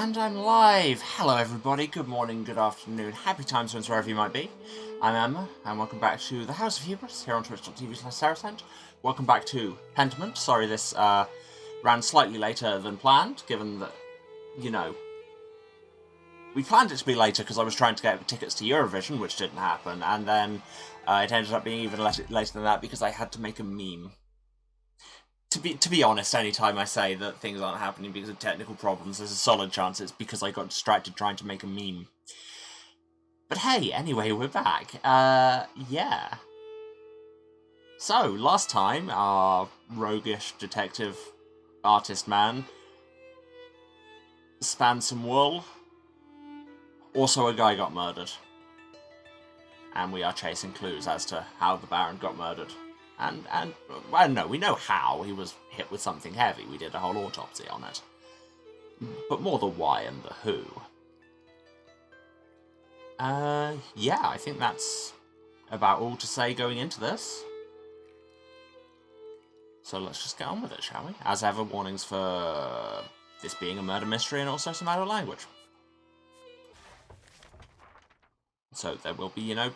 And I'm live! Hello everybody, good morning, good afternoon, happy times wherever you might be. I'm Emma, and welcome back to the House of Hubris, here on twitch.tv/Saracent. Welcome back to Pentiment. Sorry this ran slightly later than planned, given that, you know, we planned it to be later because I was trying to get tickets to Eurovision, which didn't happen, and then it ended up being even later than that because I had to make a meme. To be honest, anytime I say that things aren't happening because of technical problems, there's a solid chance it's because I got distracted trying to make a meme. But hey, anyway, we're back. Yeah. So, last time, our roguish detective artist man spanned some wool. Also, a guy got murdered. And we are chasing clues as to how the Baron got murdered. Well, no, we know how. He was hit with something heavy. We did a whole autopsy on it. But more the why and the who. Yeah, I think that's about all to say going into this. So let's just get on with it, shall we? As ever, warnings for this being a murder mystery and also some adult language. So there will be, you know,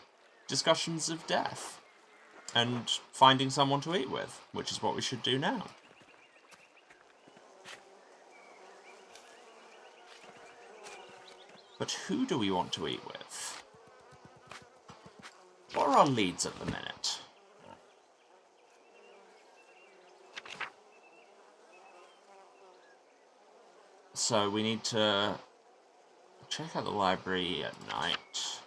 discussions of death. And finding someone to eat with, which is what we should do now. But who do we want to eat with? What are our leads at the minute? So we need to check out the library at night.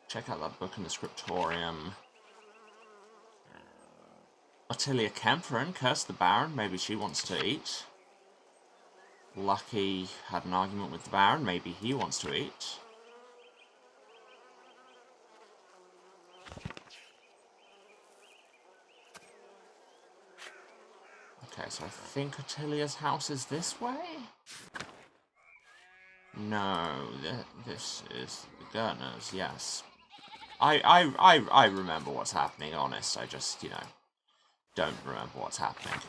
Check out that book in the scriptorium. Ottilia Kempferin, curse the Baron, maybe she wants to eat. Lucky had an argument with the Baron, maybe he wants to eat. Okay, so I think Ottilia's house is this way? No, this is the Gertner's, yes. I remember what's happening, honest, I just, you know, don't remember what's happening.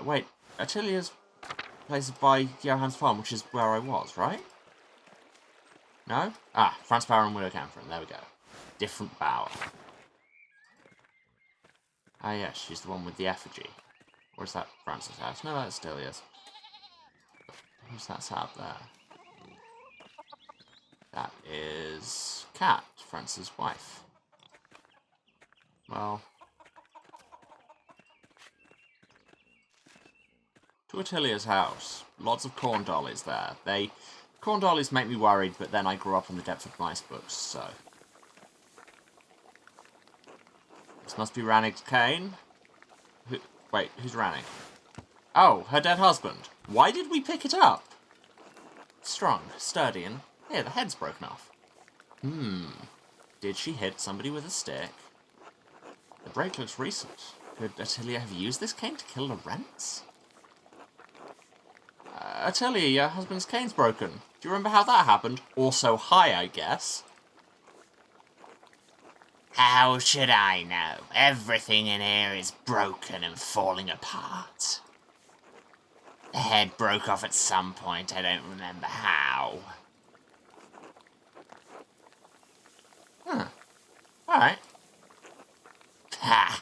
Wait, Attilia's place is by Johann's farm, which is where I was, right? No? Franz Bauer and Widow Camphor, there we go. Different Bauer. Yes, she's the one with the effigy. Or is that Franz's house? No, that's Attilia's. Who's that sat up there? That is Kat, Franz's wife. Well, to Attilia's house. Lots of corn dollies there. Corn dollies make me worried, but then I grew up on the Depth of Mice books, so. This must be Rannig's cane. Wait, who's Rannig? Oh, her dead husband. Why did we pick it up? Strong, sturdy, and here, the head's broken off. Did she hit somebody with a stick? The break looks recent. Could Attilia have used this cane to kill Lorenz? Attilia, your husband's cane's broken. Do you remember how that happened? Also, hi, I guess. How should I know? Everything in here is broken and falling apart. The head broke off at some point, I don't remember how. Huh. Alright. Ha!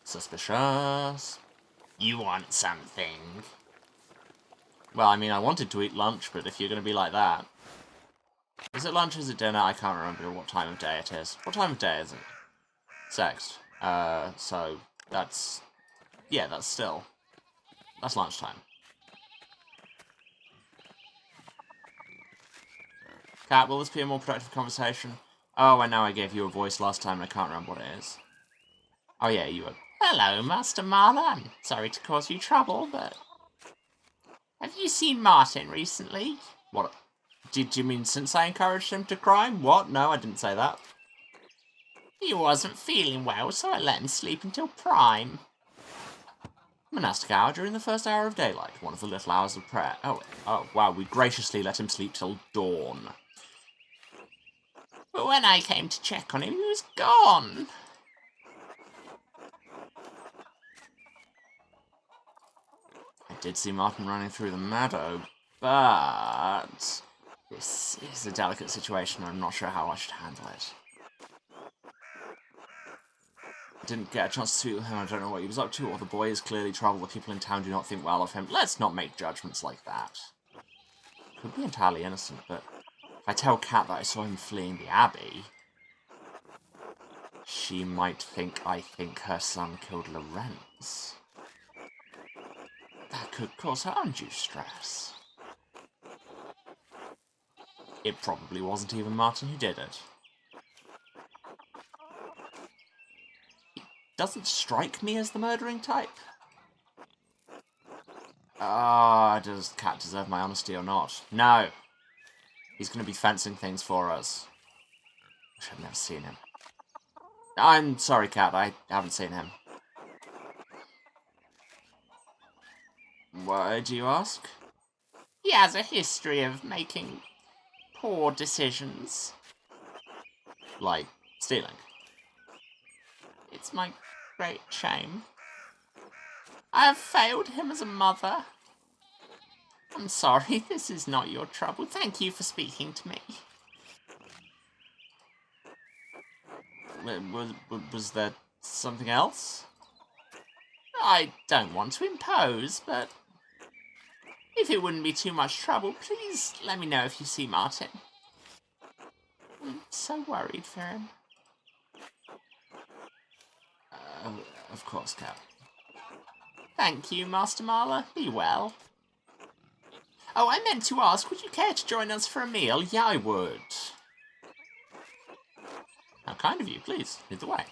Suspicious. You want something? Well, I mean, I wanted to eat lunch, but if you're going to be like that... Is it lunch, is it dinner? I can't remember what time of day it is. What time of day is it? Sexed. So, that's... Yeah, that's still... That's lunchtime. Cat, will this be a more productive conversation? Oh, I know I gave you a voice last time and I can't remember what it is. Oh yeah, you were... Hello, Master Marlon. Sorry to cause you trouble, but... Have you seen Martin recently? What? Did you mean since I encouraged him to crime? What? No, I didn't say that. He wasn't feeling well, so I let him sleep until prime. Monastic hour during the first hour of daylight, one of the little hours of prayer. Oh, wow, we graciously let him sleep till dawn. But when I came to check on him, he was gone. I did see Martin running through the meadow, but this is a delicate situation. I'm not sure how I should handle it. I didn't get a chance to speak with him. I don't know what he was up to, or the boy is clearly trouble. The people in town do not think well of him. Let's not make judgments like that. Could be entirely innocent, but if I tell Kat that I saw him fleeing the Abbey, she might think I think her son killed Lorenz. That could cause her undue stress. It probably wasn't even Martin who did it. He doesn't strike me as the murdering type. Does Kat deserve my honesty or not? No. He's going to be fencing things for us. I should have never seen him. I'm sorry, Kat, I haven't seen him. Why do you ask? He has a history of making poor decisions. Like stealing? It's my great shame. I have failed him as a mother. I'm sorry, this is not your trouble. Thank you for speaking to me. Was there something else? I don't want to impose, but if it wouldn't be too much trouble, please let me know if you see Martin. I'm so worried for him. Of course, Kat. Thank you, Master Marla. Be well. Oh, I meant to ask, would you care to join us for a meal? Yeah, I would. How kind of you, please. Lead the way.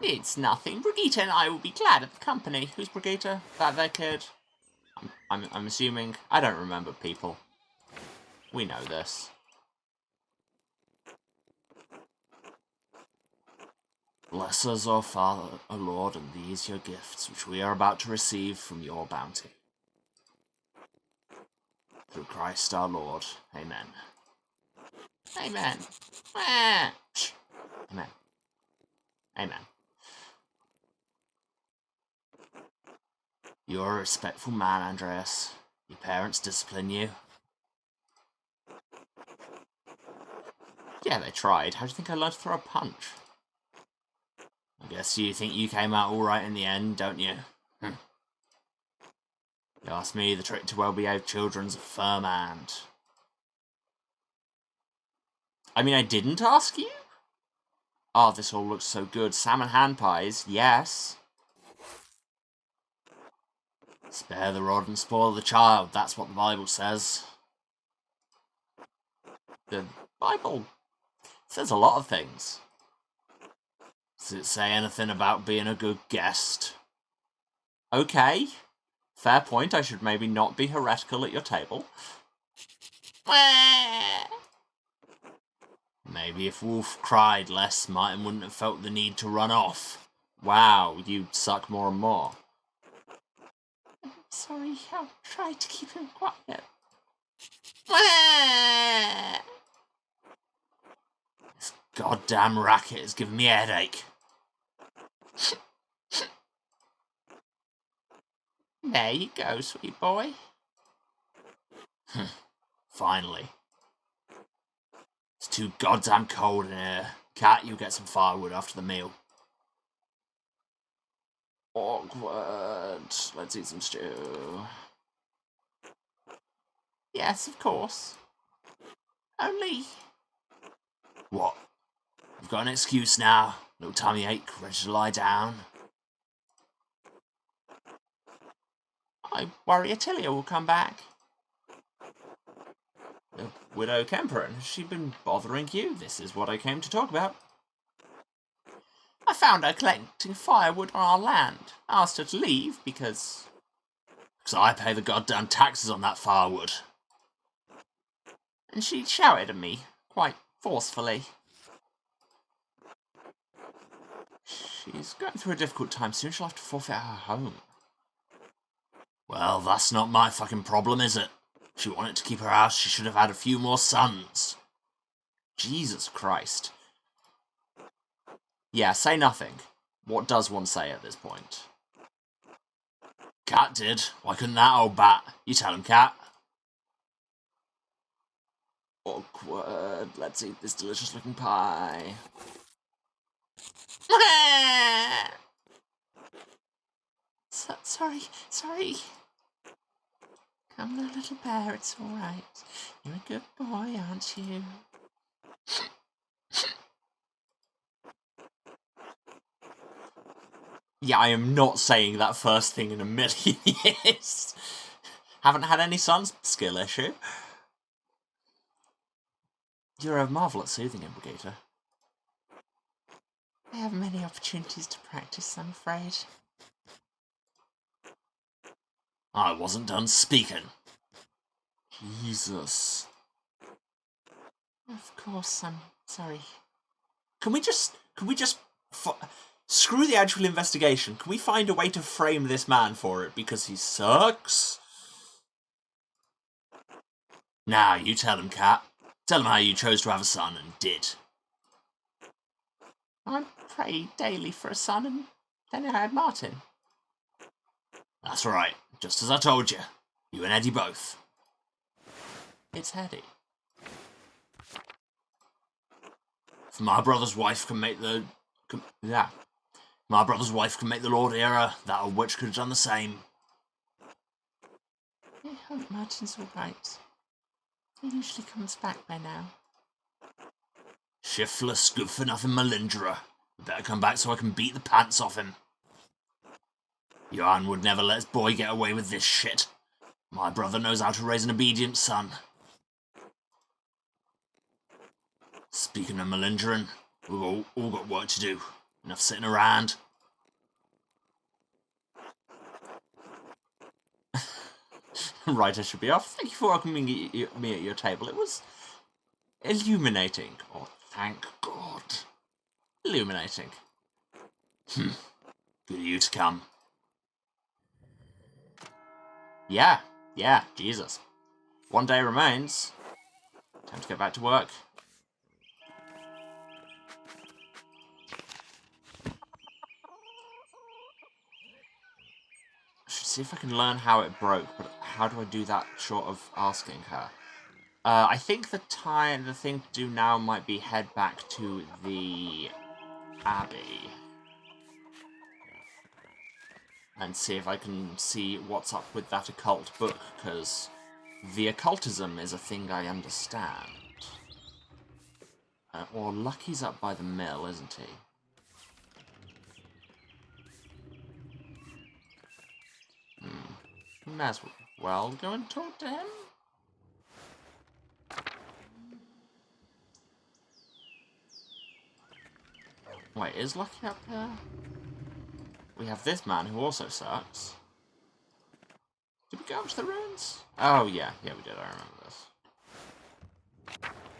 It's nothing. Brigitte and I will be glad of the company. Who's Brigitte? That their kid? I'm assuming. I don't remember people. We know this. Bless us, O Father, O Lord, and these your gifts, which we are about to receive from your bounty. Through Christ our Lord. Amen. Amen. Amen. Amen. You're a respectful man, Andreas. Your parents discipline you. Yeah, they tried. How do you think I learned to throw a punch? I guess you think you came out alright in the end, don't you? You ask me, the trick to well-behaved children's a firm hand. I mean, I didn't ask you? Oh, this all looks so good. Salmon hand pies, yes. Spare the rod and spoil the child, that's what the Bible says. The Bible says a lot of things. Does it say anything about being a good guest? Okay. Fair point, I should maybe not be heretical at your table. Maybe if Wolf cried less, Martin wouldn't have felt the need to run off. Wow, you'd suck more and more. I'm sorry, I'll try to keep him quiet. This goddamn racket is giving me a headache. There you go, sweet boy. Finally. It's too goddamn cold in here. Cat, you get some firewood after the meal. Awkward. Let's eat some stew. Yes, of course. Only... What? You've got an excuse now. Little tummy ache, ready to lie down. I worry Attilia will come back. The widow Kemperin, has she been bothering you? This is what I came to talk about. I found her collecting firewood on our land. I asked her to leave because I pay the goddamn taxes on that firewood. And she shouted at me, quite forcefully. She's going through a difficult time. Soon she'll have to forfeit her home. Well, that's not my fucking problem, is it? If she wanted to keep her house, she should have had a few more sons. Jesus Christ. Yeah, say nothing. What does one say at this point? Cat did. Why couldn't that old bat? You tell him, Cat. Awkward. Let's eat this delicious-looking pie. Sorry. Come now, little bear, it's all right. You're a good boy, aren't you? Yeah, I am not saying that first thing in a million years. Haven't had any sons? Skill issue. You're a marvel at soothing him, Gator. I have many opportunities to practice, I'm afraid. I wasn't done speaking. Jesus. Of course, I'm sorry. Can we just screw the actual investigation? Can we find a way to frame this man for it because he sucks? Now, you tell him, Cat. Tell him how you chose to have a son and did. I prayed daily for a son, and then I had Martin. That's right, just as I told you. You and Eddie both. It's Eddie. If my brother's wife can make the... My brother's wife can make the Lord hear her, that old witch could have done the same. I hope Martin's all right. He usually comes back by now. Shiftless, good-for-nothing malingerer. You better come back so I can beat the pants off him. Johan would never let his boy get away with this shit. My brother knows how to raise an obedient son. Speaking of malingering, we've all got work to do. Enough sitting around. Right, I should be off. Thank you for welcoming me at your table. It was illuminating. Oh, thank God. Illuminating. Good of you to come. Yeah, Jesus. One day remains. Time to get back to work. I should see if I can learn how it broke, but how do I do that short of asking her? I think the thing to do now might be head back to the Abbey. And see if I can see what's up with that occult book, because the occultism is a thing I understand. Or Lucky's up by the mill, isn't he? May as well go and talk to him. Wait, is Lucky up there? We have this man who also sucks. Did we go up to the ruins? Oh, yeah, we did, I remember this.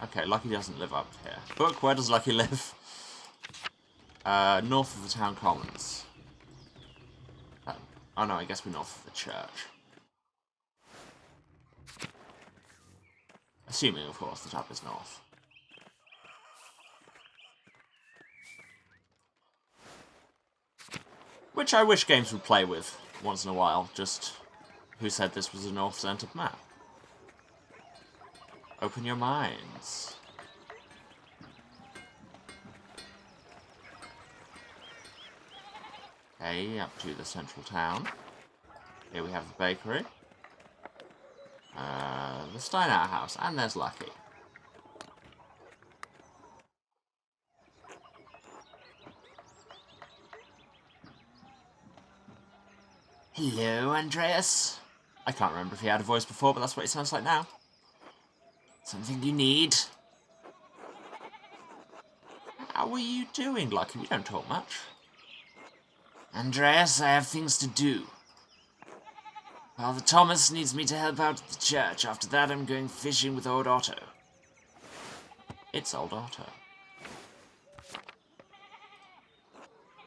Okay, Lucky doesn't live up here. Book, where does Lucky live? North of the town commons. Oh no, I guess we're north of the church. Assuming, of course, the top is north. Which I wish games would play with once in a while, just who said this was a north-centered map? Open your minds. Okay, up to the central town. Here we have the bakery. The Steinout house, and there's Lucky. Hello, Andreas. I can't remember if he had a voice before, but that's what he sounds like now. Something you need? How are you doing, Lucky? We don't talk much. Andreas, I have things to do. Father Thomas needs me to help out at the church. After that, I'm going fishing with old Otto. It's old Otto.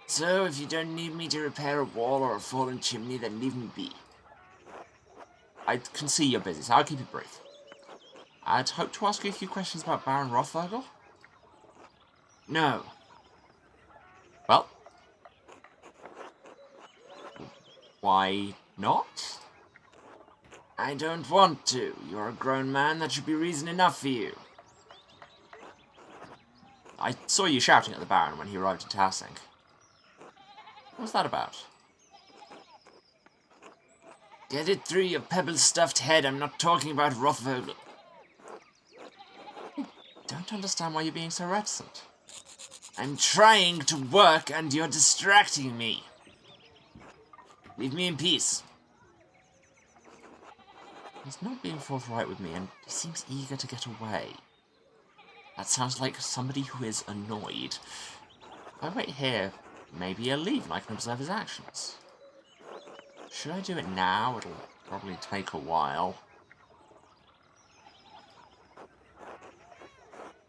So, if you don't need me to repair a wall or a fallen chimney, then leave me be. I can see you're busy, so I'll keep it brief. I'd hoped to ask you a few questions about Baron Rothvogel. No. Well, why not? I don't want to. You're a grown man. That should be reason enough for you. I saw you shouting at the Baron when he arrived in Tassing. What was that about? Get it through your pebble-stuffed head. I'm not talking about Rothvogel. I don't understand why you're being so reticent. I'm trying to work and you're distracting me. Leave me in peace. He's not being forthright with me, and he seems eager to get away. That sounds like somebody who is annoyed. If I wait here, maybe he'll leave and I can observe his actions. Should I do it now? It'll probably take a while.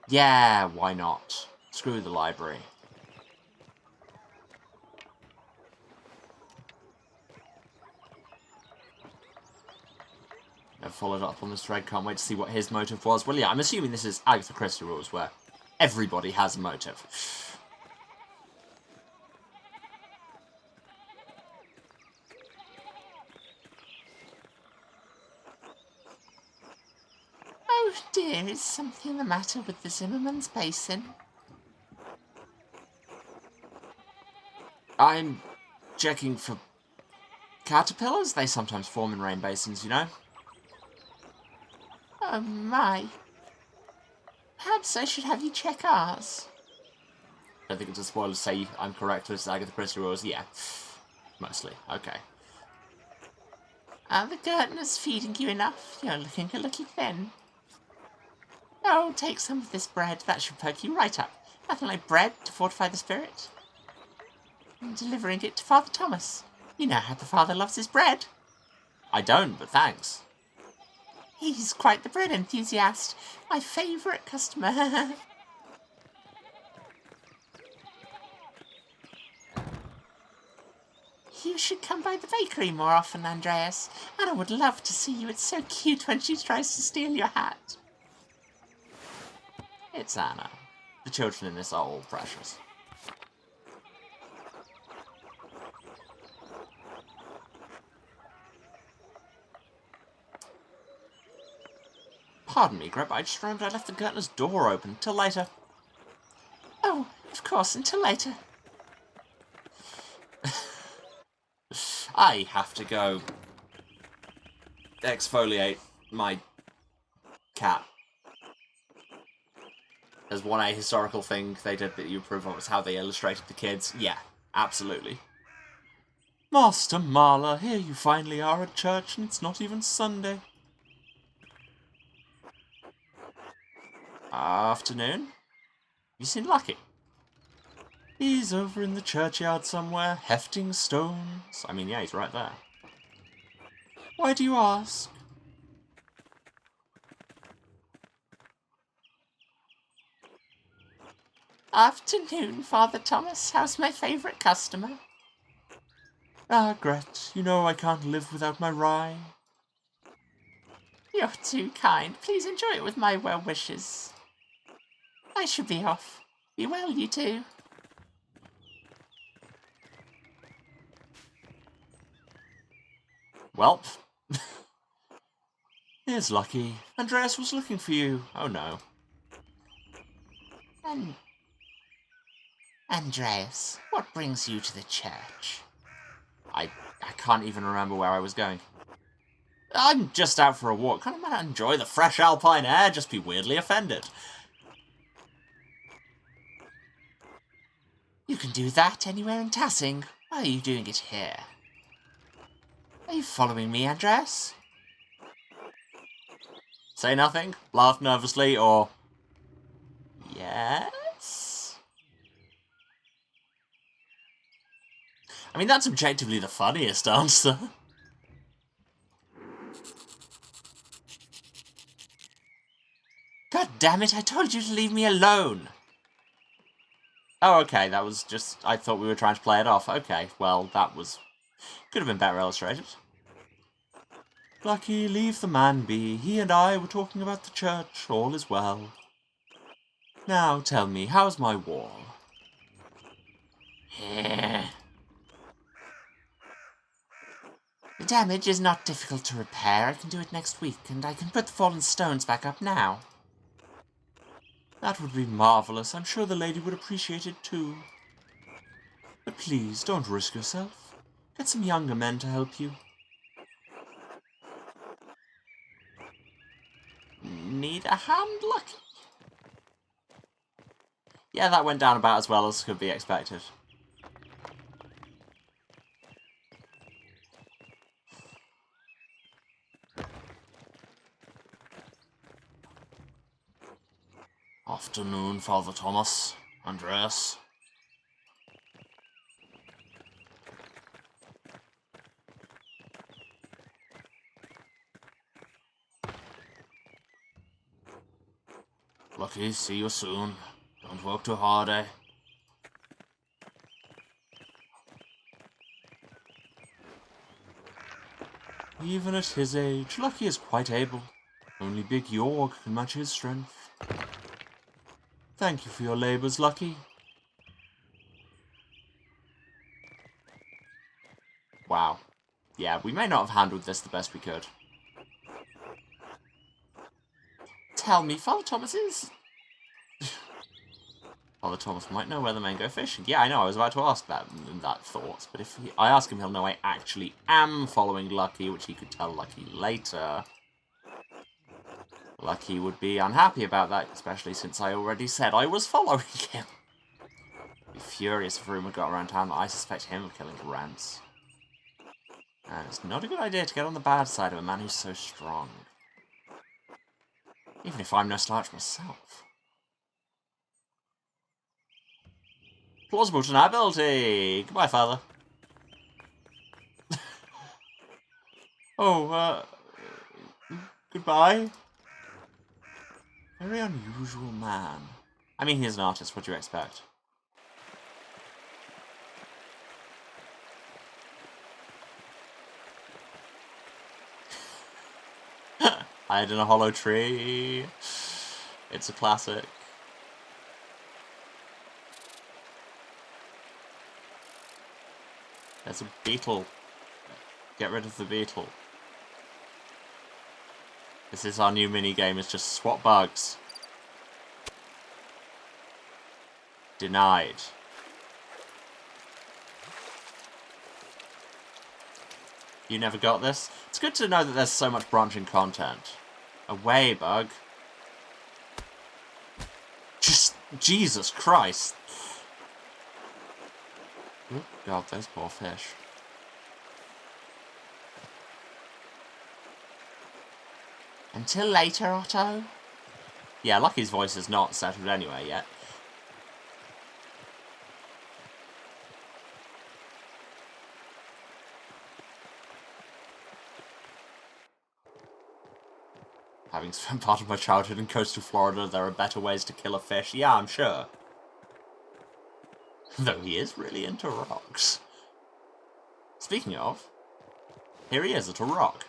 Yeah, why not? Screw the library. I've followed up on this thread, can't wait to see what his motive was. Well, yeah, I'm assuming this is Agatha Christie rules, where everybody has a motive. Oh dear, is something the matter with the Zimmerman's basin? I'm checking for caterpillars. They sometimes form in rain basins, you know. Oh my. Perhaps I should have you check ours. I think it's a spoiler to say I'm correct with Agatha Christie rules. Yeah, mostly. Okay. Are the Gurtners feeding you enough? You're looking a little thin. Oh, take some of this bread. That should perk you right up. Nothing like bread to fortify the spirit. I'm delivering it to Father Thomas. You know how the father loves his bread. I don't, but thanks. He's quite the bread enthusiast. My favourite customer. You should come by the bakery more often, Andreas. Anna would love to see you. It's so cute when she tries to steal your hat. It's Anna. The children in this are all precious. Pardon me, Greb, I just remembered I left the Gurtner's door open. Till later. Oh, of course, until later. I have to go exfoliate my cat. There's one ahistorical thing they did that you approve of was how they illustrated the kids. Yeah, absolutely. Master Marla, here you finally are at church and it's not even Sunday. Afternoon? You seem lucky. He's over in the churchyard somewhere, hefting stones. I mean, yeah, he's right there. Why do you ask? Afternoon, Father Thomas. How's my favourite customer? Ah, Gret, you know I can't live without my rye. You're too kind. Please enjoy it with my well wishes. I should be off. Be well, you two. Welp. Here's lucky. Andreas was looking for you. Oh no. Andreas, what brings you to the church? I can't even remember where I was going. I'm just out for a walk. Kind of want to enjoy the fresh alpine air, just be weirdly offended. You can do that anywhere in Tassing. Why are you doing it here? Are you following me, Andreas? Say nothing, laugh nervously, or... Yes? I mean, that's objectively the funniest answer. God damn it, I told you to leave me alone! Oh, okay, that was just... I thought we were trying to play it off. Okay, well, that was... could have been better illustrated. Lucky, leave the man be. He and I were talking about the church. All is well. Now tell me, how's my wall? The damage is not difficult to repair. I can do it next week, and I can put the fallen stones back up now. That would be marvelous. I'm sure the lady would appreciate it too. But please, don't risk yourself. Get some younger men to help you. Need a hand, Lucky? Yeah, that went down about as well as could be expected. Afternoon, Father Thomas. Andreas. Lucky, see you soon. Don't work too hard, eh? Even at his age, Lucky is quite able. Only Big York can match his strength. Thank you for your labours, Lucky. Wow. Yeah, we may not have handled this the best we could. Tell me, Father Thomas is... Father Thomas might know where the men go fishing. Yeah, I know, I was about to ask that thought. But if I ask him, he'll know I actually am following Lucky, which he could tell Lucky later. Lucky would be unhappy about that, especially since I already said I was following him. He'd be furious if rumour got around town that I suspect him of killing Rance. And it's not a good idea to get on the bad side of a man who's so strong. Even if I'm no slouch myself. Plausible deniability! Goodbye, Father. Goodbye? Very unusual man. I mean, he's an artist, what do you expect? Hide in a hollow tree. It's a classic. There's a beetle. Get rid of the beetle. This is our new mini-game, it's just swap bugs. Denied. You never got this? It's good to know that there's so much branching content. Away, bug. Just, Jesus Christ. Oh, God, those poor fish. Until later, Otto? Yeah, Lucky's voice is not settled anyway yet. Having spent part of my childhood in coastal Florida, there are better ways to kill a fish. Yeah, I'm sure. Though he is really into rocks. Speaking of, here he is at a rock.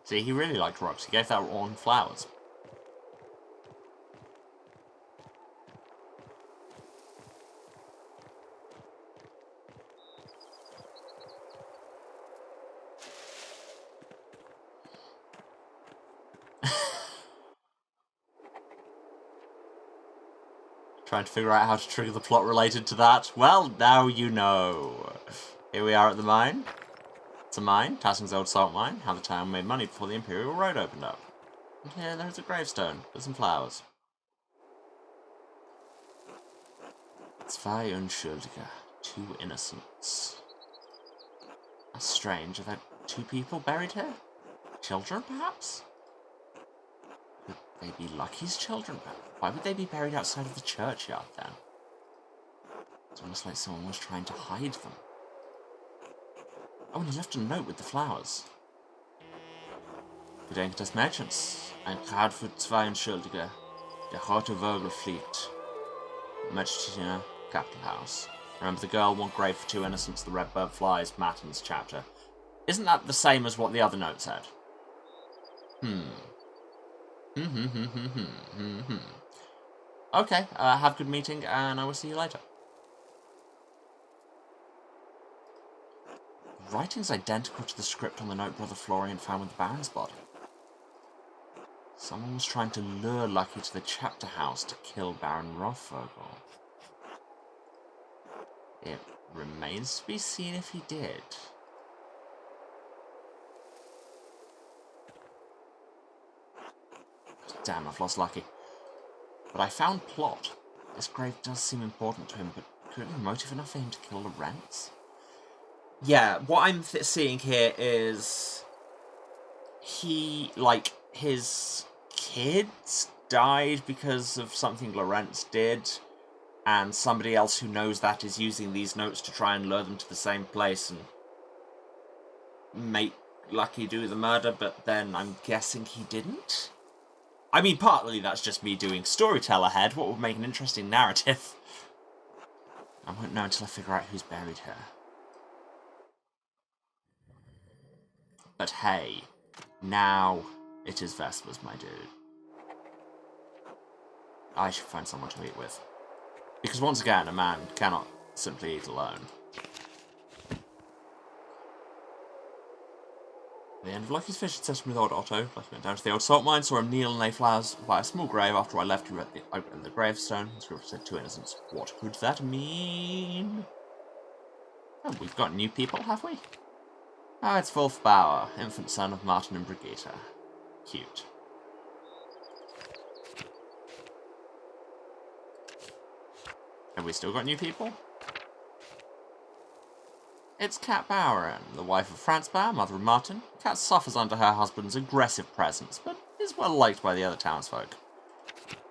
See, he really liked rocks. He gave that one flowers. Trying to figure out how to trigger the plot related to that. Well, now you know. Here we are at the mine. It's a mine, Tassing's old salt mine, how the town made money before the Imperial Road opened up. And here there's a gravestone with some flowers. Zwei Unschuldige, 2 innocents. That's strange, are there 2 people buried here? Children, perhaps? Could they be Lucky's children? Why would they be buried outside of the churchyard, then? It's almost like someone was trying to hide them. Oh, and he left a note with the flowers. Gedenkt des Mädchens. Ein Grad für 2 Unschuldige. Der rote Vogel fliegt. Metzger Capital House. Remember the girl, one grave for 2 innocents, the red bird flies, Matins chapter. Isn't that the same as what the other note said? Okay, have a good meeting, and I will see you later. The writing's identical to the script on the note Brother Florian found with the Baron's body. Someone was trying to lure Lucky to the chapter house to kill Baron Rothvogel. It remains to be seen if he did. Damn, I've lost Lucky. But I found plot. This grave does seem important to him, but could it be motive enough for him to kill Lorenz? Yeah, what I'm seeing here is his kids died because of something Lorenz did, and somebody else who knows that is using these notes to try and lure them to the same place and make Lucky do the murder, but then I'm guessing he didn't? I mean, partly that's just me doing storyteller head. What would make an interesting narrative? I won't know until I figure out who's buried here. But hey, now it is Vespers, my dude. I should find someone to eat with. Because once again, a man cannot simply eat alone. At the end of Lucky's fishing session with old Otto, Lucky went down to the old salt mine, saw him kneel and lay flowers by a small grave. After I left, he read the gravestone. The script said 2 innocents. What could that mean? Oh, we've got new people, have we? Oh, it's Wolf Bauer, infant son of Martin and Brigitte. Cute. Have we still got new people? It's Kat Bauer, the wife of Franz Bauer, mother of Martin. Kat suffers under her husband's aggressive presence, but is well liked by the other townsfolk.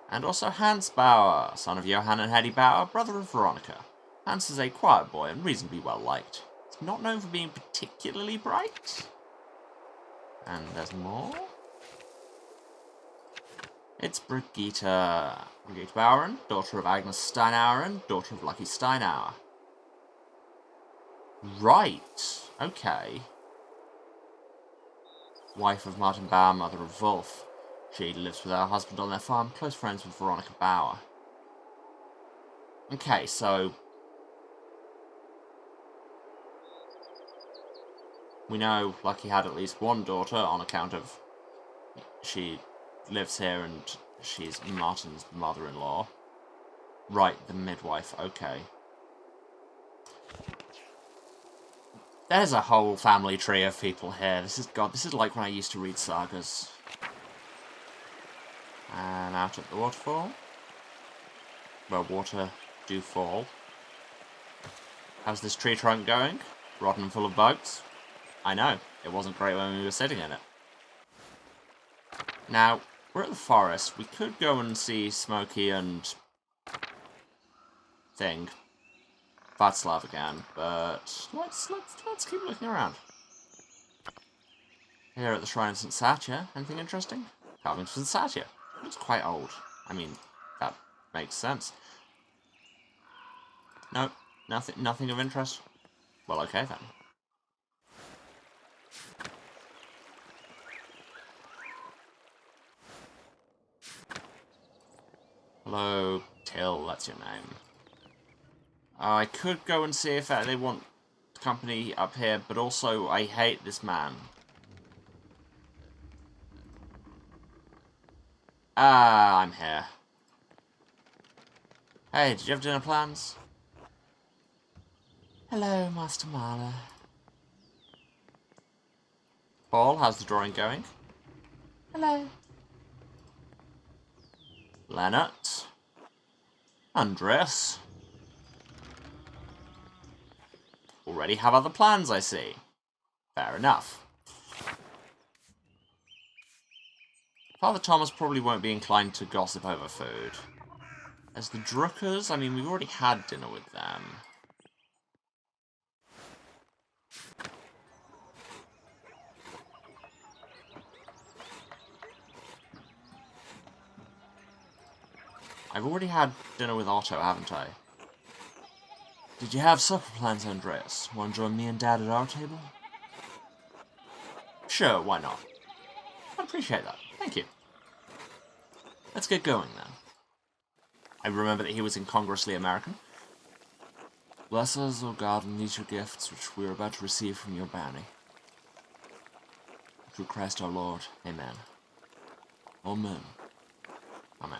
And also Hans Bauer, son of Johann and Hetty Bauer, brother of Veronica. Hans is a quiet boy and reasonably well liked. He's not known for being particularly bright. And there's more. It's Brigitte Bauer, daughter of Agnes Steinauer and daughter of Lucky Steinauer. Right, okay. Wife of Martin Bauer, mother of Wolf. She lives with her husband on their farm, close friends with Veronica Bauer. Okay, so we know Lucky had at least one daughter on account of she lives here and she's Martin's mother-in-law. Right, the midwife, okay. There's a whole family tree of people here. This is like when I used to read sagas. And out at the waterfall. Where water do fall. How's this tree trunk going? Rotten and full of bugs? I know, it wasn't great when we were sitting in it. Now, we're at the forest. We could go and see Smokey and Thing. Václav again, but let's keep looking around. Here at the Shrine of St. Satya, anything interesting? Carving of St. Satya. It's quite old. I mean, that makes sense. No, nothing of interest. Well, okay then. Hello, Till, that's your name. I could go and see if they want company up here, but also I hate this man. Ah, I'm here. Hey, did you have dinner plans? Hello, Master Marla. Paul, how's the drawing going? Hello. Leonard. Andres. Already have other plans, I see. Fair enough. Father Thomas probably won't be inclined to gossip over food. As the Druckers, I mean, we've already had dinner with them. I've already had dinner with Otto, haven't I? Did you have supper plans, Andreas? Want to join me and Dad at our table? Sure, why not? I appreciate that. Thank you. Let's get going, then. I remember that he was incongruously American. Bless us, O God, and these your gifts, which we are about to receive from your bounty. Through Christ our Lord. Amen. Amen. Amen.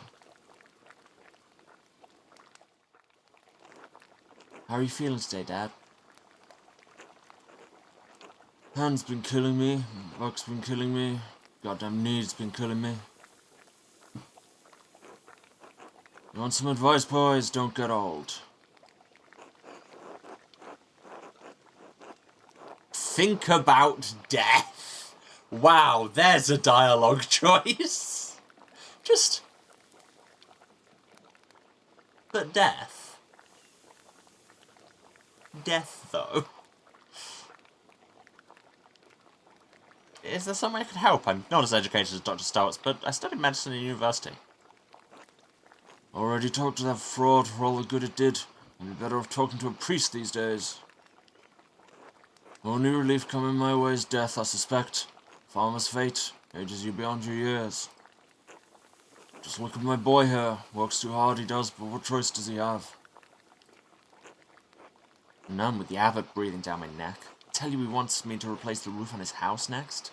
How are you feeling today, Dad? Hand's been killing me, work's been killing me, goddamn knees been killing me. You want some advice, boys? Don't get old. Think about death. Wow, there's a dialogue choice. Just... But death. Death, though. Is there some way I could help? I'm not as educated as Dr. Starks, but I studied medicine in university. Already talked to that fraud for all the good it did. I'd be better off talking to a priest these days. Only relief coming my way is death, I suspect. Farmer's fate ages you beyond your years. Just look at my boy here. Works too hard, he does, but what choice does he have? None, with the abbot breathing down my neck. Tell you he wants me to replace the roof on his house next?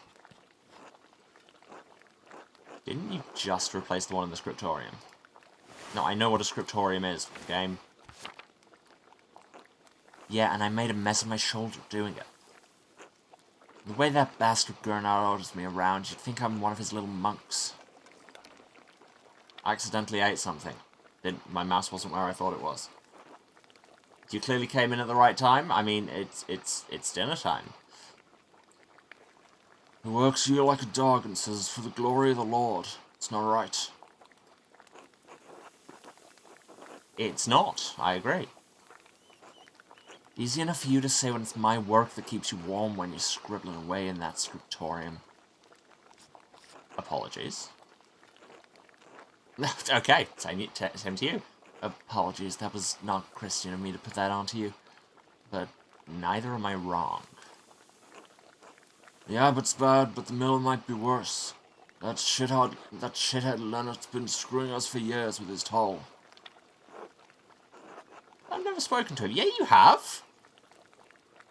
Didn't you just replace the one in the scriptorium? No, I know what a scriptorium is, game. Yeah, and I made a mess of my shoulder doing it. The way that bastard Gurnard orders me around, you'd think I'm one of his little monks. I accidentally ate something. My mouse wasn't where I thought it was. You clearly came in at the right time. I mean, it's dinner time. He works you like a dog and says, for the glory of the Lord. It's not right. It's not. I agree. Easy enough for you to say when it's my work that keeps you warm when you're scribbling away in that scriptorium. Apologies. Okay, same to you. Apologies, that was not Christian of me to put that onto you. But neither am I wrong. The abbot's bad, but the miller might be worse. That shithead Leonard's been screwing us for years with his toll. I've never spoken to him. Yeah, you have.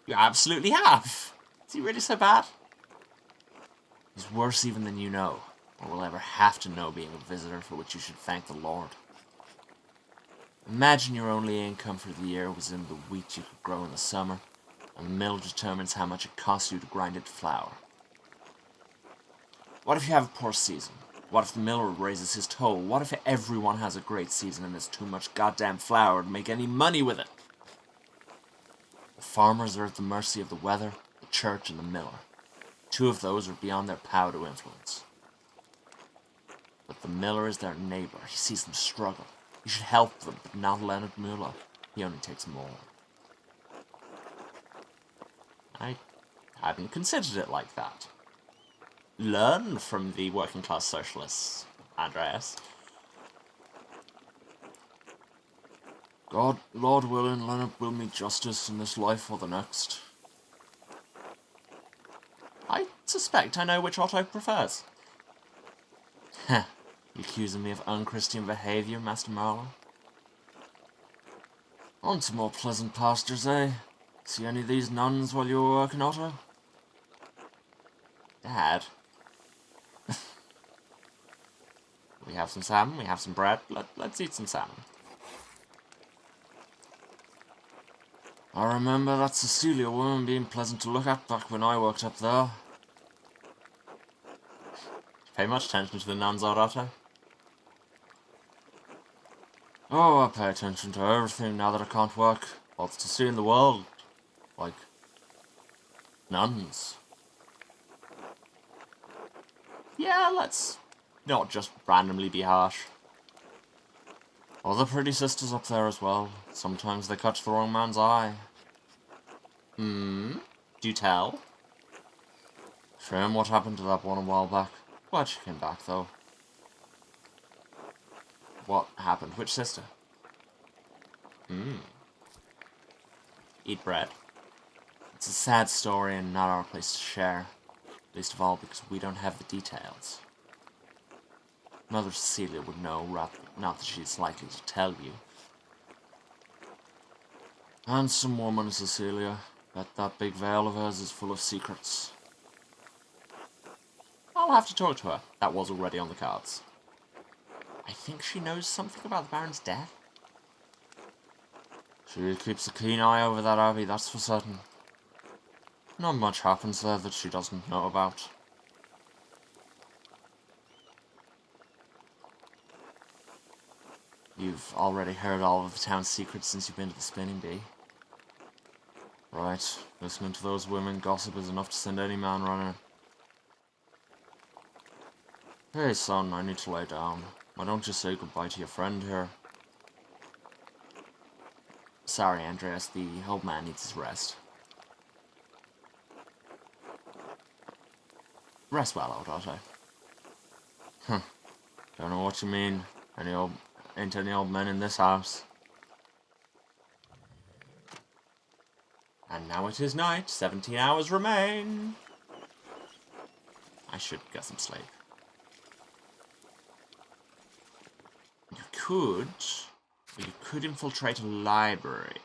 You absolutely have. Is he really so bad? He's worse even than you know, or will ever have to know, being a visitor for which you should thank the Lord. Imagine your only income for the year was in the wheat you could grow in the summer, and the mill determines how much it costs you to grind it to flour. What if you have a poor season? What if the miller raises his toll? What if everyone has a great season and there's too much goddamn flour to make any money with it? The farmers are at the mercy of the weather, the church, and the miller. Two of those are beyond their power to influence. But the miller is their neighbour. He sees them struggle. You should help them, but not Leonard Muller. He only takes more. I hadn't considered it like that. Learn from the working class socialists, Andreas. God, Lord willing, Leonard will meet justice in this life or the next. I suspect I know which Otto prefers. Heh. You accusing me of unchristian behaviour, Master Marlowe? On to more pleasant pastures, eh? See any of these nuns while you were working, Otto? Dad? We have some salmon, we have some bread. Let's eat some salmon. I remember that Cecilia woman being pleasant to look at back when I worked up there. Pay much attention to the nuns, old Otto? Oh, I pay attention to everything now that I can't work. Lots to see in the world. Like... nuns. Yeah, let's not just randomly be harsh. Other pretty sisters up there as well. Sometimes they catch the wrong man's eye. Do tell. Shame what happened to that one a while back. Glad she came back, though. What happened? Which sister? Eat bread. It's a sad story and not our place to share. Least of all because we don't have the details. Mother Cecilia would know, not that she's likely to tell you. Handsome woman, Cecilia. Bet that big veil of hers is full of secrets. I'll have to talk to her. That was already on the cards. I think she knows something about the Baron's death. She keeps a keen eye over that abbey, that's for certain. Not much happens there that she doesn't know about. You've already heard all of the town's secrets since you've been to the Spinning Bee. Right, listening to those women gossip is enough to send any man running. Hey son, I need to lay down. Why don't you say goodbye to your friend here? Sorry, Andreas, the old man needs his rest. Rest well, old Otto. Don't know what you mean. Ain't any old men in this house. And now it is night. 17 hours remain. I should get some sleep. You could infiltrate a library.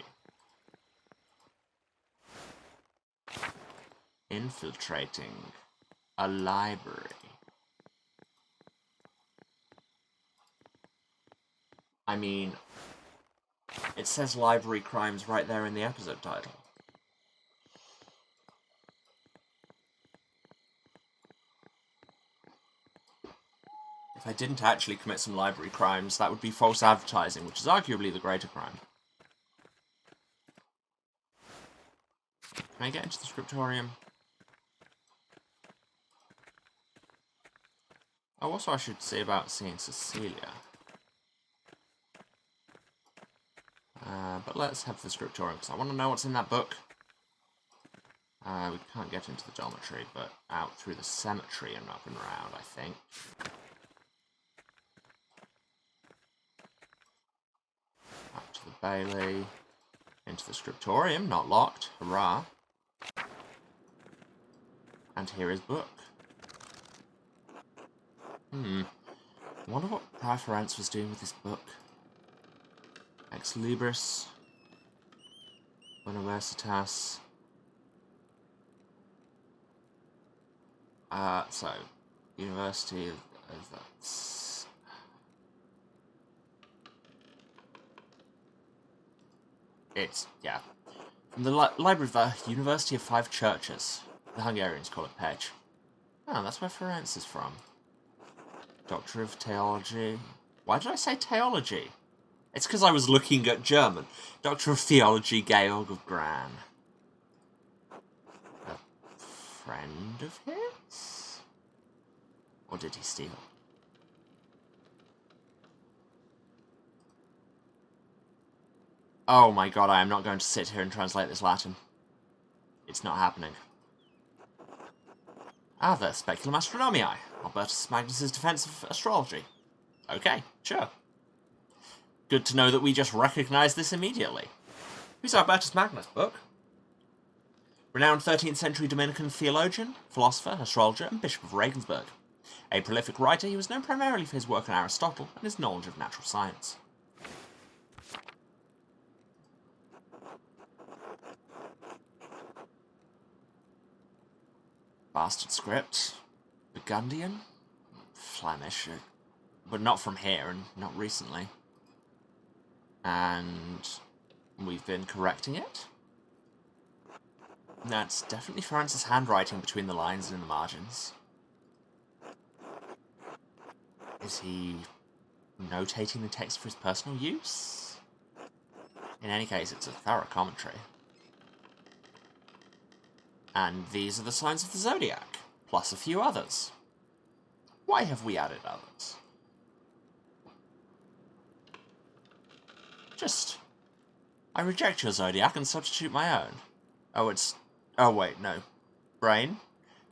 Infiltrating a library. I mean, it says library crimes right there in the episode title. If I didn't actually commit some library crimes, that would be false advertising, which is arguably the greater crime. Can I get into the scriptorium? Oh, also I should say about seeing Cecilia. But let's have the scriptorium, because I want to know what's in that book. We can't get into the dormitory, but out through the cemetery and up and around, I think. Up to the Bailey. Into the scriptorium, not locked. Hurrah. And here is book. I wonder what Prior Ferenc was doing with this book. Ex Libris. Universitas. So, University of that's... It's, yeah. From the Library of the University of Five Churches. The Hungarians call it Pech. Oh, that's where Ferenc is from. Doctor of Theology. Why did I say Theology? It's because I was looking at German. Doctor of Theology, Georg of Gran. A friend of his? Or did he steal? Oh my god, I am not going to sit here and translate this Latin. It's not happening. Ah, the Speculum Astronomiae. Albertus Magnus's defense of astrology. Okay, sure. Good to know that we just recognise this immediately. Who's Albertus Magnus, book? Renowned 13th century Dominican theologian, philosopher, astrologer, and Bishop of Regensburg. A prolific writer, he was known primarily for his work on Aristotle and his knowledge of natural science. Bastard script. Burgundian? Flemish. But not from here, and not recently. And we've been correcting it. That's definitely Ferenc's handwriting between the lines and in the margins. Is he notating the text for his personal use? In any case, it's a thorough commentary. And these are the signs of the zodiac, plus a few others. Why have we added others? I reject your zodiac and substitute my own. Oh wait, no. Brain?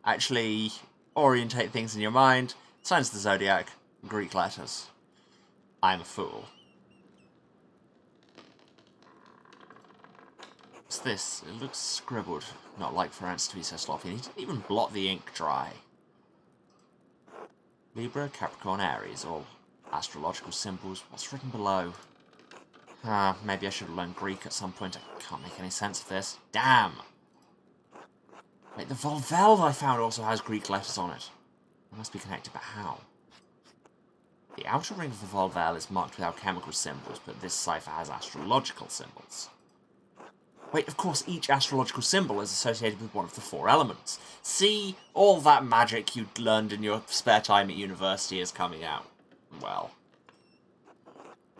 Actually, orientate things in your mind, signs of the zodiac, Greek letters. I'm a fool. What's this? It looks scribbled. Not like Ferenc to be so sloppy. He didn't even blot the ink dry. Libra, Capricorn, Aries, all astrological symbols. What's written below? Maybe I should have learned Greek at some point. I can't make any sense of this. Damn! Wait, the Volvel I found also has Greek letters on it. It must be connected, but how? The outer ring of the Volvel is marked with alchemical symbols, but this cipher has astrological symbols. Wait, of course, each astrological symbol is associated with one of the 4 elements. See, all that magic you learned in your spare time at university is coming out. Well.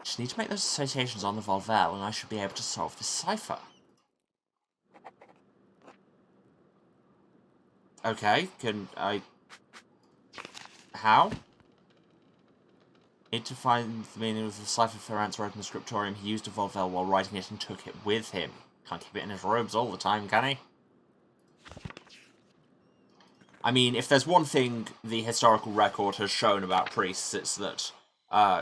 Just need to make those associations on the Volvel, and I should be able to solve this cipher. Okay, can I... How? Need to find the meaning of the cipher Ferenc wrote in the scriptorium. He used a Volvel while writing it and took it with him. Can't keep it in his robes all the time, can he? I mean, if there's one thing the historical record has shown about priests, it's that,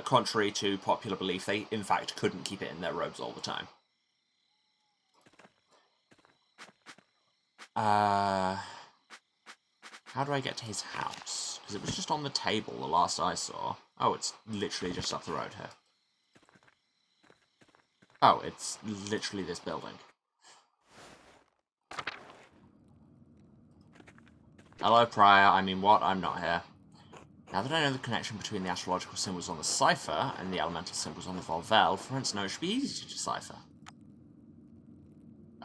contrary to popular belief, they, in fact, couldn't keep it in their robes all the time. How do I get to his house? Because it was just on the table the last I saw. Oh, it's literally just up the road here. Oh, it's literally this building. Hello, Prior. I mean, what? I'm not here. Now that I know the connection between the astrological symbols on the cipher and the elemental symbols on the Volvel, Ferenc knows it should be easy to decipher.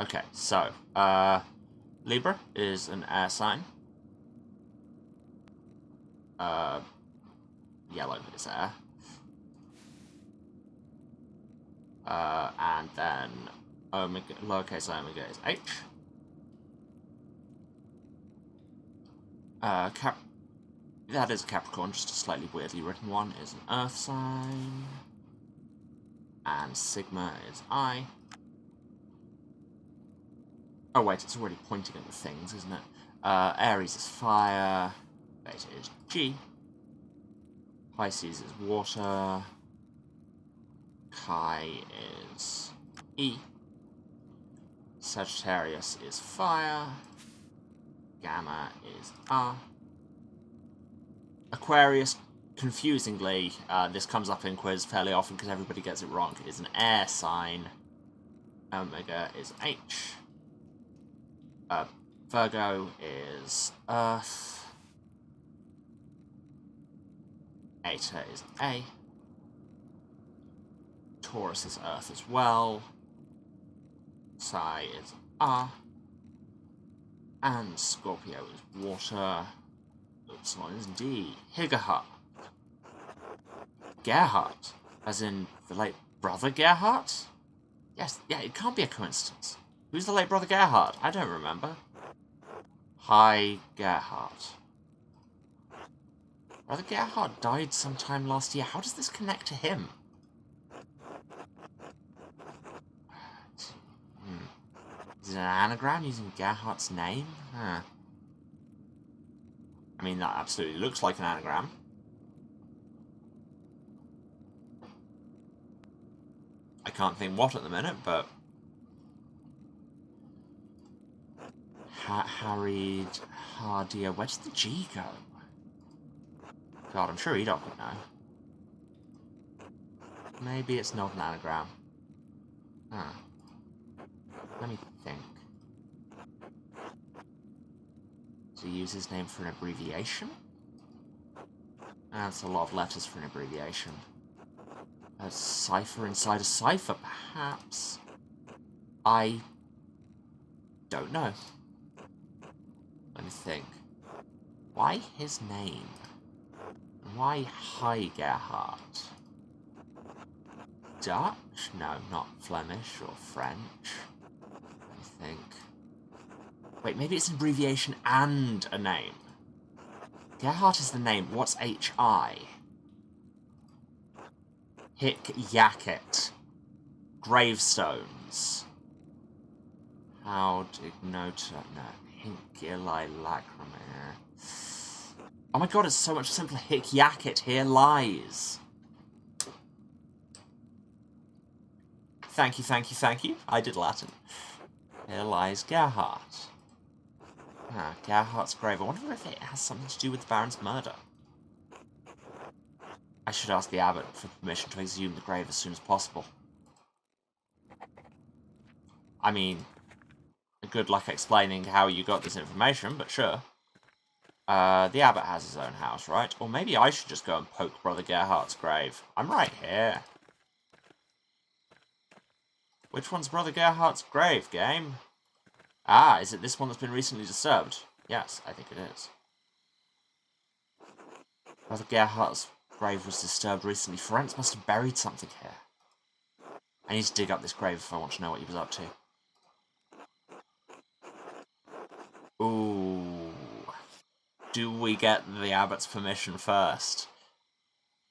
Okay, so, Libra is an air sign. Yellow is air. And then Omega, lowercase omega is H. That is a Capricorn, just a slightly weirdly written one, is an Earth sign. And Sigma is I. Oh wait, it's already pointing at the things, isn't it? Aries is fire. Beta is G. Pisces is water. Chi is E. Sagittarius is fire. Gamma is R. Aquarius, confusingly, this comes up in quiz fairly often because everybody gets it wrong, is an air sign. Omega is H. Virgo is Earth. Eta is A. Taurus is Earth as well. Psi is R. And Scorpio is water. Epsilon is D. Higgahut. Gerhardt. As in the late brother Gerhardt? Yes, yeah, it can't be a coincidence. Who's the late brother Gerhardt? I don't remember. Hi, Gerhardt. Brother Gerhardt died sometime last year. How does this connect to him? Is it an anagram using Gerhardt's name? Huh. I mean, that absolutely looks like an anagram. I can't think what at the minute, but... Harried Hardier. Where does the G go? God, I'm sure Edok would know. Maybe it's not an anagram. Huh. Let me think. Does he use his name for an abbreviation? That's a lot of letters for an abbreviation. A cipher inside a cipher, perhaps? I don't know. Let me think. Why his name? Why Hi Gerhardt? Dutch? No, not Flemish or French. Let me think. Wait, maybe it's an abbreviation and a name. Gerhardt is the name. What's H-I? Hick Yacket. Gravestones. How ignota. No. Hinkili Lacrimere. Oh my god, it's so much simpler. Hick Yacket here lies. Thank you, thank you, thank you. I did Latin. Here lies Gerhardt. Ah, Gerhardt's grave. I wonder if it has something to do with the Baron's murder. I should ask the abbot for permission to exhume the grave as soon as possible. I mean, good luck explaining how you got this information, but sure. The abbot has his own house, right? Or maybe I should just go and poke Brother Gerhardt's grave. I'm right here. Which one's Brother Gerhardt's grave, game? Ah, is it this one that's been recently disturbed? Yes, I think it is. Brother Gerhardt's grave was disturbed recently. Ferenc must have buried something here. I need to dig up this grave if I want to know what he was up to. Ooh. Do we get the abbot's permission first?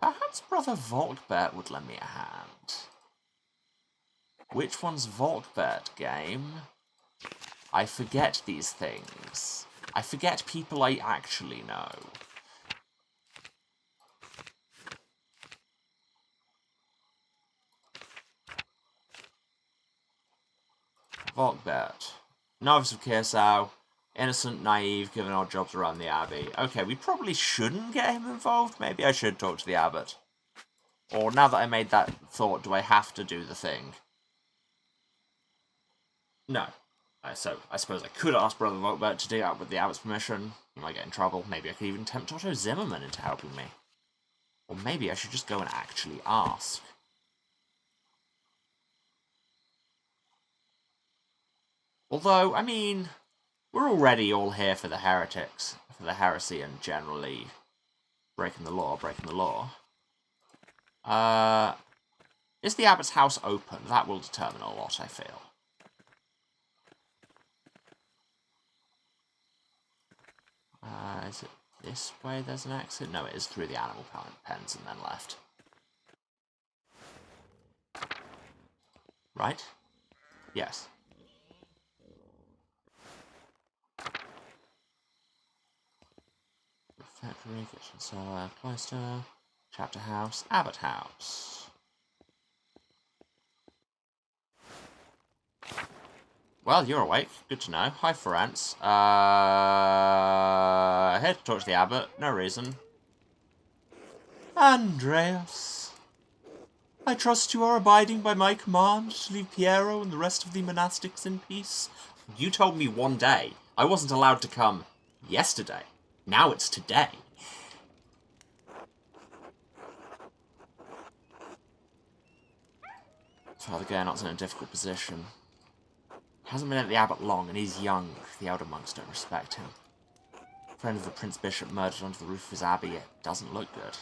Perhaps Brother Volkbert would lend me a hand. Which one's Volkbert, game? I forget these things. I forget people I actually know. Volkbert. Novice of Kirsau. Innocent, naive, given odd jobs around the abbey. Okay, we probably shouldn't get him involved. Maybe I should talk to the abbot. Or now that I made that thought, do I have to do the thing? No. So, I suppose I could ask Brother Volkbert to dig out with the abbot's permission. He might get in trouble. Maybe I could even tempt Otto Zimmerman into helping me. Or maybe I should just go and actually ask. Although, I mean, we're already all here for the heretics, for the heresy and generally breaking the law. Is the abbot's house open? That will determine a lot, I feel. Is it this way there's an exit? No, it is through the animal pens and then left. Right? Yes. Refectory, kitchen cellar, cloister, chapter house, abbot house. Well, you're awake. Good to know. Hi, Ferenc. Here to talk to the abbot. No reason. Andreas. I trust you are abiding by my command to leave Piero and the rest of the monastics in peace. You told me one day. I wasn't allowed to come yesterday. Now it's today. Father Gernot's in a difficult position. He hasn't been at the abbot long, and he's young. The elder monks don't respect him. Friend of the Prince Bishop murdered under the roof of his abbey. It doesn't look good.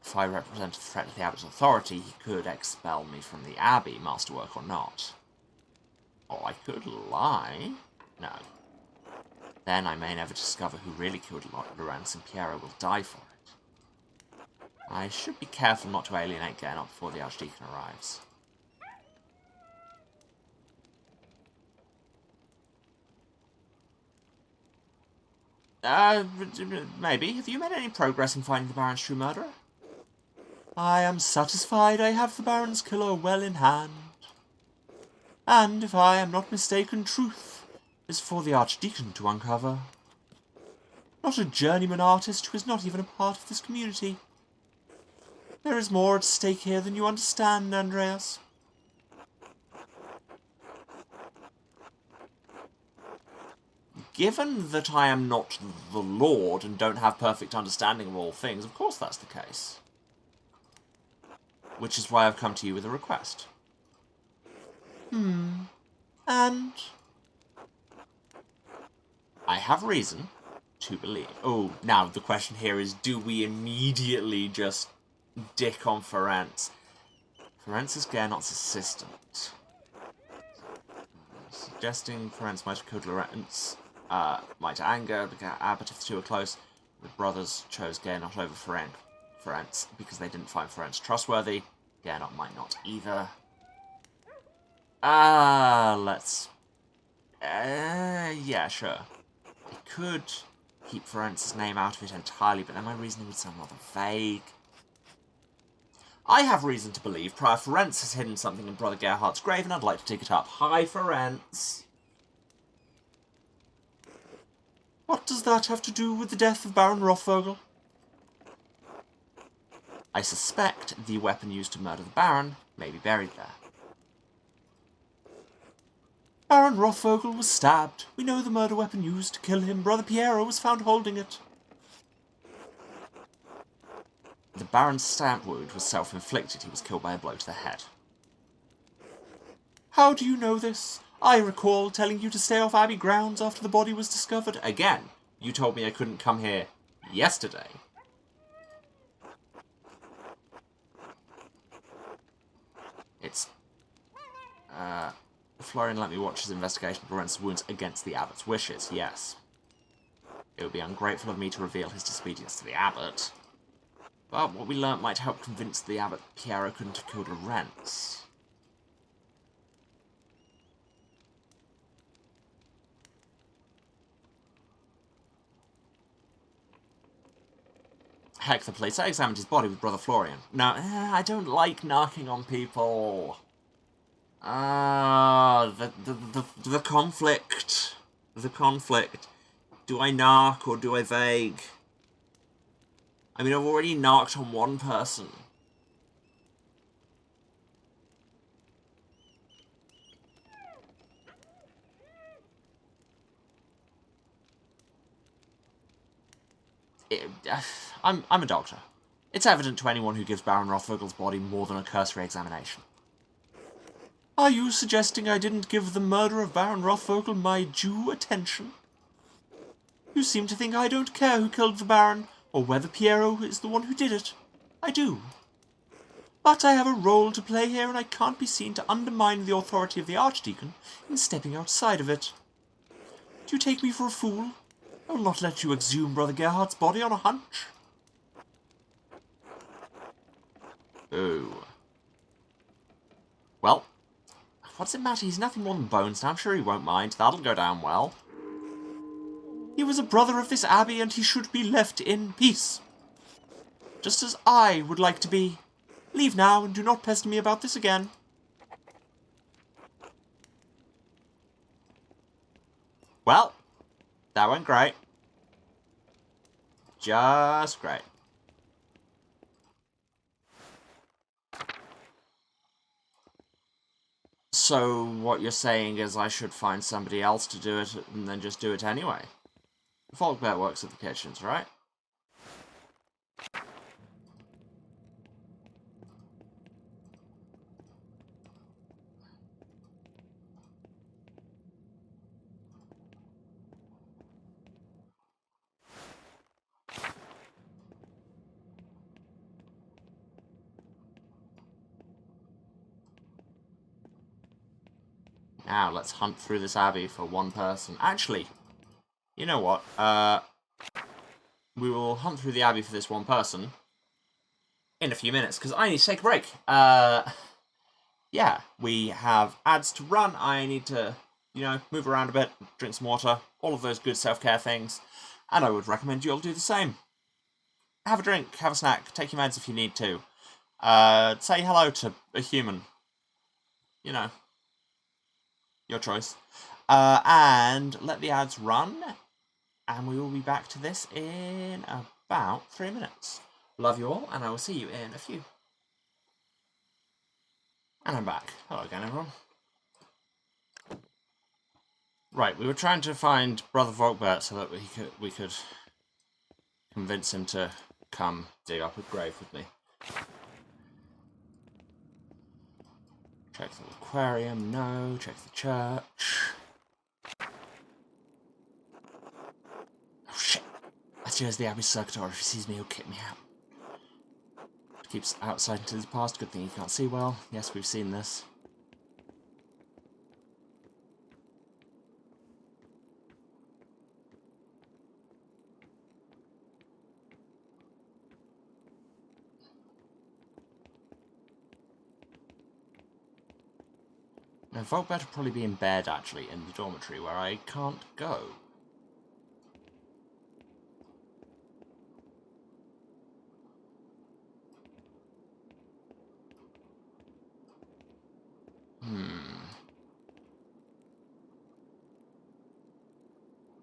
If I represent a threat to the abbot's authority, he could expel me from the abbey, masterwork or not. Or I could lie. No. Then I may never discover who really killed Lorenz, and Piero will die for it. I should be careful not to alienate Gernot before the Archdeacon arrives. Maybe. Have you made any progress in finding the Baron's true murderer? I am satisfied I have the Baron's killer well in hand. And, if I am not mistaken, truth is for the Archdeacon to uncover. Not a journeyman artist who is not even a part of this community. There is more at stake here than you understand, Andreas. Given that I am not the Lord and don't have perfect understanding of all things, of course that's the case. Which is why I've come to you with a request. And? I have reason to believe. Oh, now the question here is, do we immediately just dick on Ferenc? Ferenc is Gernot's assistant. Suggesting Ferenc might have killed Lorenz might anger the abbot if the two are close. The brothers chose Gernot over Ferenc because they didn't find Ferenc trustworthy. Gernot might not either. Let's... yeah, sure. I could keep Ferenc's name out of it entirely, but then my reasoning would sound rather vague. I have reason to believe Prior Ferenc has hidden something in Brother Gerhardt's grave, and I'd like to dig it up. Hi, Ferenc. What does that have to do with the death of Baron Rothvogel? I suspect the weapon used to murder the Baron may be buried there. Baron Rothvogel was stabbed. We know the murder weapon used to kill him. Brother Piero was found holding it. The Baron's stab wound was self-inflicted. He was killed by a blow to the head. How do you know this? I recall telling you to stay off Abbey grounds after the body was discovered. Again, you told me I couldn't come here yesterday. It's... Florian let me watch his investigation of Lorenz's wounds against the abbot's wishes, yes. It would be ungrateful of me to reveal his disobedience to the abbot. But what we learnt might help convince the abbot Piero couldn't have killed Lorenz. Heck, the police. I examined his body with Brother Florian. Now, I don't like knocking on people. The conflict. The conflict. Do I knock or do I vague? I mean, I've already knocked on one person. I'm a doctor. It's evident to anyone who gives Baron Rothvogel's body more than a cursory examination. Are you suggesting I didn't give the murder of Baron Rothvogel my due attention? You seem to think I don't care who killed the Baron, or whether Piero is the one who did it. I do. But I have a role to play here, and I can't be seen to undermine the authority of the Archdeacon in stepping outside of it. Do you take me for a fool? I will not let you exhume Brother Gerhardt's body on a hunch. Oh. Well, what's it matter? He's nothing more than bones, and I'm sure he won't mind. That'll go down well. He was a brother of this abbey, and he should be left in peace. Just as I would like to be. Leave now, and do not pester me about this again. Well, that went great. Just great. So what you're saying is I should find somebody else to do it and then just do it anyway? Volkbert works at the kitchens, right? Now, let's hunt through this abbey for one person. Actually, you know what? We will hunt through the abbey for this one person in a few minutes, because I need to take a break. Yeah, we have ads to run. I need to, move around a bit, drink some water, all of those good self-care things. And I would recommend you all do the same. Have a drink, have a snack, take your meds if you need to. Say hello to a human. Your choice. And let the ads run, and we will be back to this in about 3 minutes. Love you all, and I will see you in a few. And I'm back. Hello again, everyone. Right, we were trying to find Brother Volkbert so that we could convince him to come dig up a grave with me. Check the aquarium, no. Check the church. Oh shit! That's just the Abbey's circuitor. If he sees me, he'll kick me out. Keeps outside until he's passed. Good thing he can't see well. Yes, we've seen this. Now, Volkbert will probably be in bed, actually, in the dormitory, where I can't go.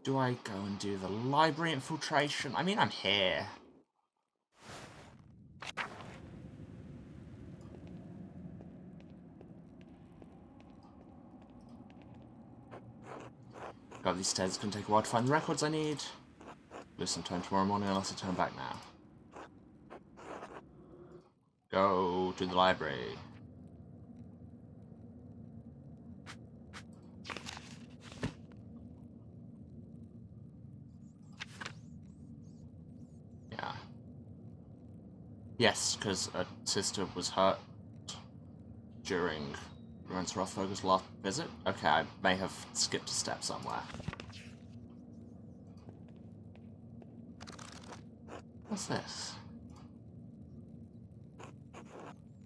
Do I go and do the library infiltration? I mean, I'm here. God, these stairs can take a while to find the records I need. Listen to him tomorrow morning unless I turn back now. Go to the library. Yeah. Yes, because a sister was hurt during Lorenz Rothberger's last visit. Okay, I may have skipped a step somewhere. What's this?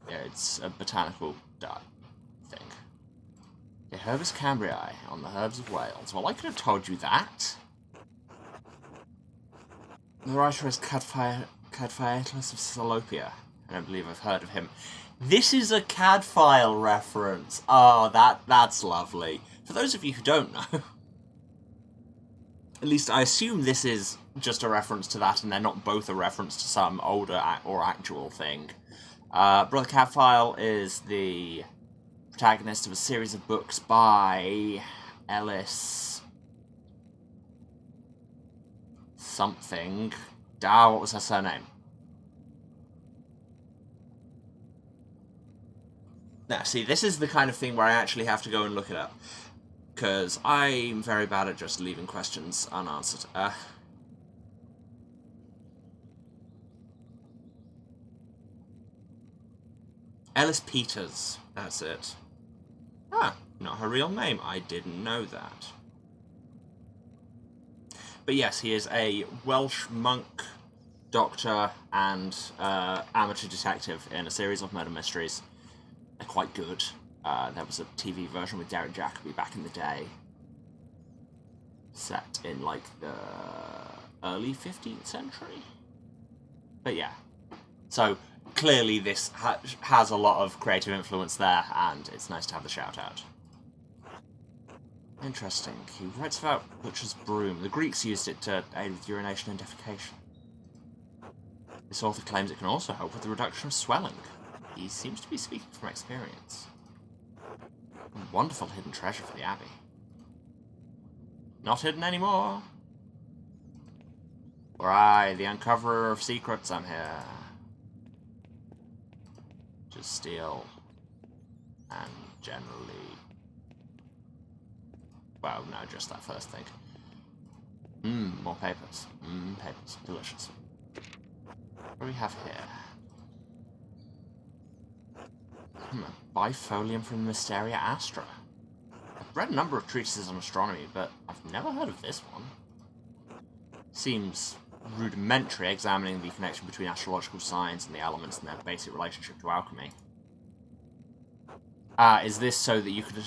Yeah, it's a botanical dye thing. The Herbis Cambriae on the herbs of Wales. Well, I could have told you that. The writer is Cadphiatus of Salopia. I don't believe I've heard of him. This is a Cadfile reference. Oh, that's lovely. For those of you who don't know, at least I assume this is just a reference to that and they're not both a reference to some older or actual thing. Brother Cadfile is the protagonist of a series of books by Ellis something. What was her surname? Now, see, this is the kind of thing where I actually have to go and look it up. Because I'm very bad at just leaving questions unanswered. Ellis Peters. That's it. Ah, not her real name. I didn't know that. But yes, he is a Welsh monk, doctor, and amateur detective in a series of murder mysteries. They're quite good. There was a TV version with Derek Jacobi back in the day. Set in, like, the early 15th century. But yeah. So, clearly this has a lot of creative influence there, and it's nice to have the shout-out. Interesting. He writes about Butcher's broom. The Greeks used it to aid with urination and defecation. This author claims it can also help with the reduction of swelling. He seems to be speaking from experience. A wonderful hidden treasure for the Abbey. Not hidden anymore. For I, the uncoverer of secrets, am here. To steal. And generally... Well, no, just that first thing. More papers. Papers. Delicious. What do we have here? A bifolium from Mysteria Astra. I've read a number of treatises on astronomy, but I've never heard of this one. Seems rudimentary, examining the connection between astrological signs and the elements and their basic relationship to alchemy. Is this so that you could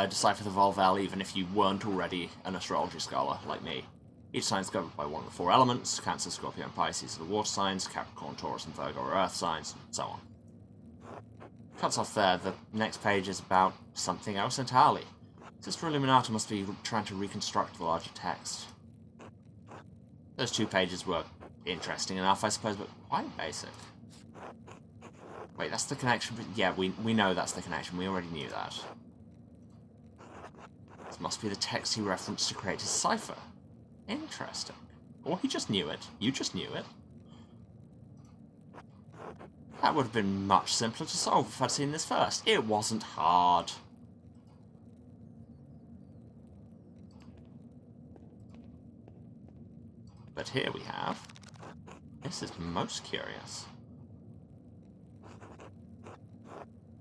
decipher the Volvel even if you weren't already an astrology scholar, like me? Each sign is governed by one of the four elements. Cancer, Scorpio, and Pisces are the water signs. Capricorn, Taurus, and Virgo are earth signs, and so on. Cuts off there. The next page is about something else entirely. Sister Illuminata must be trying to reconstruct the larger text. Those 2 pages were interesting enough, I suppose, but quite basic. Wait, that's the connection? Yeah, we know that's the connection. We already knew that. This must be the text he referenced to create his cipher. Interesting. Or he just knew it. You just knew it. That would have been much simpler to solve if I'd seen this first. It wasn't hard. But here we have... This is most curious.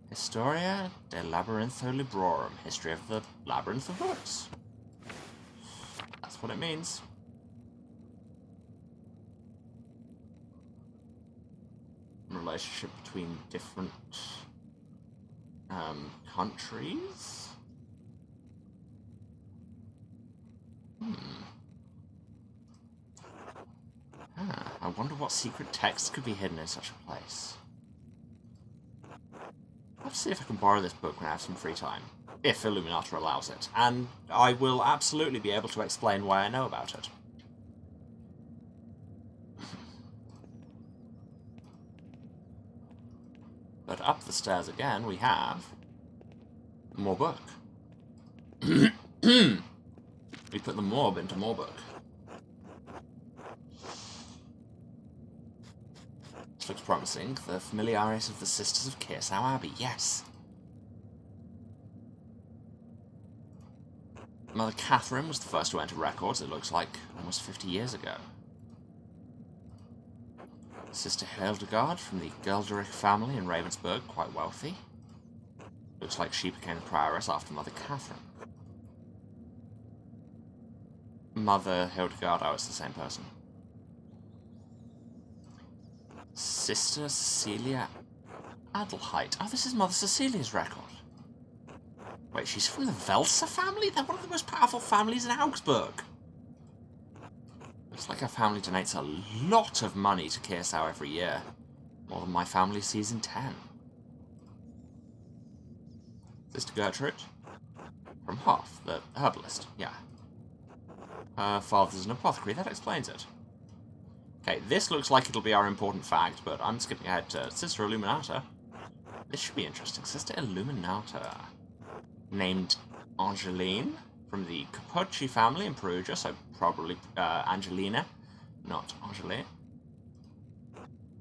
Historia de Labyrintho Librorum. History of the Labyrinth of Books. That's what it means. Relationship between different countries. I wonder what secret text could be hidden in such a place. I Let's see if I can borrow this book when I have some free time. If Illuminata allows it. And I will absolutely be able to explain why I know about it. But up the stairs again, we have more book. We put the morb into more book. This looks promising. The Familiaris of the Sisters of Kearsau Abbey, yes. Mother Catherine was the first to enter records, it looks like, almost 50 years ago. Sister Hildegard from the Gelderic family in Ravensburg, quite wealthy. Looks like she became the prioress after Mother Catherine. Mother Hildegard, oh, it's the same person. Sister Cecilia Adelheid. Oh, this is Mother Cecilia's record. Wait, she's from the Welser family? They're one of the most powerful families in Augsburg. Looks like her family donates a lot of money to Kearsau every year. More than my family sees in 10. Sister Gertrude? From Hoff, the herbalist, yeah. Her father's an apothecary, that explains it. Okay, this looks like it'll be our important fact, but I'm skipping ahead to Sister Illuminata. This should be interesting. Sister Illuminata. Named Angeline, from the Capocci family in Perugia, so probably Angelina, not Angeline.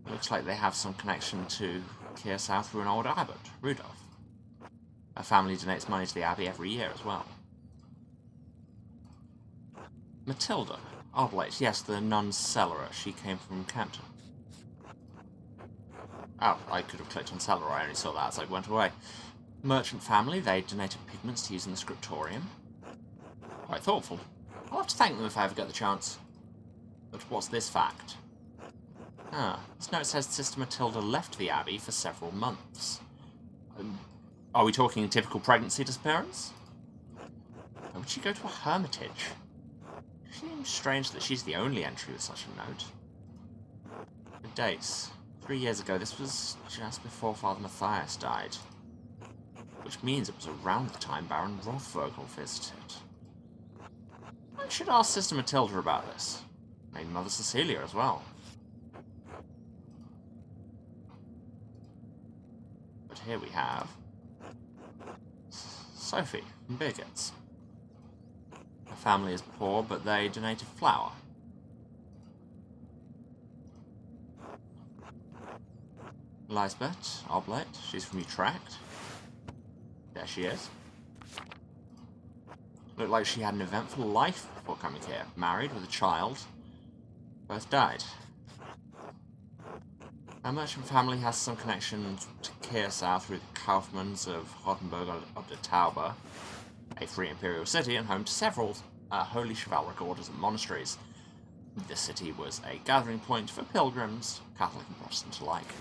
Looks like they have some connection to Kearsau through an old abbot, Rudolph. Her family donates money to the abbey every year as well. Matilda. Oblate, yes, the nun's cellarer. She came from Campton. Oh, I could have clicked on cellarer, I only saw that as I went away. Merchant family, they donated pigments to use in the scriptorium. Quite thoughtful. I'll have to thank them if I ever get the chance. But what's this fact? Ah, this note says Sister Matilda left the abbey for several months. Are we talking typical pregnancy disappearance? Why would she go to a hermitage? It seems strange that she's the only entry with such a note. The dates. 3 years ago, this was just before Father Matthias died. Which means it was around the time Baron Rothvogel visited. I should ask Sister Matilda about this. Maybe Mother Cecilia as well. But here we have Sophie from Birgitz. Her family is poor, but they donated flour. Lisbeth Oblate, she's from Utrecht. There she is. Looked like she had an eventful life before coming here. Married with a child. Both died. Her merchant family has some connection to Kearsau through the Kaufmanns of Rothenburg ob der Tauber, a free imperial city and home to several holy chivalric orders and monasteries. The city was a gathering point for pilgrims, Catholic and Protestant alike.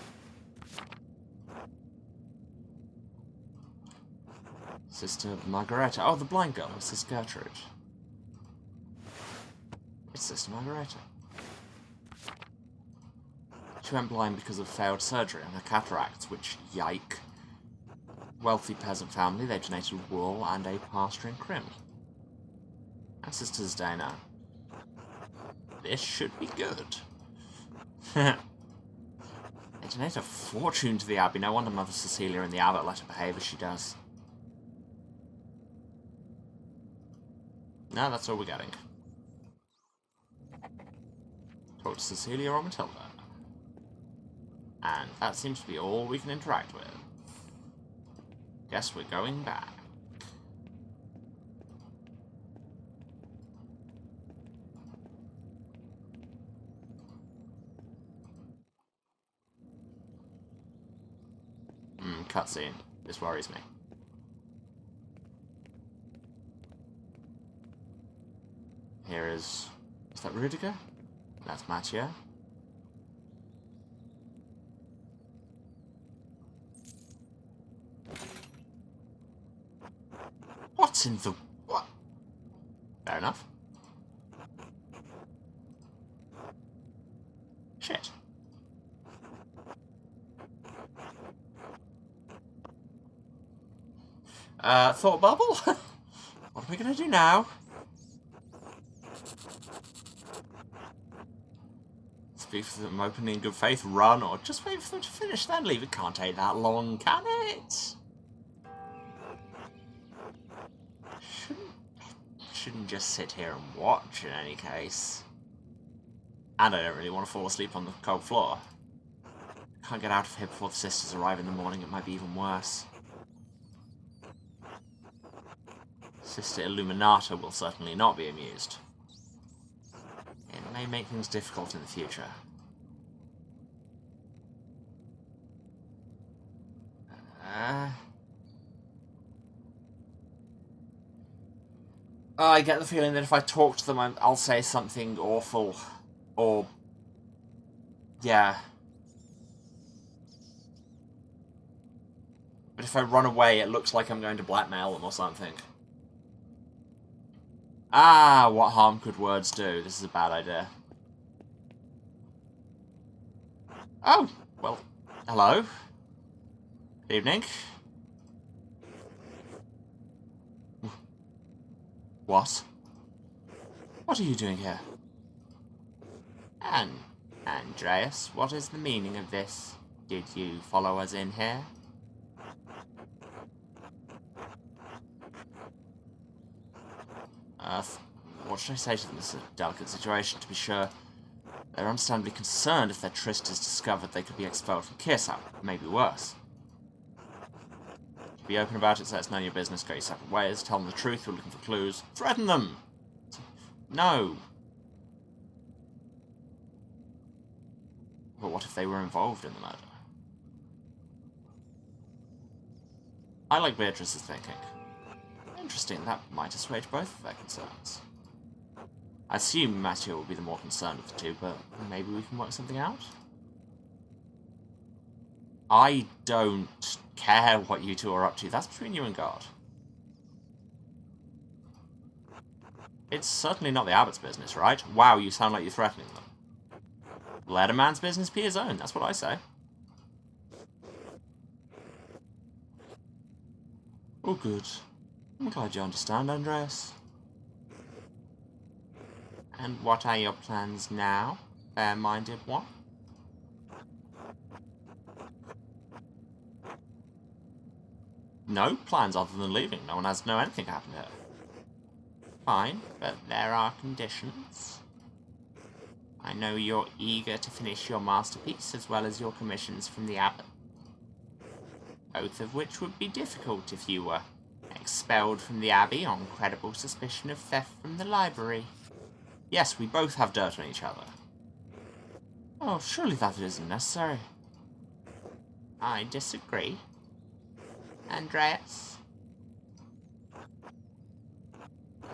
Sister Margareta. Oh, the blind girl was Sister Gertrude. It's Sister Margareta. She went blind because of failed surgery on her cataracts, which, yike. Wealthy peasant family, they donated wool and a pasturing crim. And Sisters Dana. This should be good. They donate a fortune to the abbey. No wonder Mother Cecilia and the abbot let her behave as she does. No, that's all we're getting. Talk to Cecilia or Matilda. And that seems to be all we can interact with. Guess we're going back. Cutscene. This worries me. Here is that Rudiger? That's Mathieu. What's in the... what? Fair enough. Shit. Thought bubble? What are we gonna do now? Speak for them opening in good faith, run, or just wait for them to finish, then leave. It can't take that long, can it? Shouldn't just sit here and watch in any case. And I don't really want to fall asleep on the cold floor. Can't get out of here before the sisters arrive in the morning, it might be even worse. Sister Illuminata will certainly not be amused. It may make things difficult in the future. I get the feeling that if I talk to them, I'll say something awful. Or... yeah. But if I run away, it looks like I'm going to blackmail them or something. Ah, what harm could words do? This is a bad idea. Oh, well, hello. Good evening. What? What are you doing here? Andreas, what is the meaning of this? Did you follow us in here? What should I say to them? It's a delicate situation, to be sure. They're understandably concerned if their tryst is discovered, they could be expelled from Kirsau. Maybe worse. Be open about it, so it's none of your business, go your separate ways, tell them the truth, you're looking for clues. Threaten them! No! But what if they were involved in the murder? I like Beatrice's thinking. Interesting, that might assuage both of their concerns. I assume Mathieu will be the more concerned of the two, but maybe we can work something out? I don't care what you two are up to. That's between you and God. It's certainly not the abbot's business, right? Wow, you sound like you're threatening them. Let a man's business be his own, that's what I say. Oh, good. I'm glad you understand, Andreas. And what are your plans now, fair-minded one? No plans other than leaving. No one has to know anything happened here. Fine, but there are conditions. I know you're eager to finish your masterpiece as well as your commissions from the abbot. Both of which would be difficult if you were expelled from the abbey on credible suspicion of theft from the library. Yes, we both have dirt on each other. Oh, surely that isn't necessary. I disagree. Andreas?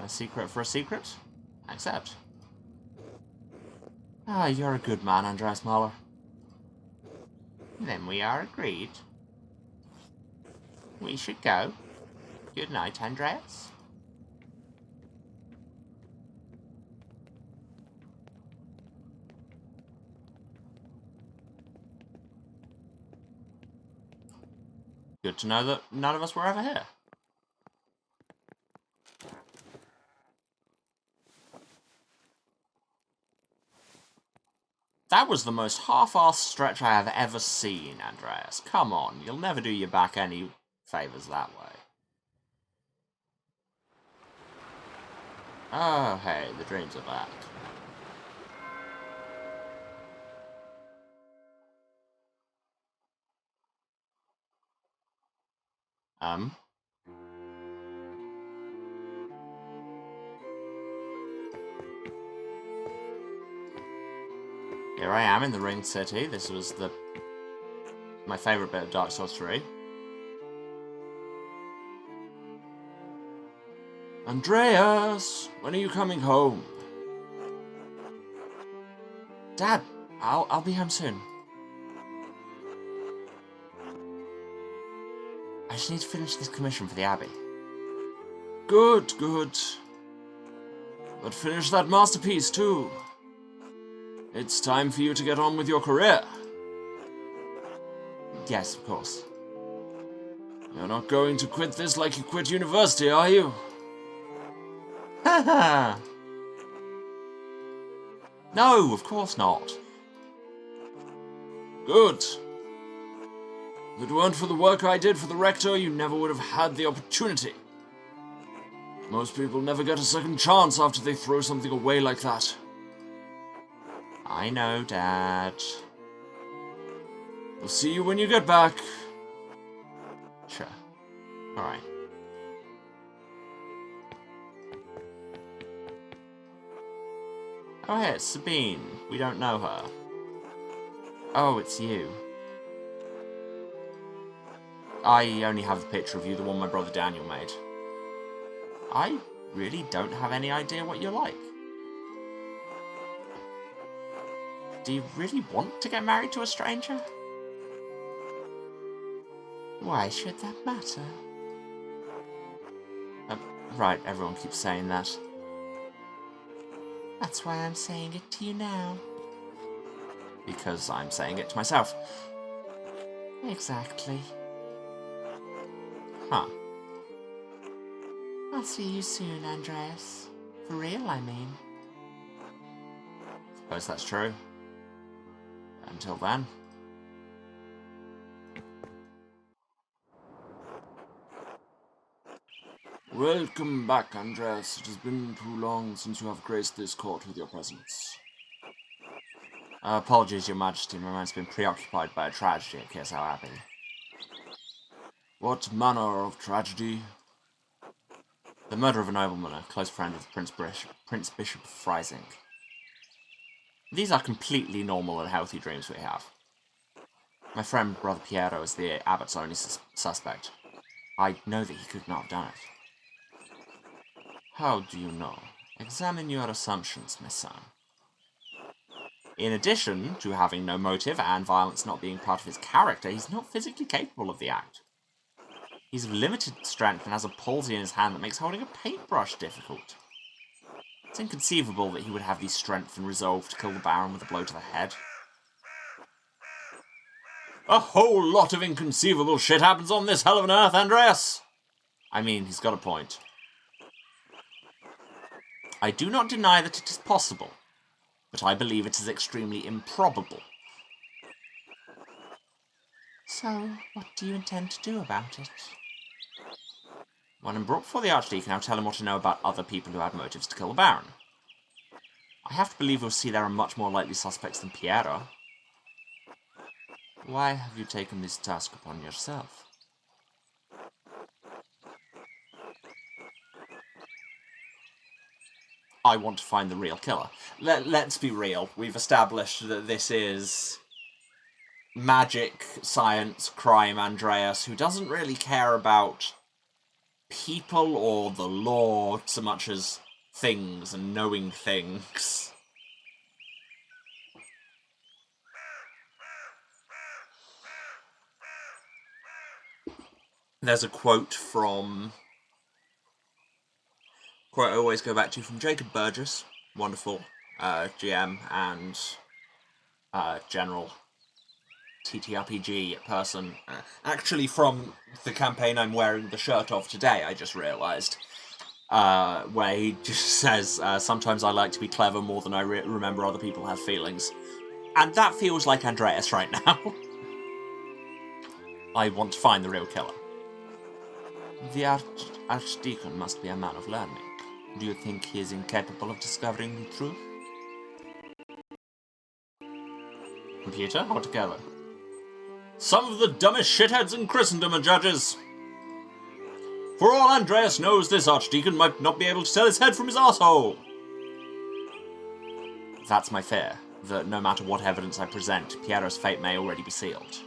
A secret for a secret? Accept. Ah, you're a good man, Andreas Mahler. Then we are agreed. We should go. Good night, Andreas. Good to know that none of us were ever here. That was the most half-assed stretch I have ever seen, Andreas. Come on, you'll never do your back any favours that way. Oh, hey, the dreams are back. Here I am in the Ringed City. This was my favourite bit of Dark Souls 3. Andreas, when are you coming home? Dad, I'll be home soon. I just need to finish this commission for the Abbey. Good, good. But finish that masterpiece too. It's time for you to get on with your career. Yes, of course. You're not going to quit this like you quit university, are you? Haha! No, of course not. Good. If it weren't for the work I did for the rector, you never would have had the opportunity. Most people never get a second chance after they throw something away like that. I know, Dad. I'll see you when you get back. Sure. Alright. Oh, hey, it's Sabine. We don't know her. Oh, it's you. I only have the picture of you, the one my brother Daniel made. I really don't have any idea what you're like. Do you really want to get married to a stranger? Why should that matter? Right, everyone keeps saying that. That's why I'm saying it to you now. Because I'm saying it to myself. Exactly. Huh. I'll see you soon, Andreas. For real, I mean. Suppose that's true. Until then. Welcome back, Andreas. It has been too long since you have graced this court with your presence. Apologies, Your Majesty. My mind's been preoccupied by a tragedy at KSL Abbey. What manner of tragedy? The murder of a nobleman, a close friend of Prince Bishop of Freising. These are completely normal and healthy dreams we have. My friend, Brother Piero, is the abbot's only suspect. I know that he could not have done it. How do you know? Examine your assumptions, my son. In addition to having no motive and violence not being part of his character, he's not physically capable of the act. He's of limited strength and has a palsy in his hand that makes holding a paintbrush difficult. It's inconceivable that he would have the strength and resolve to kill the Baron with a blow to the head. A whole lot of inconceivable shit happens on this hell of an earth, Andreas! I mean, he's got a point. I do not deny that it is possible, but I believe it is extremely improbable. So, what do you intend to do about it? When I'm brought before the Archdeacon, I'll tell him what I know about other people who had motives to kill the Baron. I have to believe we'll see there are much more likely suspects than Piero. Why have you taken this task upon yourself? I want to find the real killer. Let's be real. We've established that this is magic, science, crime Andreas, who doesn't really care about people or the law so much as things and knowing things. There's a quote I always go back to from Jacob Burgess, wonderful GM and general TTRPG person, actually from the campaign I'm wearing the shirt of today, I just realised, where he just says, sometimes I like to be clever more than I remember other people have feelings. And that feels like Andreas right now. I want to find the real killer. The Archdeacon must be a man of learning. Do you think he is incapable of discovering the truth? Computer, altogether. Some of the dumbest shitheads in Christendom are judges. For all Andreas knows, this Archdeacon might not be able to tell his head from his arsehole. That's my fear, that no matter what evidence I present, Piero's fate may already be sealed.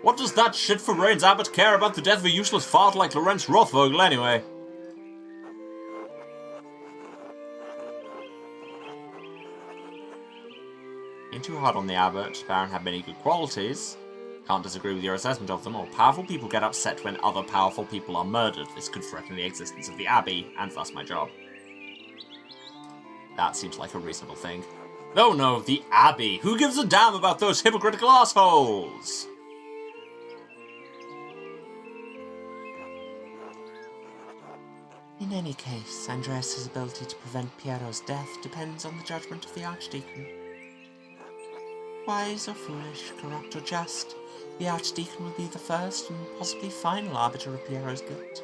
What does that shit-for-brains abbot care about the death of a useless fart like Lorenz Rothvogel, anyway? Being too hard on the abbot, Baron had many good qualities. Can't disagree with your assessment of them. All powerful people get upset when other powerful people are murdered. This could threaten the existence of the Abbey, and thus my job. That seems like a reasonable thing. Oh no, the Abbey! Who gives a damn about those hypocritical assholes? In any case, Andreas's ability to prevent Piero's death depends on the judgment of the Archdeacon. Wise or foolish, corrupt or just, the Archdeacon will be the first and possibly final arbiter of Piero's guilt.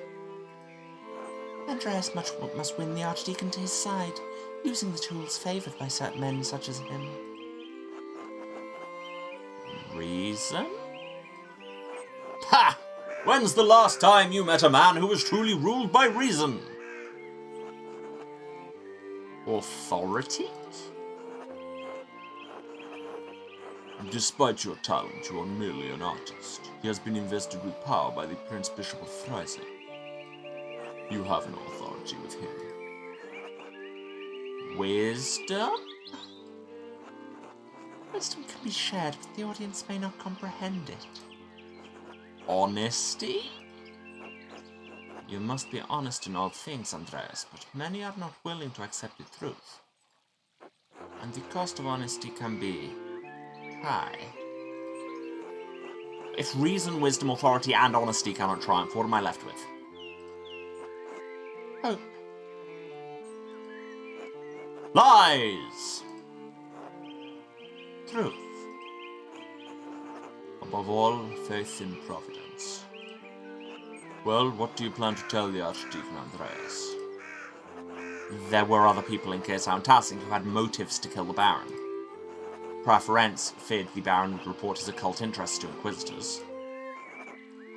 Andreas must win the Archdeacon to his side, using the tools favoured by certain men such as him. Reason? Ha! When's the last time you met a man who was truly ruled by reason? Authority? Despite your talent, you are merely an artist. He has been invested with power by the Prince Bishop of Freising. You have no authority with him. Wisdom? Wisdom can be shared, but the audience may not comprehend it. Honesty? You must be honest in all things, Andreas, but many are not willing to accept the truth. And the cost of honesty can be high. If reason, wisdom, authority, and honesty cannot triumph, what am I left with? Hope. Lies! Truth. Above all, faith in Providence. Well, what do you plan to tell the Archdeacon Andreas? There were other people in Kirsau and Tassing who had motives to kill the Baron. Prior Ferenc feared the Baron would report his occult interests to Inquisitors.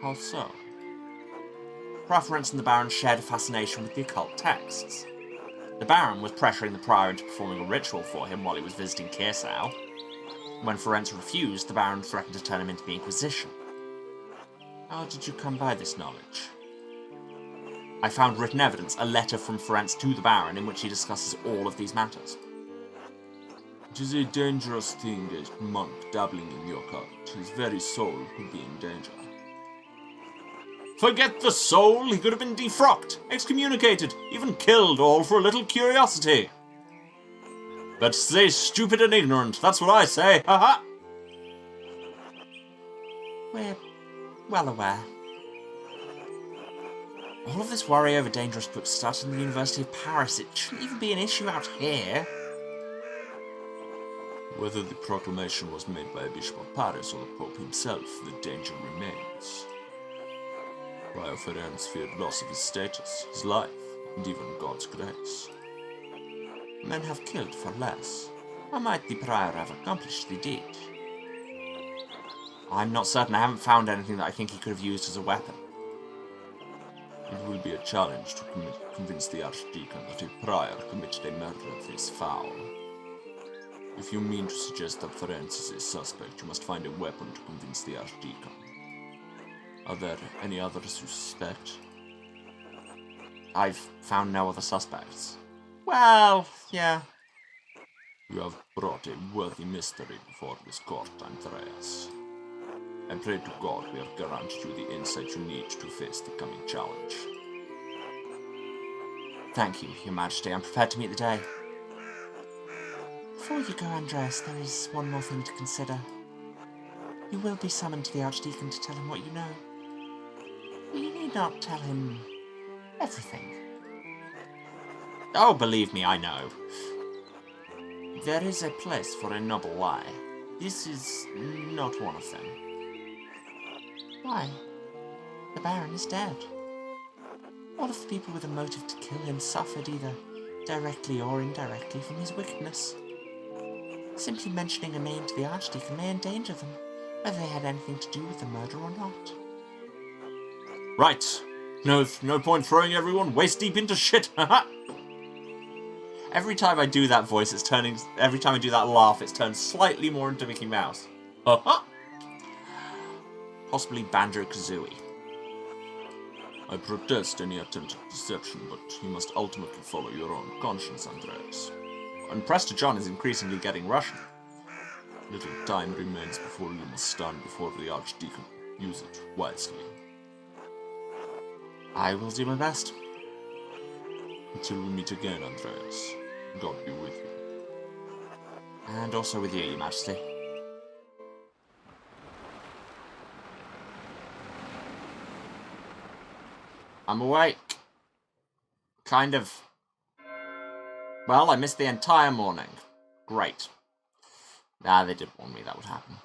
How so? Prior Ferenc and the Baron shared a fascination with the occult texts. The Baron was pressuring the Prior into performing a ritual for him while he was visiting Kirsau. When Ferenc refused, the Baron threatened to turn him into the Inquisition. How did you come by this knowledge? I found written evidence, a letter from Ferenc to the Baron, in which he discusses all of these matters. It is a dangerous thing, a monk dabbling in the occult. His very soul could be in danger. Forget the soul, he could have been defrocked, excommunicated, even killed, all for a little curiosity. Let's stay stupid and ignorant, that's what I say, haha! We're well aware. All of this worry over dangerous books started in the University of Paris. It shouldn't even be an issue out here. Whether the proclamation was made by a Bishop of Paris or the Pope himself, the danger remains. Prior Ferenc feared loss of his status, his life, and even God's grace. Men have killed for less. How might the Prior have accomplished the deed? I'm not certain. I haven't found anything that I think he could have used as a weapon. It will be a challenge to convince the Archdeacon that a Prior committed a murder this foul. If you mean to suggest that Ferenc is a suspect, you must find a weapon to convince the Archdeacon. Are there any others you suspect? I've found no other suspects. Well, yeah. You have brought a worthy mystery before this court, Andreas. I pray to God we have granted you the insight you need to face the coming challenge. Thank you, Your Majesty. I'm prepared to meet the day. Before you go, Andreas, there is one more thing to consider. You will be summoned to the Archdeacon to tell him what you know. But you need not tell him everything. Oh, believe me, I know. There is a place for a noble lie. This is not one of them. Why? The Baron is dead. All of the people with a motive to kill him suffered either directly or indirectly from his wickedness. Simply mentioning a name to the Archdeacon may endanger them, whether they had anything to do with the murder or not. Right. No point throwing everyone waist deep into shit. Every time I do that voice, every time I do that laugh, it's turned slightly more into Mickey Mouse. Possibly Banjo-Kazooie. I protest any attempt at deception, but you must ultimately follow your own conscience, Andreas. And Prester John is increasingly getting Russian. Little time remains before you must stand before the Archdeacon. Use it wisely. I will do my best. Until we meet again, Andreas. God be with you. And also with you, Your Majesty. I'm awake. kind of... Well, I missed the entire morning. Great. Ah, they did warn me that would happen.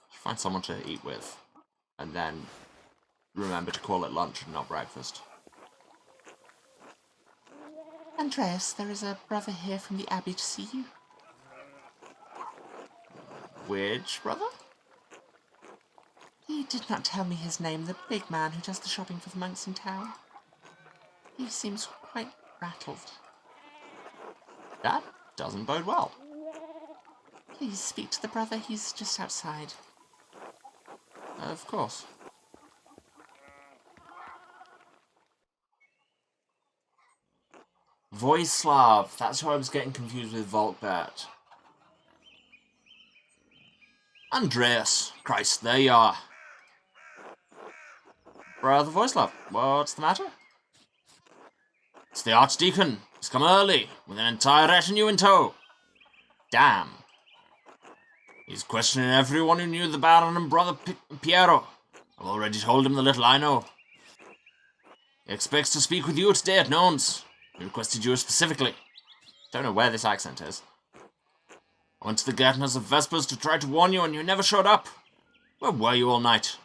Find someone to eat with. And then remember to call it lunch and not breakfast. Andreas, there is a brother here from the Abbey to see you. Which brother? He did not tell me his name, the big man who does the shopping for the monks in town. He seems quite rattled. That doesn't bode well. Please speak to the brother, he's just outside. Of course. Voislav, that's who I was getting confused with Volkbert. Andreas, Christ, there you are. Brother Voislav, what's the matter? It's the Archdeacon. He's come early, with an entire retinue in tow. Damn. He's questioning everyone who knew the Baron and Brother Piero. I've already told him the little I know. He expects to speak with you today at Nones. He requested you specifically. Don't know where this accent is. I went to the Gärtners of Vespers to try to warn you and you never showed up. Where were you all night?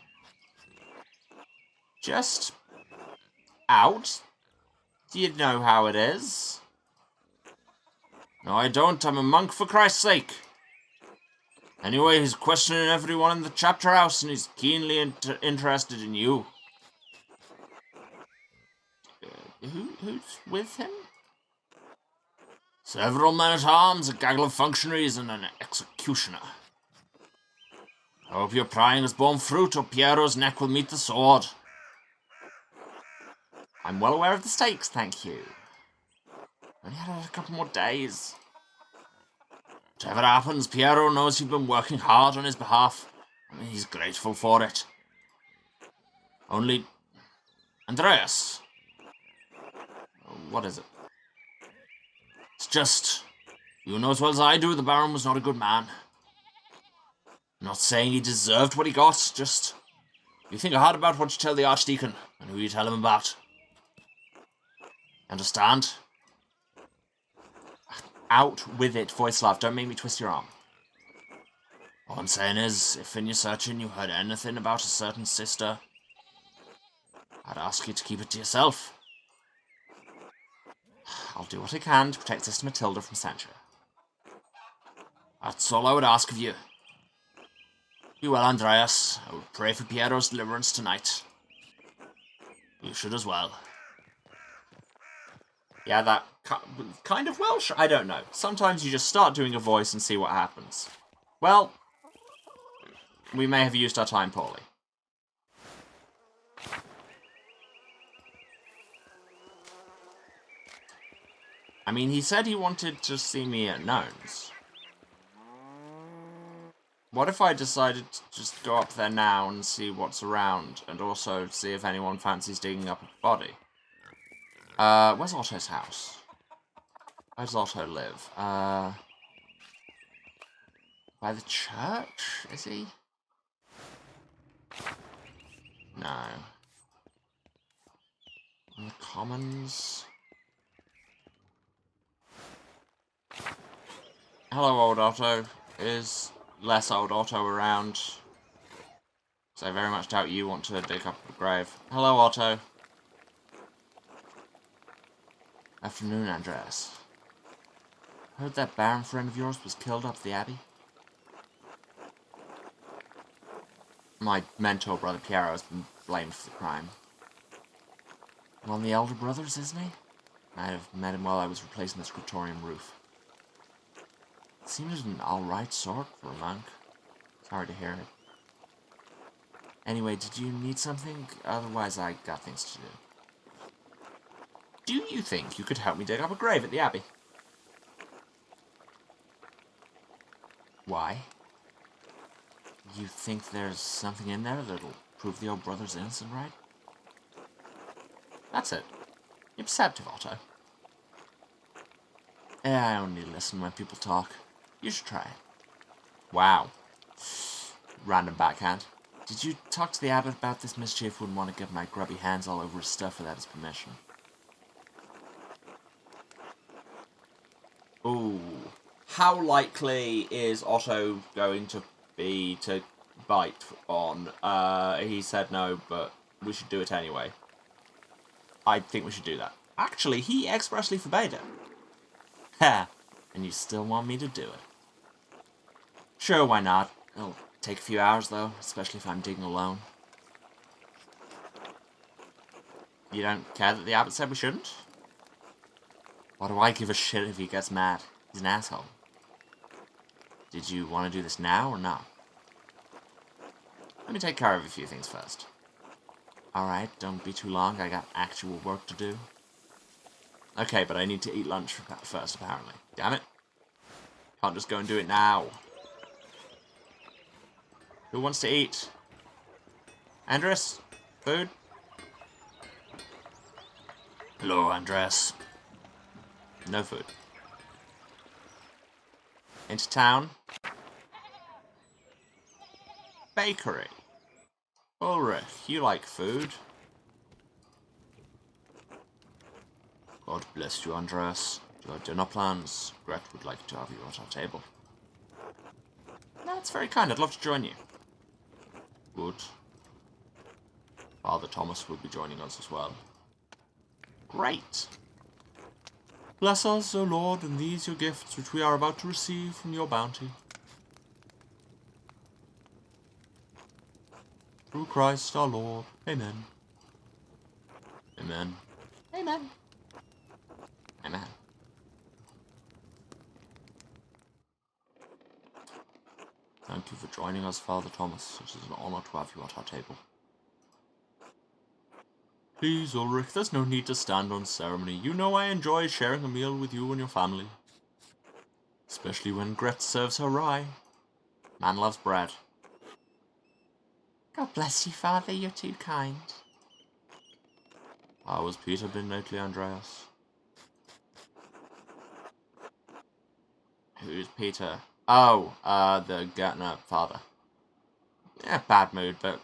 Just... out? Do you know how it is? No, I don't. I'm a monk for Christ's sake. Anyway, he's questioning everyone in the chapter house and he's keenly interested in you. Who's with him? Several men-at-arms, a gaggle of functionaries, and an executioner. I hope your prying has borne fruit, or Piero's neck will meet the sword. I'm well aware of the stakes, thank you. Only had a couple more days. Whatever happens, Piero knows you've been working hard on his behalf, and he's grateful for it. Only... Andreas. What is it? It's just... You know as well as I do the Baron was not a good man. I'm not saying he deserved what he got, just... You think hard about what you tell the Archdeacon, and who you tell him about. Understand? Out with it, Voislav. Don't make me twist your arm. All I'm saying is, if in your searching you heard anything about a certain sister, I'd ask you to keep it to yourself. I'll do what I can to protect Sister Matilda from censure. That's all I would ask of you. Be well, Andreas. I will pray for Piero's deliverance tonight. You should as well. Yeah, that kind of Welsh? I don't know. Sometimes you just start doing a voice and see what happens. Well, we may have used our time poorly. I mean, he said he wanted to see me at Nones. What if I decided to just go up there now and see what's around, and also see if anyone fancies digging up a body? Where's Otto's house? Where does Otto live? By the church? Is he? No. In the commons? Hello, old Otto. Is less old Otto around? So I very much doubt you want to dig up a grave. Hello, Otto. Afternoon, Andreas. Heard that Baron friend of yours was killed up the Abbey? My mentor, Brother Piero, has been blamed for the crime. One of the elder brothers, isn't he? Might have met him while I was replacing the scriptorium roof. Seemed an alright sort for a monk. Sorry to hear it. Anyway, did you need something? Otherwise, I got things to do. Do you think you could help me dig up a grave at the Abbey? Why? You think there's something in there that'll prove the old brother's innocent, right? That's it. You're perceptive, Otto. I only listen when people talk. You should try it. Wow. Random backhand. Did you talk to the abbot about this? Mischief wouldn't want to get my grubby hands all over his stuff without his permission. Ooh. How likely is Otto going to be to bite on? He said no, but we should do it anyway. I think we should do that. Actually, he expressly forbade it. Ha! And you still want me to do it? Sure, why not? It'll take a few hours, though, especially if I'm digging alone. You don't care that the abbot said we shouldn't? Why do I give a shit if he gets mad? He's an asshole. Did you want to do this now or not? Let me take care of a few things first. Alright, don't be too long. I got actual work to do. Okay, but I need to eat lunch first, apparently. Damn it. Can't just go and do it now. Who wants to eat? Andres? Food? Hello, Andres. No food. Into town. Bakery. Ulrich, you like food. God bless you, Andreas. Do you have dinner plans? Gret would like to have you at our table. That's very kind. I'd love to join you. Good. Father Thomas will be joining us as well. Great. Bless us, O Lord, and these your gifts which we are about to receive from your bounty. Through Christ our Lord. Amen. Amen. Amen. Amen. Thank you for joining us, Father Thomas. It is an honor to have you at our table. Please, Ulrich, there's no need to stand on ceremony. You know I enjoy sharing a meal with you and your family. Especially when Gret serves her rye. Man loves bread. God bless you, Father. You're too kind. How has Peter been lately, Andreas? Who's Peter? Oh, the Gertner father. Yeah, bad mood, but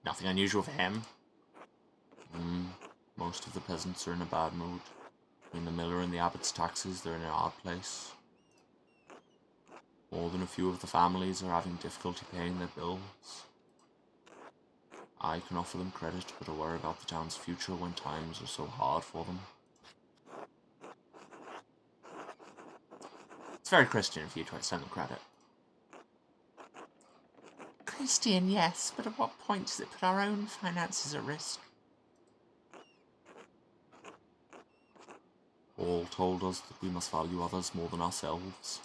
nothing unusual for him. Most of the peasants are in a bad mood. Between the miller and the abbot's taxes, they're in an odd place. More than a few of the families are having difficulty paying their bills. I can offer them credit, but I worry about the town's future when times are so hard for them. It's very Christian of you to extend them credit. Christian, yes, but at what point does it put our own finances at risk? Paul told us that we must value others more than ourselves.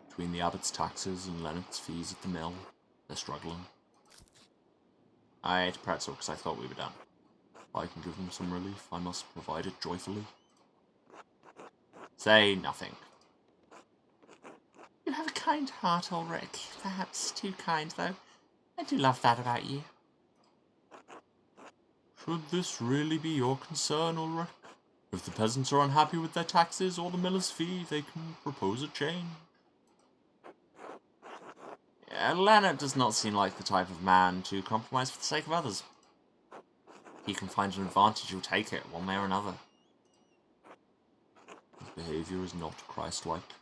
Between the abbot's taxes and Leonard's fees at the mill, they're struggling. I ate a pretzel because I thought we were done. If I can give them some relief, I must provide it joyfully. Say nothing. You have a kind heart, Ulrich. Perhaps too kind, though. I do love that about you. Should this really be your concern, Ulrich? If the peasants are unhappy with their taxes or the miller's fee, they can propose a change. Yeah, Leonard does not seem like the type of man to compromise for the sake of others. He can find an advantage, he'll take it, one way or another. His behaviour is not Christ-like.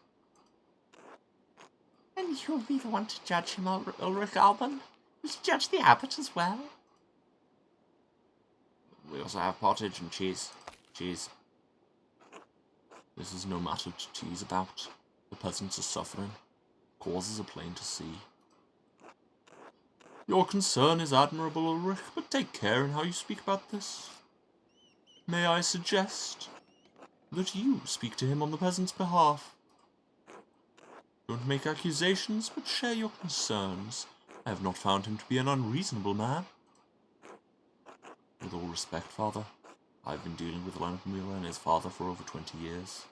And you'll be the one to judge him, Ulrich Alban? Will you judge the abbot as well? We also have pottage and cheese. Cheese. This is no matter to tease about. The peasants are suffering. Causes are plain to see. Your concern is admirable, Ulrich, but take care in how you speak about this. May I suggest that you speak to him on the peasant's behalf? Don't make accusations, but share your concerns. I have not found him to be an unreasonable man. With all respect, Father, I've been dealing with Leonard Mueller and his father for over 20 years.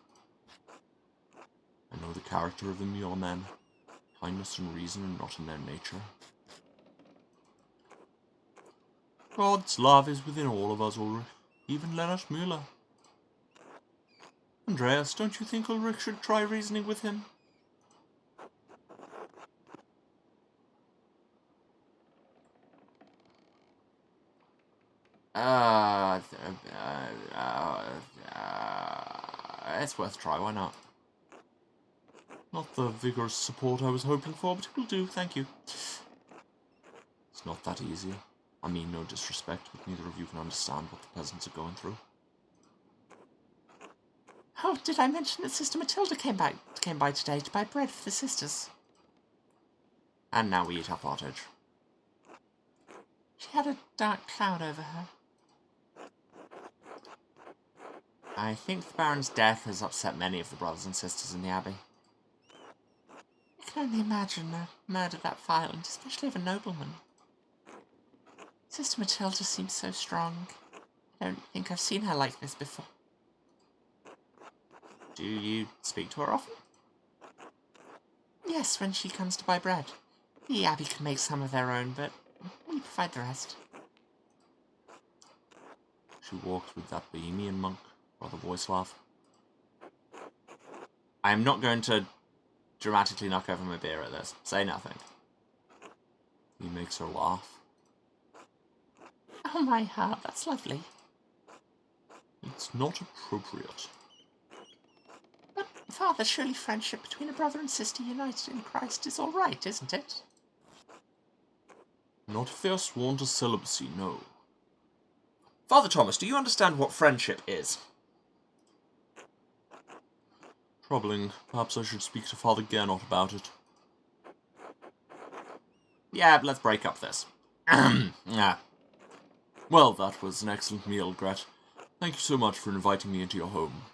I know the character of the Mueller men. Kindness and reason are not in their nature. God's love is within all of us, Ulrich, even Leonard Mueller. Andreas, don't you think Ulrich should try reasoning with him? It's worth a try, why not? Not the vigorous support I was hoping for, but it will do, thank you. It's not that easy. I mean no disrespect, but neither of you can understand what the peasants are going through. Oh, did I mention that Sister Matilda came by today to buy bread for the sisters? And now we eat our pottage. She had a dark cloud over her. I think the Baron's death has upset many of the brothers and sisters in the Abbey. I can only imagine a murder that violent, especially of a nobleman. Sister Matilda seems so strong. I don't think I've seen her like this before. Do you speak to her often? Yes, when she comes to buy bread. The Abbey can make some of their own, but we provide the rest. She walks with that Bohemian monk, Brother Voislav. I am not going to dramatically knock over my beer at this. Say nothing. He makes her laugh. Oh my heart, that's lovely. It's not appropriate. But, Father, surely friendship between a brother and sister united in Christ is all right, isn't it? Not if they are sworn to celibacy, no. Father Thomas, do you understand what friendship is? Troubling. Perhaps I should speak to Father Gernot about it. Yeah, let's break up this. Yeah. Well, that was an excellent meal, Gret. Thank you so much for inviting me into your home.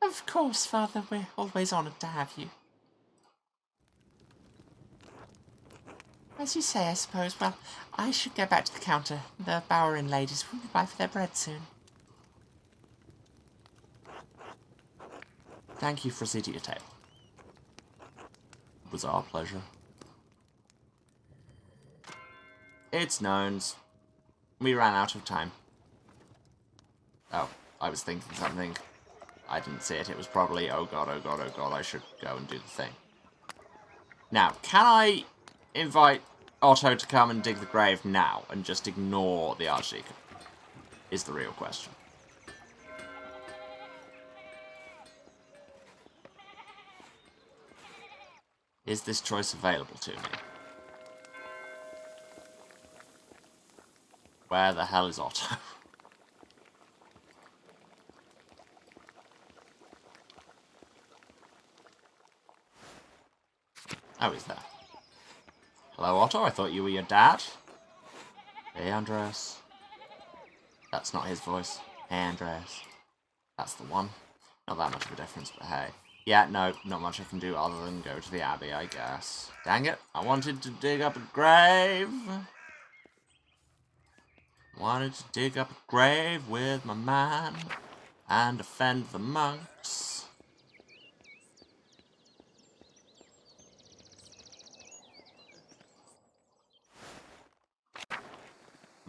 Of course, Father, we're always honoured to have you. As you say, I suppose. Well, I should go back to the counter. The Bowerin ladies will be by for their bread soon. Thank you for a seat at your table. It was our pleasure. It's known. We ran out of time. Oh, I was thinking something. I didn't see it. It was probably, oh god, oh god, oh god, I should go and do the thing. Now, can I invite Otto to come and dig the grave now and just ignore the Archdeacon? Is the real question. Is this choice available to me? Where the hell is Otto? Oh, he's there. Hello, Otto. I thought you were your dad. Hey, Andreas. That's not his voice. Hey, Andreas. That's the one. Not that much of a difference, but hey. Yeah, no, not much I can do other than go to the Abbey, I guess. Dang it. I wanted to dig up a grave. Wanted to dig up a grave with my man and offend the monks.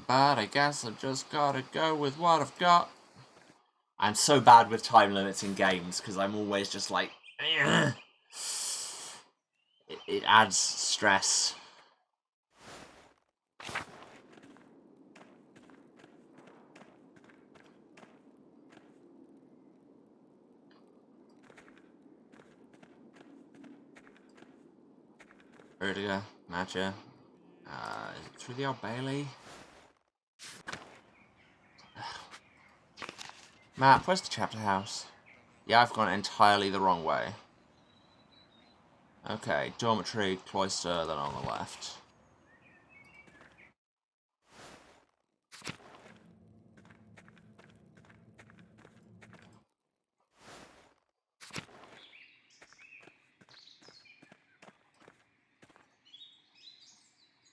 But I guess I've just gotta go with what I've got. I'm so bad with time limits in games because I'm always just like, it adds stress. Rudiger, Matcha, is it through the Old Bailey? Matt, where's the chapter house? Yeah, I've gone entirely the wrong way. Okay, dormitory, cloister, then on the left.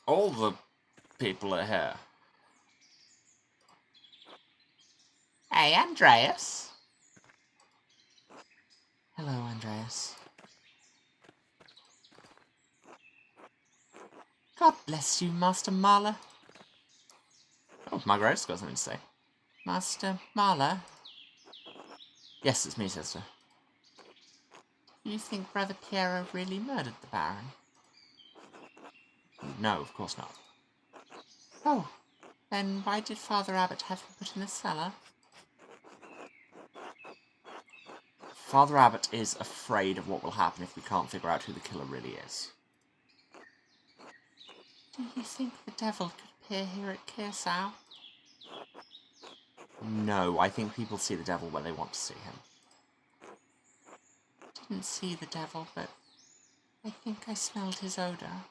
All the people are here. Hey, Andreas. Hello, Andreas. God bless you, Master Marler. Oh, Margaret's got something to say. Master Marler, Yes, it's me, sister. do you think Brother Piero really murdered the Baron? No, of course not. Oh, Then why did Father Abbot have him put in the cellar? Father Abbot is afraid of what will happen if we can't figure out who the killer really is. Do you think the devil could appear here at Kersau? No, I think people see the devil where they want to see him. Didn't see the devil, but I think I smelled his odour.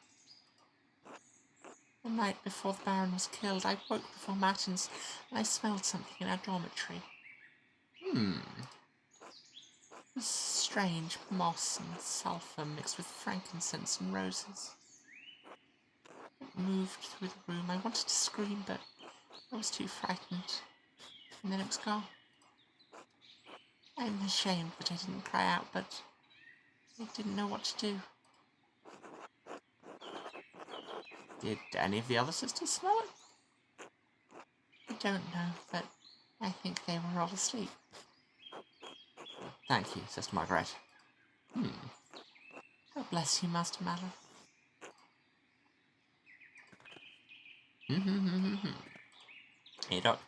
The night before the Baron was killed, I woke before Matins, and I smelled something in our dormitory. It was strange, moss and sulphur mixed with frankincense and roses. It moved through the room. I wanted to scream, but I was too frightened. And then it was gone. I'm ashamed that I didn't cry out, but I didn't know what to do. Did any of the other sisters smell it? I don't know, but I think they were all asleep. Thank you, Sister Margaret. God bless you, Master Mallow. Hey, Doc.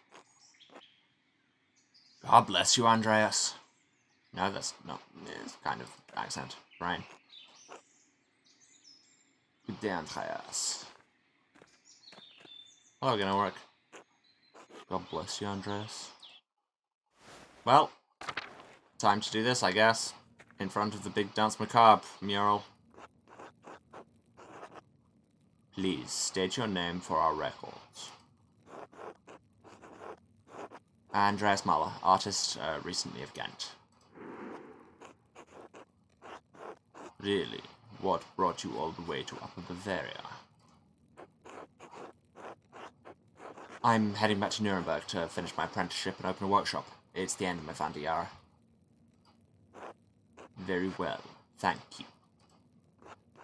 God bless you, Andreas. No, that's not. It's kind of accent, right? Good day, Andreas. Hello, gonna work. God bless you, Andreas. Well, time to do this, I guess. In front of the big Dance Macabre mural. Please state your name for our records. Andreas Mahler, artist recently of Ghent. Really? What brought you all the way to Upper Bavaria? I'm heading back to Nuremberg to finish my apprenticeship and open a workshop. It's the end of my Vandiara. Very well, thank you.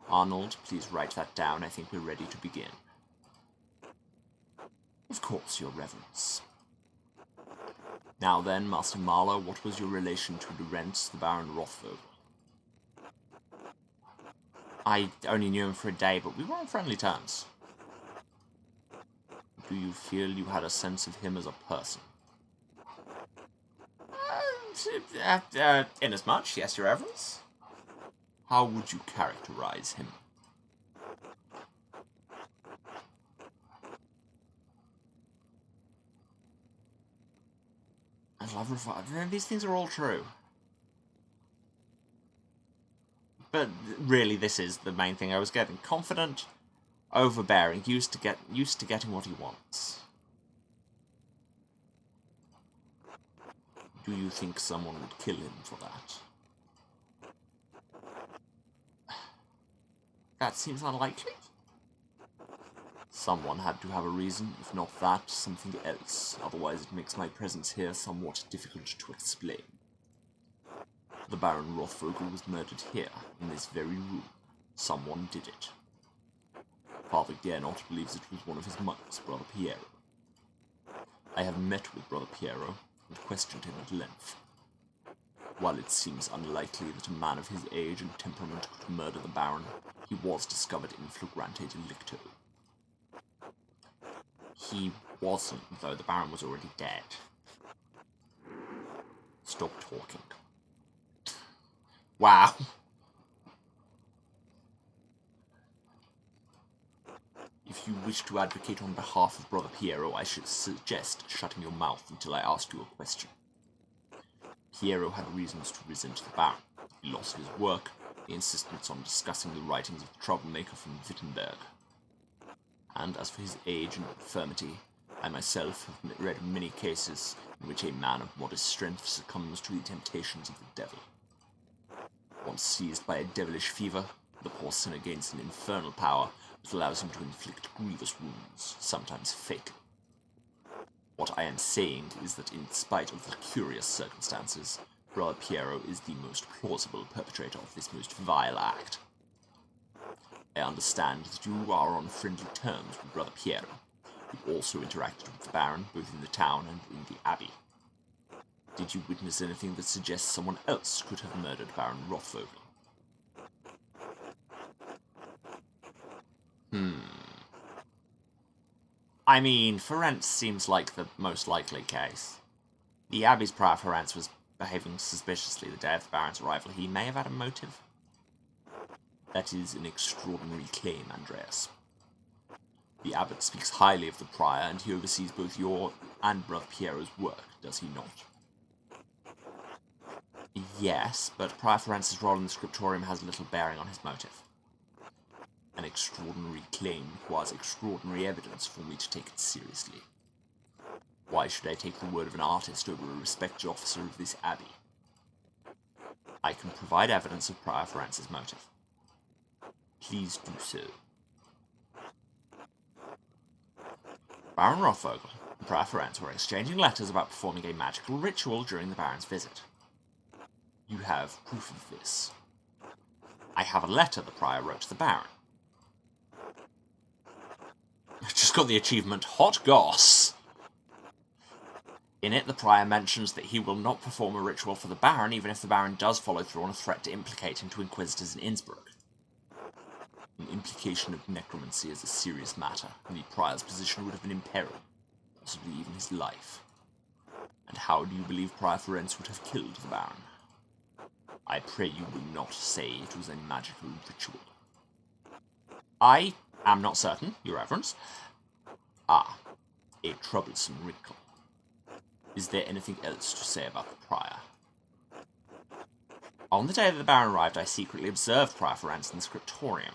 Arnold, please write that down. I think we're ready to begin. Of course, Your Reverence. Now then, Master Mahler, what was your relation to Lorenz, the Baron Rothvogel? I only knew him for a day, but we were on friendly terms. Do you feel you had a sense of him as a person? Inasmuch, yes, Your Reverence. How would you characterize him? I love revival. These things are all true. But really, this is the main thing I was getting. Confident, overbearing, used to getting what he wants. Do you think someone would kill him for that? That seems unlikely. Someone had to have a reason, if not that, something else. Otherwise it makes my presence here somewhat difficult to explain. The Baron Rothvogel was murdered here, in this very room. Someone did it. Father Gernot believes it was one of his monks, Brother Piero. I have met with Brother Piero and questioned him at length. While it seems unlikely that a man of his age and temperament could murder the Baron, he was discovered in flagrante delicto. He wasn't, though the Baron was already dead. Stop talking. Wow. If you wish to advocate on behalf of Brother Piero, I should suggest shutting your mouth until I ask you a question. Piero had reasons to resent the Baron. He lost his work, the insistence on discussing the writings of the troublemaker from Wittenberg. And as for his age and infirmity, I myself have read of many cases in which a man of modest strength succumbs to the temptations of the devil. Once seized by a devilish fever, the poor sinner gains an infernal power that allows him to inflict grievous wounds, sometimes fatal. What I am saying is that in spite of the curious circumstances, Brother Piero is the most plausible perpetrator of this most vile act. I understand that you are on friendly terms with Brother Piero, who also interacted with the Baron both in the town and in the Abbey. Did you witness anything that suggests someone else could have murdered Baron Rothvogel? I mean, Ferenc seems like the most likely case. The Abbey's prior Ferenc was behaving suspiciously the day of the Baron's arrival. He may have had a motive. That is an extraordinary claim, Andreas. The abbot speaks highly of the prior, and he oversees both your and Brother Piero's work, does he not? Yes, but Prior Ferenc's role in the scriptorium has little bearing on his motive. An extraordinary claim requires extraordinary evidence for me to take it seriously. Why should I take the word of an artist over a respected officer of this abbey? I can provide evidence of Prior Ferenc's motive. Please do so. Baron Rothvogel and Prior Ferenc were exchanging letters about performing a magical ritual during the Baron's visit. You have proof of this. I have a letter the Prior wrote to the Baron. I just got the achievement Hot Goss. In it, the Prior mentions that he will not perform a ritual for the Baron even if the Baron does follow through on a threat to implicate him to Inquisitors in Innsbruck. An implication of necromancy is a serious matter, and the Prior's position would have been in peril, possibly even his life. And how do you believe Prior Ferenc would have killed the Baron? I pray you will not say it was a magical ritual. I am not certain, Your Reverence. Ah, a troublesome wrinkle. Is there anything else to say about the Prior? On the day that the Baron arrived, I secretly observed Prior Ferenc in the scriptorium.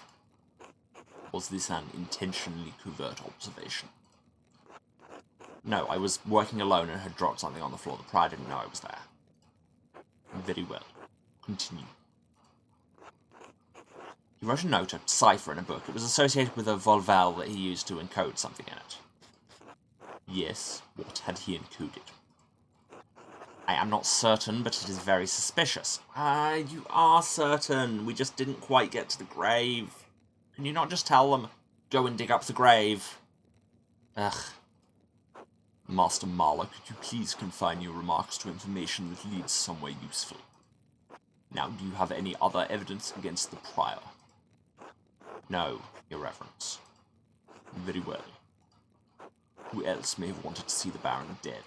Was this an intentionally covert observation? No, I was working alone and had dropped something on the floor. The Prior didn't know I was there. Very well. Continue. He wrote a note, a cipher in a book. It was associated with a volvel that he used to encode something in it. Yes, what had he encoded? I am not certain, but it is very suspicious. You are certain. We just didn't quite get to the grave. Can you not just tell them, go and dig up the grave? Ugh. Master Marla, could you please confine your remarks to information that leads somewhere useful? Now, do you have any other evidence against the Prior? No, Your Reverence. Very well. Who else may have wanted to see the Baron dead?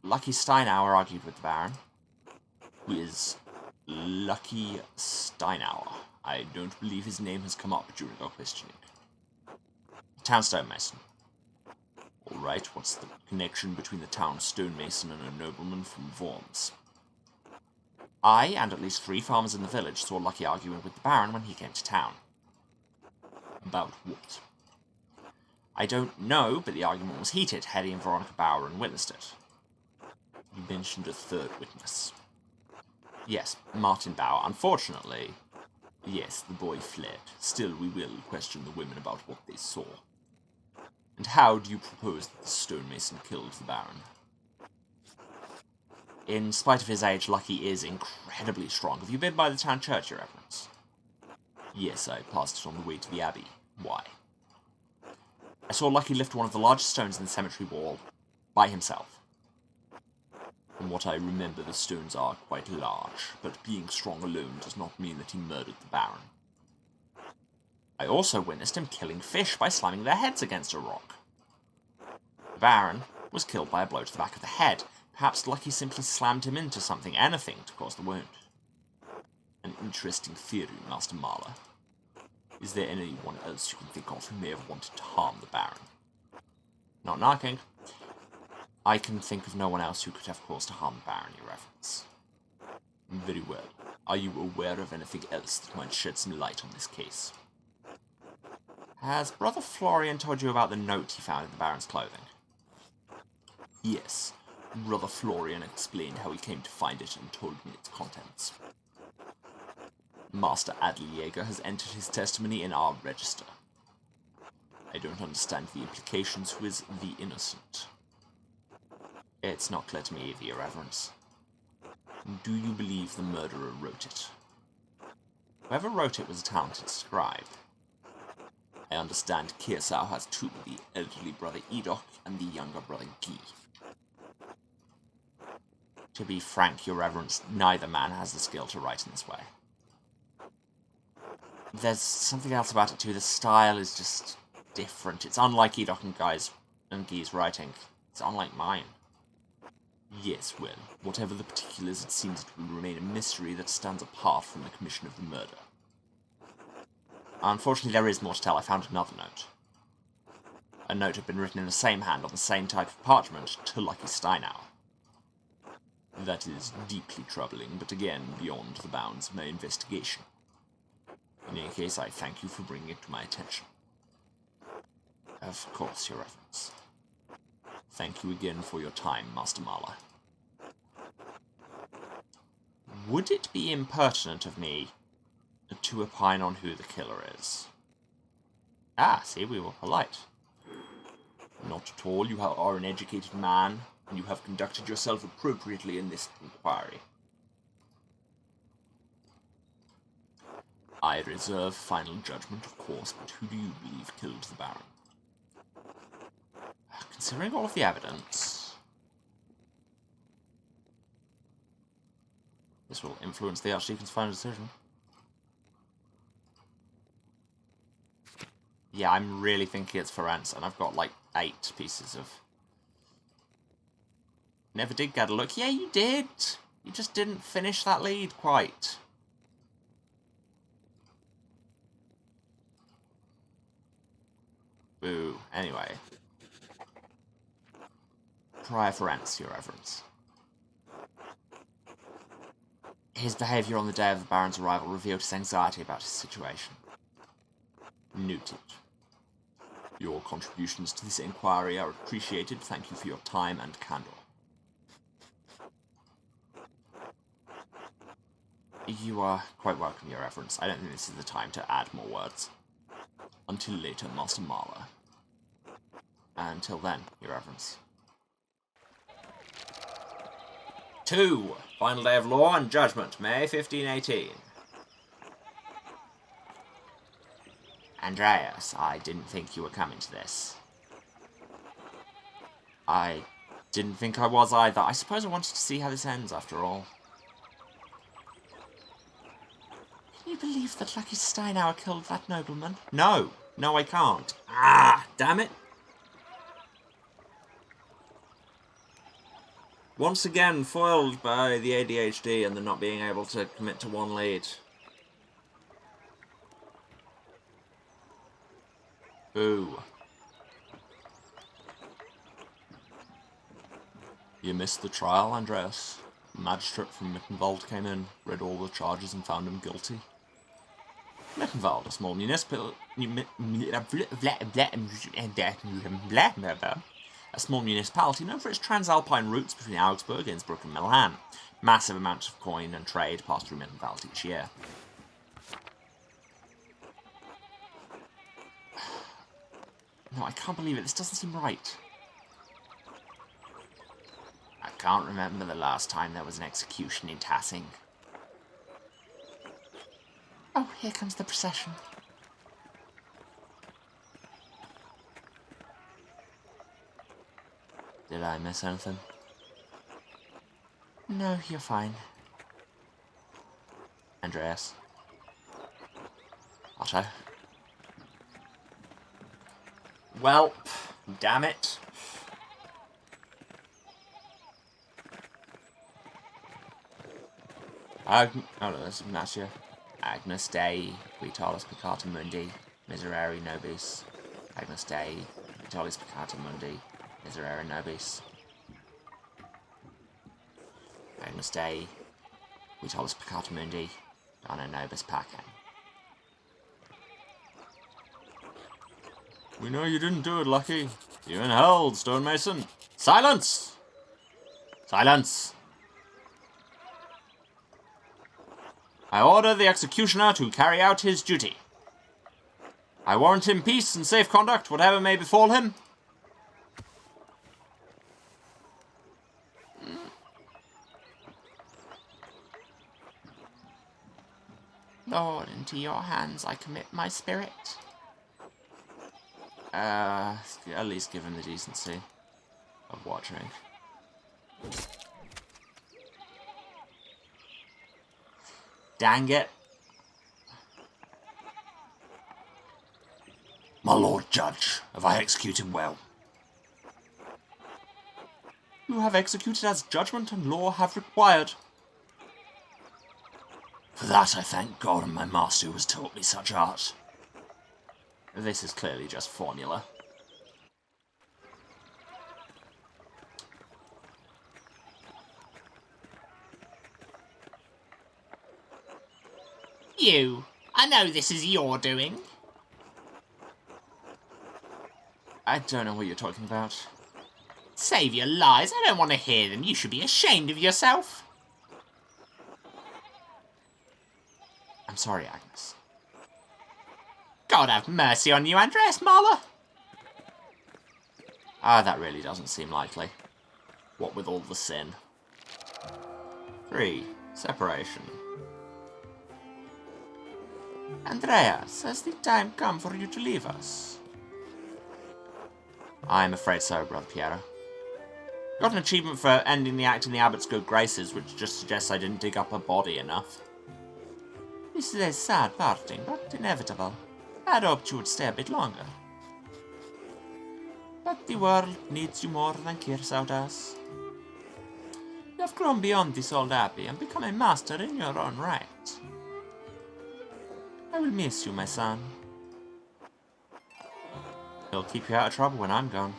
Lucky Steinauer argued with the Baron. Who is Lucky Steinauer? I don't believe his name has come up during our questioning. Town stonemason. All right, what's the connection between the town stonemason and a nobleman from Worms? I, and at least 3 farmers in the village, saw Lucky arguing with the Baron when he came to town. About what? I don't know, but the argument was heated. Hetty and Veronica Bauer witnessed it. You mentioned a third witness. Yes, Martin Bauer. Unfortunately... Yes, the boy fled. Still, we will question the women about what they saw. And how do you propose that the stonemason killed the Baron? In spite of his age, Lucky is incredibly strong. Have you been by the town church, Your Reverence? Yes, I passed it on the way to the abbey. Why? I saw Lucky lift one of the largest stones in the cemetery wall by himself. From what I remember, the stones are quite large, but being strong alone does not mean that he murdered the Baron. I also witnessed him killing fish by slamming their heads against a rock. The Baron was killed by a blow to the back of the head. Perhaps Lucky simply slammed him into something, anything, to cause the wound. An interesting theory, Master Marla. Is there anyone else you can think of who may have wanted to harm the Baron? Not knocking. I can think of no one else who could have cause to harm the Baron, Your Reverence. Very well. Are you aware of anything else that might shed some light on this case? Has Brother Florian told you about the note he found in the Baron's clothing? Yes. Brother Florian explained how he came to find it and told me its contents. Master Adlerjäger has entered his testimony in our register. I don't understand the implications. Who is the innocent? It's not clear to me either, Your Reverence. Do you believe the murderer wrote it? Whoever wrote it was a talented scribe. I understand Kirsau has 2, the elderly brother Edok and the younger brother Guy. To be frank, Your Reverence, neither man has the skill to write in this way. there's something else about it too. The style is just different. It's unlike Edok and Guy's writing. It's unlike mine. Yes, well, whatever the particulars, it seems it will remain a mystery that stands apart from the commission of the murder. Unfortunately, there is more to tell. I found another note. A note had been written in the same hand on the same type of parchment to Lucky Steinauer. That is deeply troubling, but again, beyond the bounds of my investigation. In any case, I thank you for bringing it to my attention. Of course, Your Reverence. Thank you again for your time, Master Marla. Would it be impertinent of me to opine on who the killer is? Ah, see, we were polite. Not at all. You are an educated man, and you have conducted yourself appropriately in this inquiry. I reserve final judgment, of course, but who do you believe killed the Baron? Considering all of the evidence, this will influence the Archdeacon's final decision. Yeah, I'm really thinking it's Ferenc, and I've got like 8 pieces of... Never did get a look. Yeah, you did! You just didn't finish that lead quite. Boo. Anyway. Prior Ferenc, Your Reverence. His behaviour on the day of the Baron's arrival revealed his anxiety about his situation. Noted. Your contributions to this inquiry are appreciated. Thank you for your time and candour. You are quite welcome, Your Reverence. I don't think this is the time to add more words. Until later, Master Marla. Until then, Your Reverence. 2. Final Day of Law and Judgment, May 1518. Andreas, I didn't think you were coming to this. I didn't think I was either. I suppose I wanted to see how this ends, after all. Can you believe that Lucky Steinauer killed that nobleman? No. No, I can't. Ah, damn it. Once again, foiled by the ADHD and the not being able to commit to one lead. Boo. You missed the trial, Andreas. The magistrate from Mittenwald came in, read all the charges and found him guilty. Mittenwald, a small municipality known for its transalpine routes between Augsburg, Innsbruck and Milan. Massive amounts of coin and trade pass through Mittenwald each year. No, I can't believe it. This doesn't seem right. I can't remember the last time there was an execution in Tassing. Oh, here comes the procession. Did I miss anything? No, you're fine. Andreas. Otto. Well, damn it. Oh no, that's Ignacio. Agnus Dei, Vitalis Peccata Mundi, Miserere Nobis. Agnus Dei, Vitalis Peccata Mundi, Miserere Nobis. Agnus Dei, Vitalis Peccata Mundi, Dona Nobis Pacem. We know you didn't do it, Lucky. You in hell, stonemason. Silence! Silence! I order the executioner to carry out his duty. I warrant him peace and safe conduct, whatever may befall him. Lord, into your hands I commit my spirit. At least give him the decency of watching. Dang it. My lord judge, have I executed well? You have executed as judgment and law have required. For that I thank God and my master who has taught me such art. This is clearly just formula. You, I know this is your doing. I don't know what you're talking about. Save your lies, I don't want to hear them. You should be ashamed of yourself. I'm sorry, Agnes. God have mercy on you, Andreas Mahler. Ah, that really doesn't seem likely. What with all the sin. 3. Separation. Andreas, has the time come for you to leave us? I'm afraid so, Brother Piero. Got an achievement for ending the act in the Abbot's good graces, which just suggests I didn't dig up her body enough. This is a sad parting, but inevitable. I'd hoped you would stay a bit longer. But the world needs you more than Kirsau does. You have grown beyond this old abbey and become a master in your own right. I will miss you, my son. It'll keep you out of trouble when I'm gone.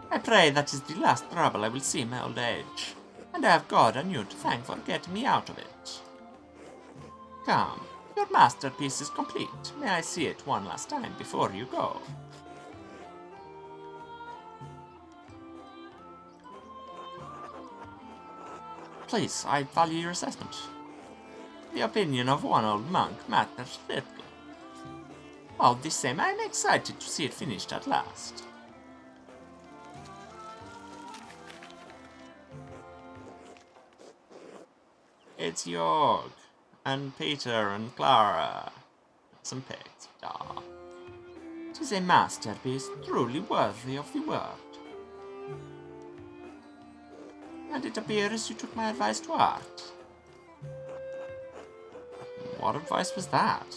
I pray that is the last trouble I will see in my old age, and I have God and you to thank for getting me out of it. Come, your masterpiece is complete. May I see it one last time before you go? Please, I value your assessment. The opinion of one old monk matters little. All the same, I am excited to see it finished at last. It's Jorg, and Peter, and Clara. Some pigs. Ah. It is a masterpiece truly worthy of the word. And it appears you took my advice to heart. What advice was that?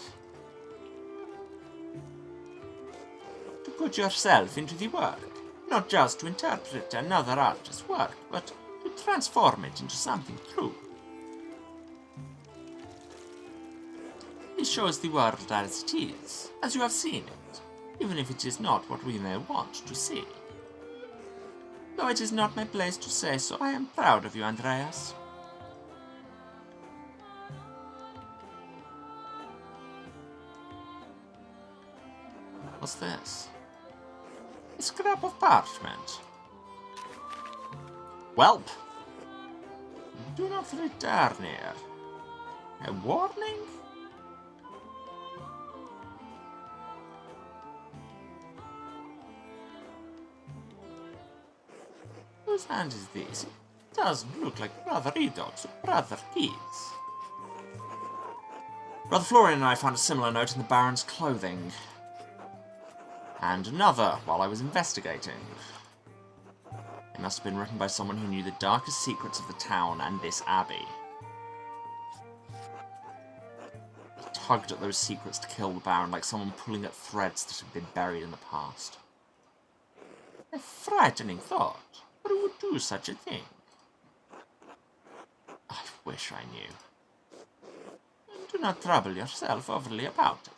To put yourself into the work, not just to interpret another artist's work, but to transform it into something true. It shows the world as it is, as you have seen it, even if it is not what we may want to see. Though it is not my place to say so, I am proud of you, Andreas. What's this? A scrap of parchment. Welp! Do not return here. A warning? Whose hand is this? It doesn't look like Brother Edog's or Brother Keith's. Brother Florian and I found a similar note in the Baron's clothing. And another while I was investigating. It must have been written by someone who knew the darkest secrets of the town and this abbey. He tugged at those secrets to kill the Baron like someone pulling at threads that had been buried in the past. A frightening thought. But who would do such a thing? I wish I knew. Do not trouble yourself overly about it.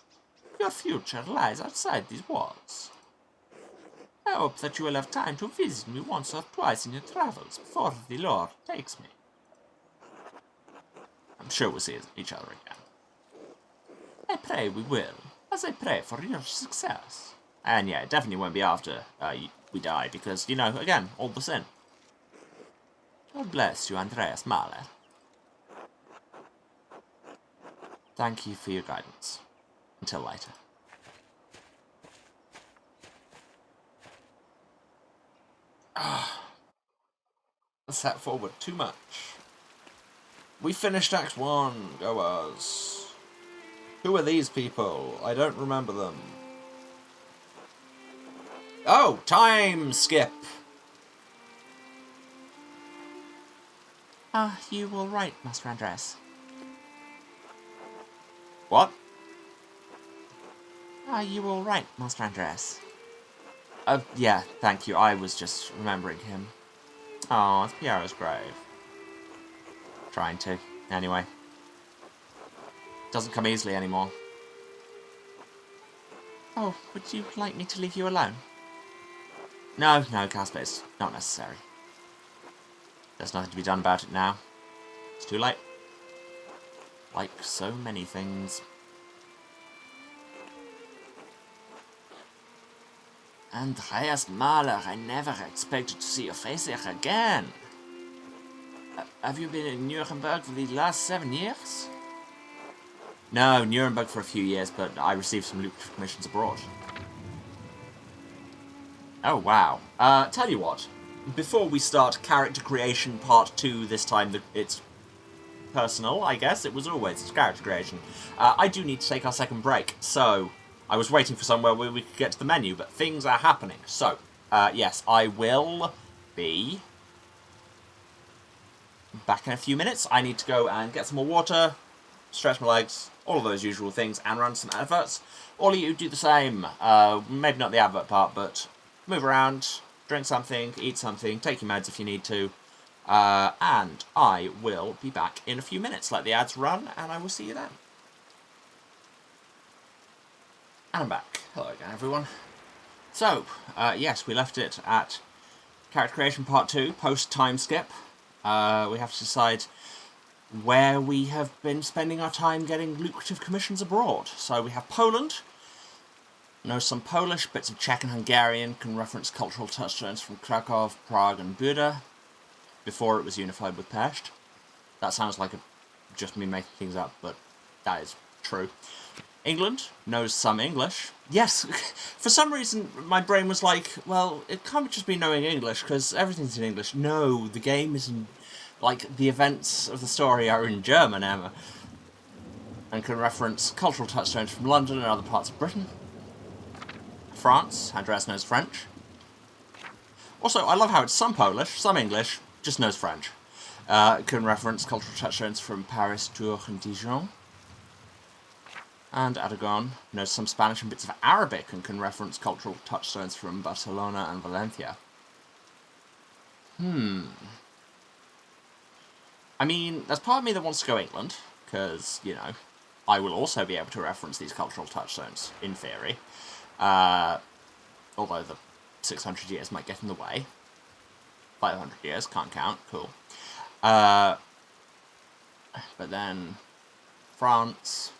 Your future lies outside these walls. I hope that you will have time to visit me once or twice in your travels before the Lord takes me. I'm sure we'll see each other again. I pray we will, as I pray for your success. And yeah, it definitely won't be after we die, because, you know, again, all the sin. God bless you, Andreas Mahler. Thank you for your guidance. Until later. Set forward too much. We finished Act 1. Go us. Who are these people? I don't remember them. Oh, time skip. You were right, Master Andreas. What? Are you alright, Master Andreas? Yeah, thank you. I was just remembering him. Oh, it's Piero's grave. Trying to. Anyway. Doesn't come easily anymore. Oh, would you like me to leave you alone? No, Casper, it's not necessary. There's nothing to be done about it now. It's too late. Like so many things. Andreas Mahler, I never expected to see your face here again. Have you been in Nuremberg for the last 7 years? No, Nuremberg for a few years, but I received some lucrative commissions abroad. Oh, wow. Tell you what. Before we start character creation part 2, this time it's personal, I guess. It was always character creation. I do need to take our second break, so I was waiting for somewhere where we could get to the menu, but things are happening. So, yes, I will be back in a few minutes. I need to go and get some more water, stretch my legs, all of those usual things, and run some adverts. All of you do the same. Maybe not the advert part, but move around, drink something, eat something, take your meds if you need to. And I will be back in a few minutes. Let the ads run, and I will see you then. And I'm back. Hello again, everyone. So, yes, we left it at Character Creation Part 2, post-time skip. We have to decide where we have been spending our time getting lucrative commissions abroad. So we have Poland. Know some Polish, bits of Czech and Hungarian, can reference cultural touchstones from Krakow, Prague and Buda, before it was unified with Pest. That sounds like just me making things up, but that is true. England knows some English. Yes, for some reason my brain was like, well, it can't just be knowing English, because everything's in English. No, the game is in, like, the events of the story are in German, Emma. And can reference cultural touchstones from London and other parts of Britain. France, Andreas knows French. Also, I love how it's some Polish, some English, just knows French. Can reference cultural touchstones from Paris, Tours and Dijon. And Aragon knows some Spanish and bits of Arabic and can reference cultural touchstones from Barcelona and Valencia. I mean, there's part of me that wants to go England, because, you know, I will also be able to reference these cultural touchstones, in theory. Although the 600 years might get in the way. 500 years, can't count, cool. But then, France.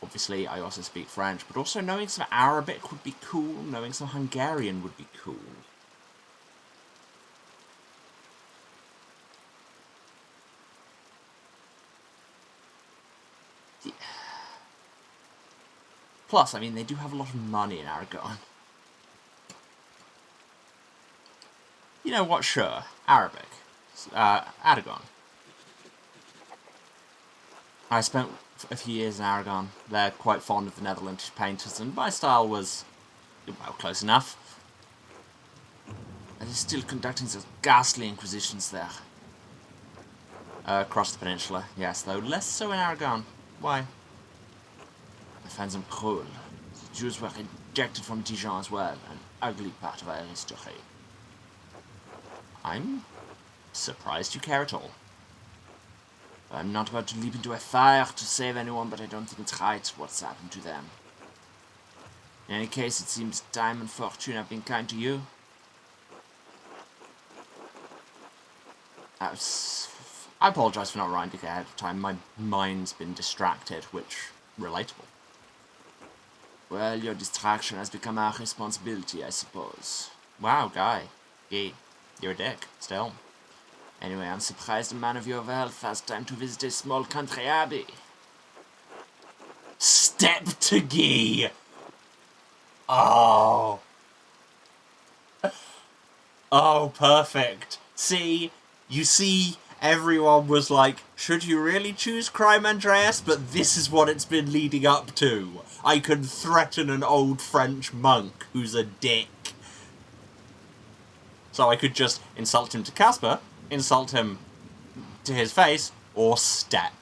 Obviously, I also speak French, but also knowing some Arabic would be cool, knowing some Hungarian would be cool. Yeah. Plus, I mean, they do have a lot of money in Aragon. You know what, sure, Arabic. Aragon. I spent a few years in Aragon. They're quite fond of the Netherlandish painters, and my style was, well, close enough. And they're still conducting those ghastly inquisitions there. Across the peninsula, yes, though less so in Aragon. Why? I find them cruel. The Jews were rejected from Dijon as well, an ugly part of our history. I'm surprised you care at all. I'm not about to leap into a fire to save anyone, but I don't think it's right what's happened to them. In any case, it seems time and fortune have been kind to you. I apologise for not writing ahead of time. My mind's been distracted, which, relatable. Well, your distraction has become our responsibility, I suppose. Wow, guy. Gee, you're a dick, still. Anyway, I'm surprised a man of your wealth has time to visit a small country abbey. Step to Guy! Oh. Oh, perfect. See, you see, everyone was like, should you really choose Crime Andreas? But this is what it's been leading up to. I can threaten an old French monk who's a dick. So I could just insult him to Casper, insult him to his face, or step.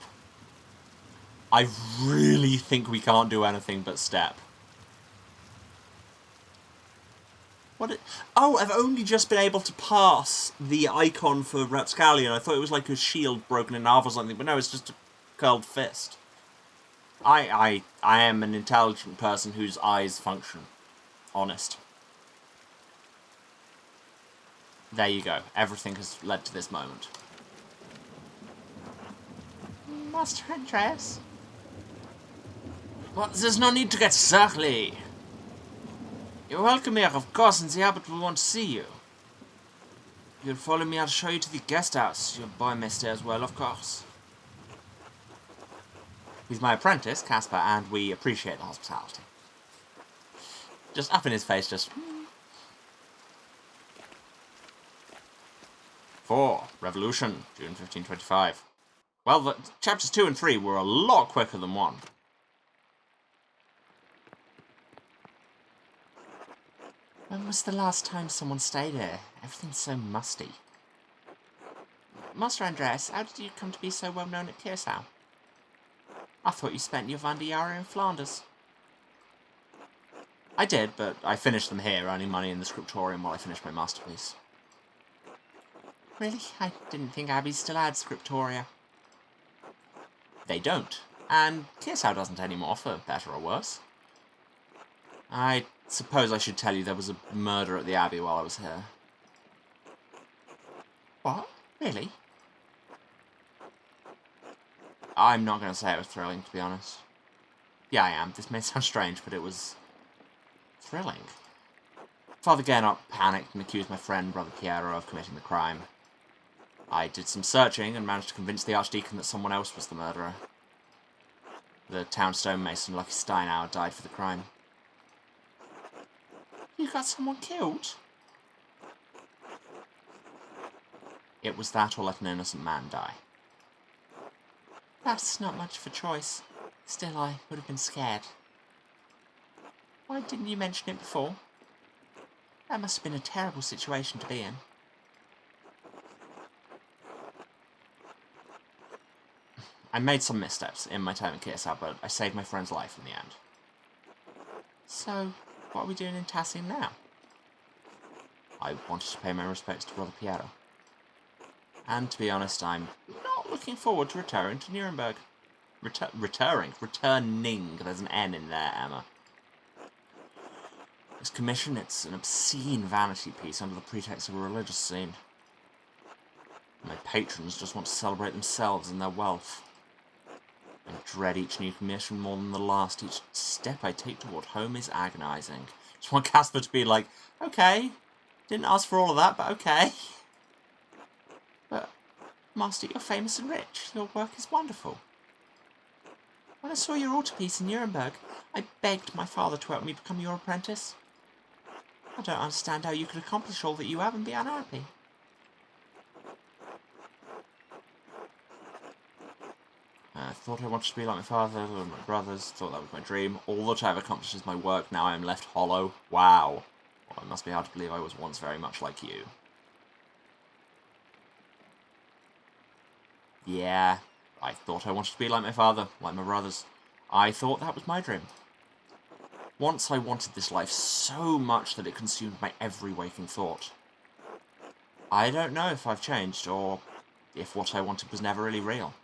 I really think we can't do anything but step. Oh, I've only just been able to pass the icon for Rapscallion. I thought it was like a shield broken in half or something, but no, it's just a curled fist. I am an intelligent person whose eyes function. Honest. There you go. Everything has led to this moment. Master Andreas? Well, there's no need to get surly. You're welcome here, of course, and the abbot will want to see you. If you'll follow me, I'll show you to the guest house. Your boy may stay as well, of course. He's my apprentice, Casper, and we appreciate the hospitality. Just up in his face, just... 4. Revolution, June 1525. Well, the chapters 2 and 3 were a lot quicker than 1. When was the last time someone stayed here? Everything's so musty. Master Andreas, how did you come to be so well known at Curacao? I thought you spent your Vandiara in Flanders. I did, but I finished them here, earning money in the scriptorium while I finished my masterpiece. Really? I didn't think abbeys still had scriptoria. They don't, and Curacao doesn't anymore, for better or worse. I suppose I should tell you there was a murder at the abbey while I was here. What? Really? I'm not going to say it was thrilling, to be honest. Yeah, I am. This may sound strange, but it was... thrilling. Father Gernot panicked and accused my friend, Brother Piero, of committing the crime. I did some searching and managed to convince the Archdeacon that someone else was the murderer. The town stonemason, Lucky Steinauer, died for the crime. You got someone killed? It was that or let an innocent man die. That's not much of a choice. Still, I would have been scared. Why didn't you mention it before? That must have been a terrible situation to be in. I made some missteps in my time at Curacao, but I saved my friend's life in the end. So, what are we doing in Tassin now? I wanted to pay my respects to Brother Piero. And to be honest, I'm not looking forward to returning to Nuremberg. Returning. There's an N in there, Emma. This commission, it's an obscene vanity piece under the pretext of a religious scene. My patrons just want to celebrate themselves and their wealth. I dread each new commission more than the last. Each step I take toward home is agonizing. Just want Casper to be like, okay, didn't ask for all of that, but okay. But, Master, you're famous and rich. Your work is wonderful. When I saw your altarpiece in Nuremberg, I begged my father to help me become your apprentice. I don't understand how you could accomplish all that you have and be unhappy. I thought I wanted to be like my father or my brothers. Thought that was my dream. All that I've accomplished is my work. Now I am left hollow. Wow. Well, it must be hard to believe I was once very much like you. Yeah, I thought I wanted to be like my father, like my brothers. I thought that was my dream. Once I wanted this life so much that it consumed my every waking thought. I don't know if I've changed, or if what I wanted was never really real.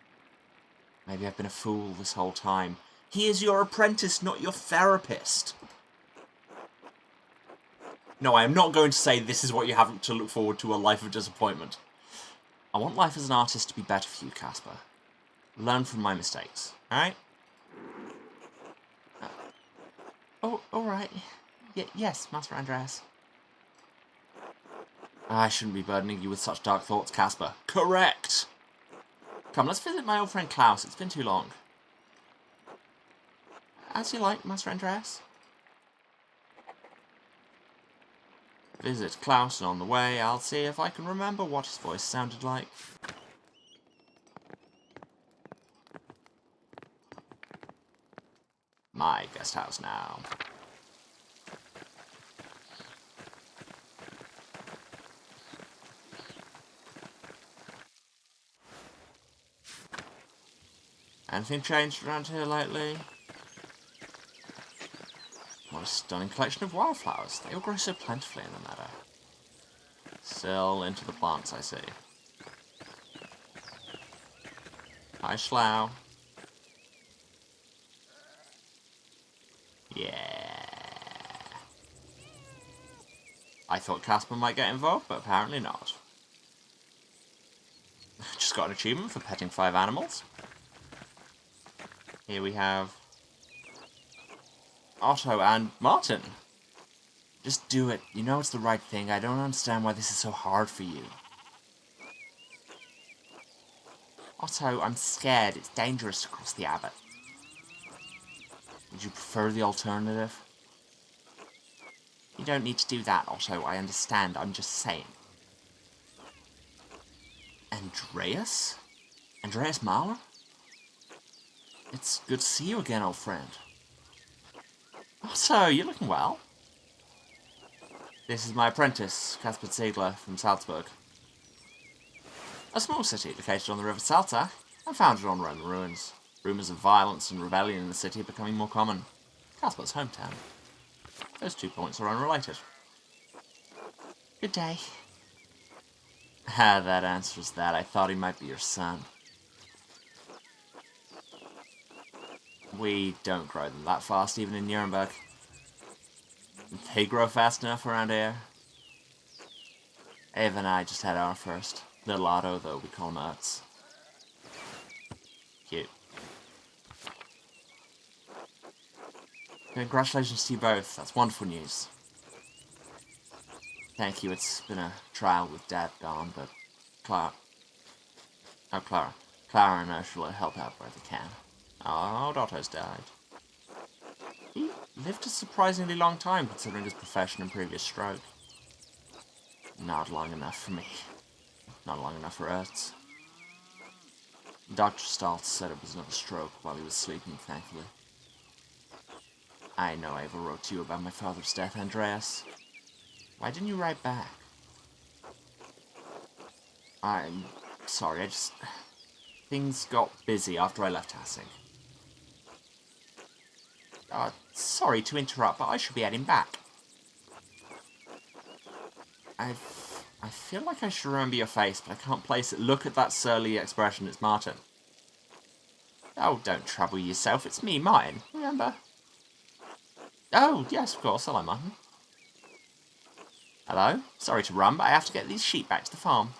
Maybe I've been a fool this whole time. He is your apprentice, not your therapist. No, I am not going to say this is what you have to look forward to, a life of disappointment. I want life as an artist to be better for you, Casper. Learn from my mistakes, alright? Oh, alright. Yes, Master Andreas. I shouldn't be burdening you with such dark thoughts, Casper. Correct! Come, let's visit my old friend Klaus. It's been too long. As you like, Master Andreas. Visit Klaus, and on the way, I'll see if I can remember what his voice sounded like. My guest house now. Anything changed around here lately? What a stunning collection of wildflowers. They all grow so plentifully in the meadow. Still into the plants, I see. Hi, Slough. Yeah. I thought Casper might get involved, but apparently not. Just got an achievement for petting 5 animals. Here we have Otto and Martin. Just do it. You know it's the right thing. I don't understand why this is so hard for you. Otto, I'm scared. It's dangerous to cross the Abbot. Would you prefer the alternative? You don't need to do that, Otto. I understand. I'm just saying. Andreas? Andreas Mahler? It's good to see you again, old friend. Otto, you're looking well. This is my apprentice, Caspar Ziegler from Salzburg. A small city located on the river Salza and founded on Roman ruins. Rumours of violence and rebellion in the city are becoming more common. Casper's hometown. Those 2 points are unrelated. Good day. Ah, that answers that. I thought he might be your son. We don't grow them that fast, even in Nuremberg. They grow fast enough around here. Ava and I just had our first. Little Otto, though, we call him Ertz. Cute. Congratulations to you both. That's wonderful news. Thank you. It's been a trial with Dad gone, but Clara and Ursula help out where they can. Oh, Otto's died. He lived a surprisingly long time, considering his profession and previous stroke. Not long enough for me. Not long enough for Ertz. Dr. Stoltz said it was not a stroke while he was sleeping, thankfully. I know Ava wrote to you about my father's death, Andreas. Why didn't you write back? I'm sorry, things got busy after I left Hassing. Sorry to interrupt, but I should be heading back. I feel like I should remember your face, but I can't place it. Look at that surly expression, it's Martin. Oh, don't trouble yourself, it's me, Martin, remember? Oh, yes, of course, hello, Martin. Hello? Sorry to run, but I have to get these sheep back to the farm.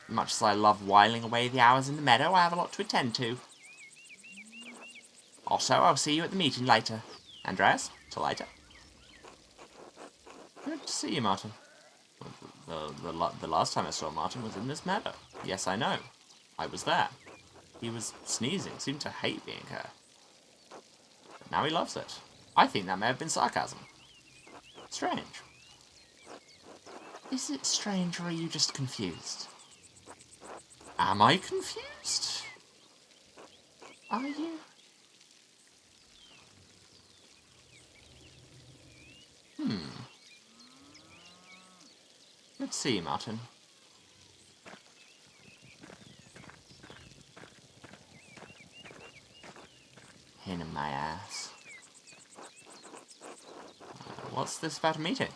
Much as I love whiling away the hours in the meadow, I have a lot to attend to. Also, I'll see you at the meeting later. Andreas, till later. Good to see you, Martin. The last time I saw Martin was in this meadow. Yes, I know. I was there. He was sneezing, seemed to hate being here. But now he loves it. I think that may have been sarcasm. Strange. Is it strange, or are you just confused? Am I confused? Are you? Let's see, Martin. Pain in my ass. What's this about a meeting?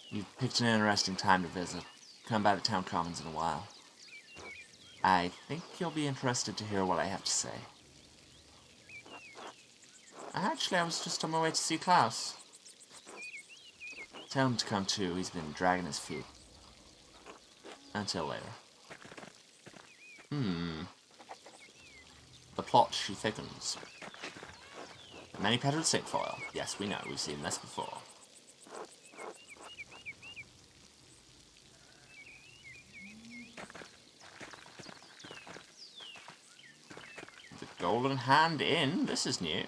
You've picked an interesting time to visit. Come by the town commons in a while. I think you'll be interested to hear what I have to say. Actually, I was just on my way to see Klaus. Tell him to come too, he's been dragging his feet. Until later. The plot, she thickens. The many-petaled cinquefoil. Yes, we know, we've seen this before. The golden hand in, this is new.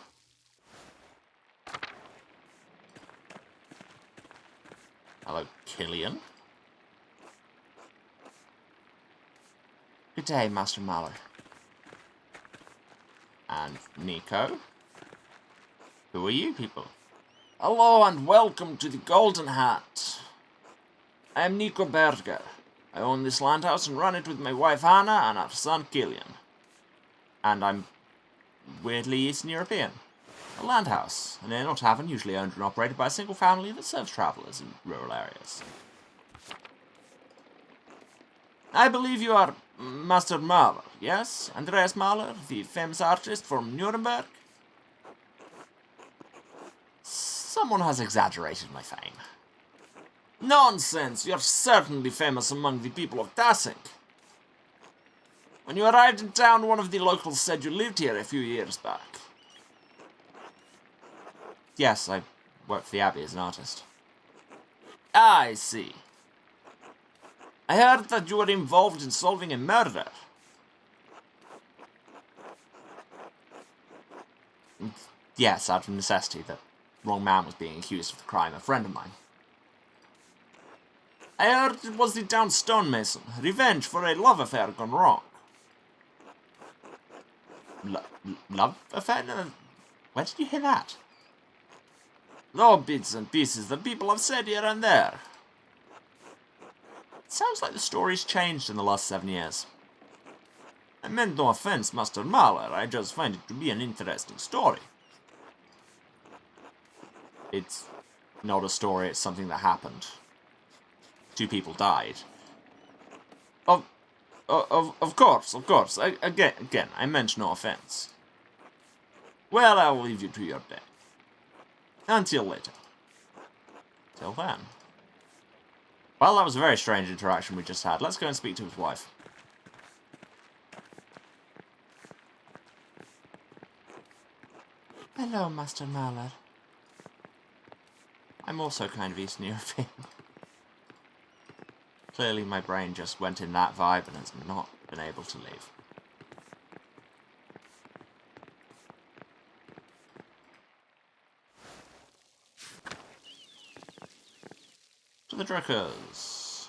Hello, Killian. Good day, Master Mahler. And Nico. Who are you people? Hello and welcome to the Golden Hat. I am Nico Berger. I own this landhouse and run it with my wife Anna and our son Killian. And I'm weirdly Eastern European. A land house, an inn or tavern usually owned and operated by a single family that serves travellers in rural areas. I believe you are Master Mahler, yes? Andreas Mahler, the famous artist from Nuremberg? Someone has exaggerated my fame. Nonsense! You're certainly famous among the people of Tassink. When you arrived in town, one of the locals said you lived here a few years back. Yes, I work for the Abbey as an artist. Ah, I see. I heard that you were involved in solving a murder. Yes, out of necessity, the wrong man was being accused of the crime, a friend of mine. I heard it was the town stonemason, revenge for a love affair gone wrong. Love affair? Where did you hear that? Oh, bits and pieces that people have said here and there. It sounds like the story's changed in the last 7 years. I meant no offense, Master Mahler, I just find it to be an interesting story. It's not a story, it's something that happened. 2 people died. Of course. Again, I meant no offense. Well, I'll leave you to your day. Until later. Till then. Well, that was a very strange interaction we just had. Let's go and speak to his wife. Hello, Master Mahler. I'm also kind of Eastern European. Clearly my brain just went in that vibe and has not been able to leave. To the Druckers.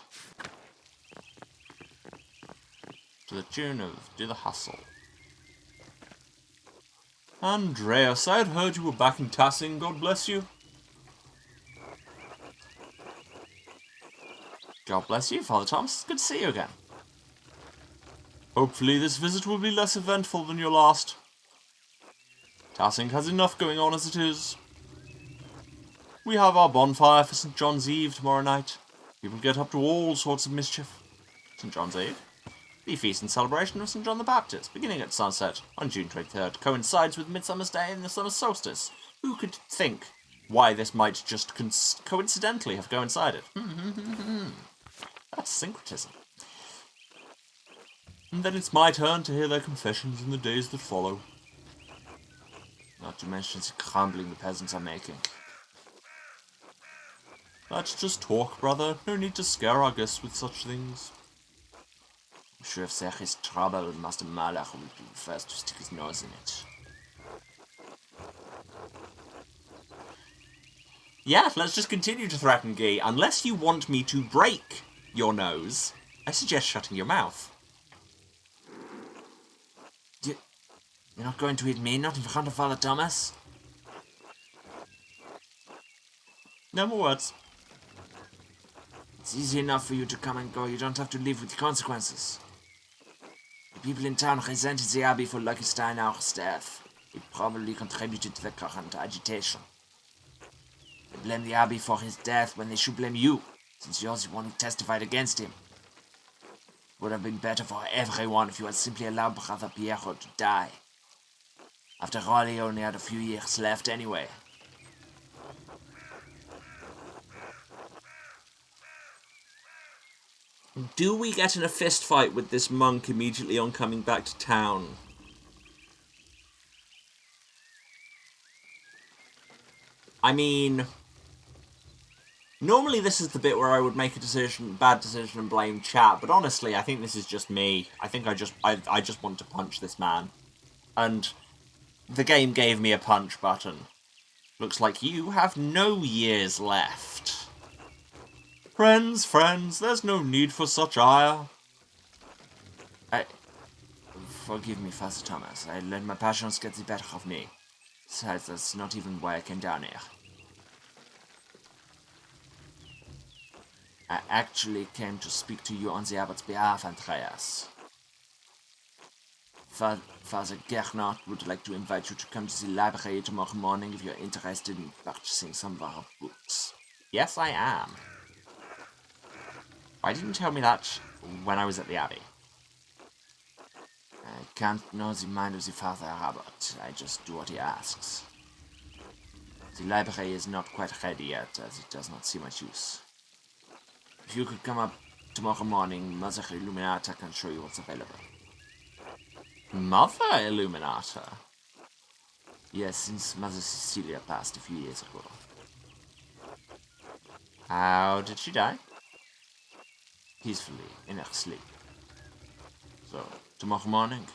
To the tune of Do the Hustle. Andreas, I had heard you were back in Tassing, God bless you. God bless you, Father Thomas. It's good to see you again. Hopefully this visit will be less eventful than your last. Tassing has enough going on as it is. We have our bonfire for St. John's Eve tomorrow night. People get up to all sorts of mischief. St. John's Eve? The feast and celebration of St. John the Baptist, beginning at sunset on June 23rd, coincides with Midsummer's Day and the summer solstice. Who could think why this might just coincidentally have coincided? That's syncretism. And then it's my turn to hear their confessions in the days that follow. Not to mention the crumbling the peasants are making. That's just talk, brother. No need to scare our guests with such things. I'm sure if there is trouble, Master Mahler will be the first to stick his nose in it. Yeah, let's just continue to threaten Guy. Unless you want me to break your nose, I suggest shutting your mouth. You're not going to hit me, not in front of Father Thomas? No more words. It's easy enough for you to come and go, you don't have to live with the consequences. The people in town resented the Abbey for Lucky Steinauch's death. It probably contributed to the current agitation. They blame the Abbey for his death when they should blame you, since you're the one who testified against him. It would have been better for everyone if you had simply allowed Brother Piero to die. After all, he only had a few years left anyway. Do we get in a fist fight with this monk immediately on coming back to town? I mean, normally this is the bit where I would make a bad decision and blame chat, but honestly, I think this is just me. I think I just want to punch this man. And the game gave me a punch button. Looks like you have no years left. Friends, there's no need for such ire. Forgive me, Father Thomas. I let my passions get the better of me. Besides, that's not even why I came down here. I actually came to speak to you on the Abbot's behalf, Andreas. Father Gernot would like to invite you to come to the library tomorrow morning if you're interested in purchasing some of our books. Yes, I am. Why didn't you tell me that when I was at the Abbey? I can't know the mind of the Father Abbot. I just do what he asks. The library is not quite ready yet, as it does not see much use. If you could come up tomorrow morning, Mother Illuminata can show you what's available. Mother Illuminata? Yes, since Mother Cecilia passed a few years ago. How did she die? Peacefully, in her sleep. So, tomorrow morning?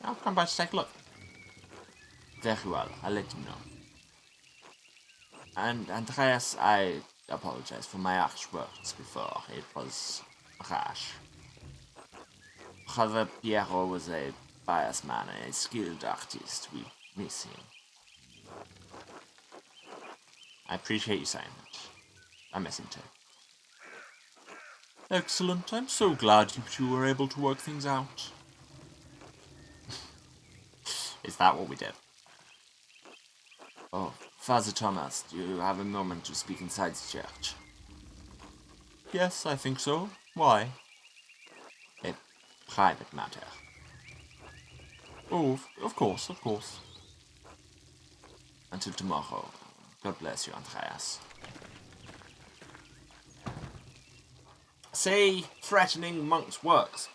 I'll come by to take a look. Very well, I'll let you know. And Andreas, I apologize for my harsh words before. It was rash. Brother Piero was a pious man and a skilled artist. We miss him. I appreciate you saying that. I miss him too. Excellent. I'm so glad you two were able to work things out. Is that what we did? Oh, Father Thomas, do you have a moment to speak inside the church? Yes, I think so. Why? A private matter. Oh, of course, of course. Until tomorrow. God bless you, Andreas. See, threatening monks works.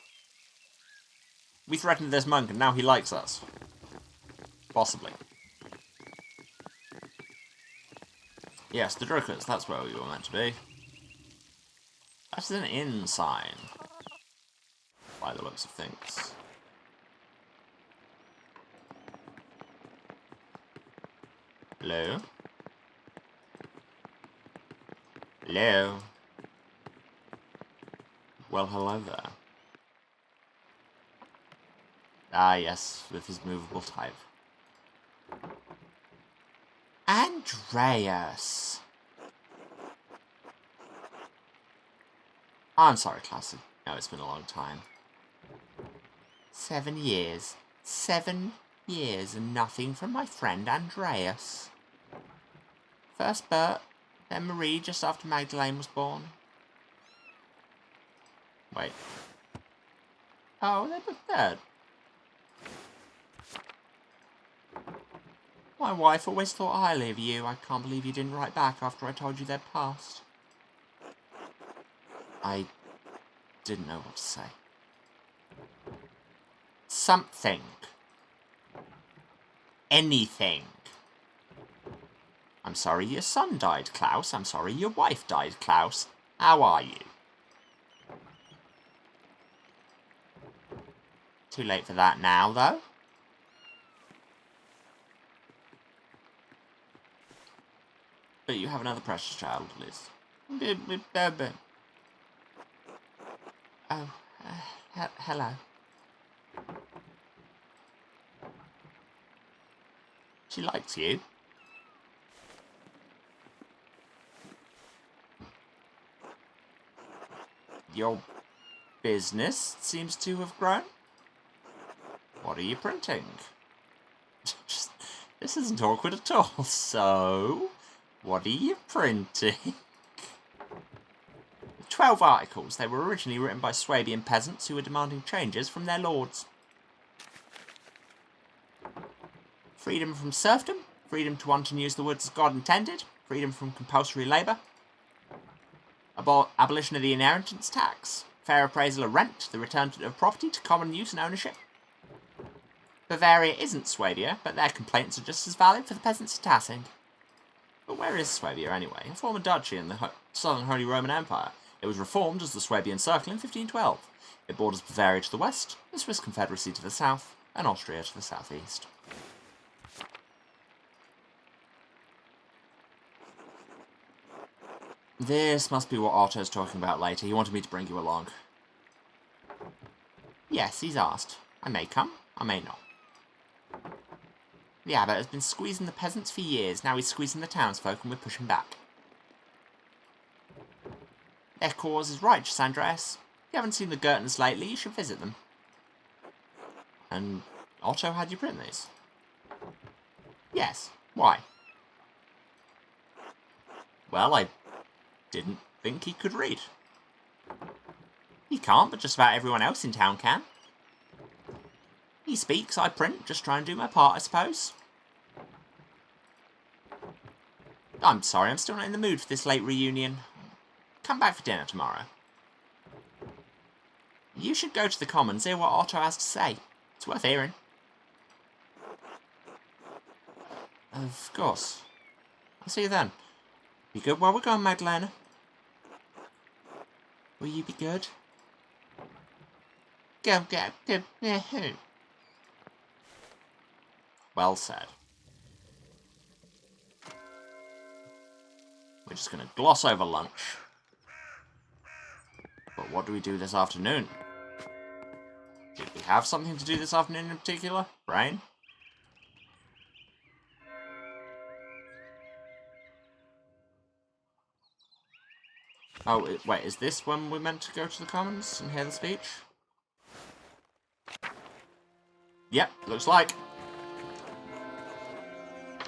We threatened this monk and now he likes us. Possibly. Yes, the Druckers, that's where we were meant to be. That's an inn sign. By the looks of things. Hello? Hello? Well, hello there. Ah, yes, with his movable type. Andreas! I'm sorry, Classy. No, it's been a long time. 7 years. 7 years and nothing from my friend Andreas. First Bert, then Marie just after Magdalene was born. Wait. Oh, they're both dead. My wife always thought highly of you. I can't believe you didn't write back after I told you they'd passed. I didn't know what to say. Something. Anything. I'm sorry your son died, Klaus. I'm sorry your wife died, Klaus. How are you? Too late for that now, though. But you have another precious child, Liz. Oh, hello. She likes you. Your business seems to have grown. What are you printing? This isn't awkward at all. So, what are you printing? 12 articles. They were originally written by Swabian peasants who were demanding changes from their lords. Freedom from serfdom, freedom to hunt and use the woods as God intended, freedom from compulsory labour, abolition of the inheritance tax, fair appraisal of rent, the return of property to common use and ownership. Bavaria isn't Swabia, but their complaints are just as valid for the peasants of Tassing. But where is Swabia anyway? A former duchy in the Southern Holy Roman Empire. It was reformed as the Swabian Circle in 1512. It borders Bavaria to the west, the Swiss Confederacy to the south, and Austria to the southeast. This must be what Otto's talking about later. He wanted me to bring you along. Yes, he's asked. I may come, I may not. The abbot has been squeezing the peasants for years. Now he's squeezing the townsfolk and we're pushing back. Their cause is righteous, Andreas. If you haven't seen the Girtons lately, you should visit them. And Otto had you print these? Yes. Why? Well, I didn't think he could read. He can't, but just about everyone else in town can. He speaks, I print, just try and do my part, I suppose. I'm sorry, I'm still not in the mood for this late reunion. Come back for dinner tomorrow. You should go to the Commons, hear what Otto has to say. It's worth hearing. Of course. I'll see you then. Be good while we're gone, Magdalena. Will you be good? Go. Well said. We're just going to gloss over lunch. But what do we do this afternoon? Did we have something to do this afternoon in particular? Brain? Oh, wait, is this when we're meant to go to the Commons and hear the speech? Yep, looks like.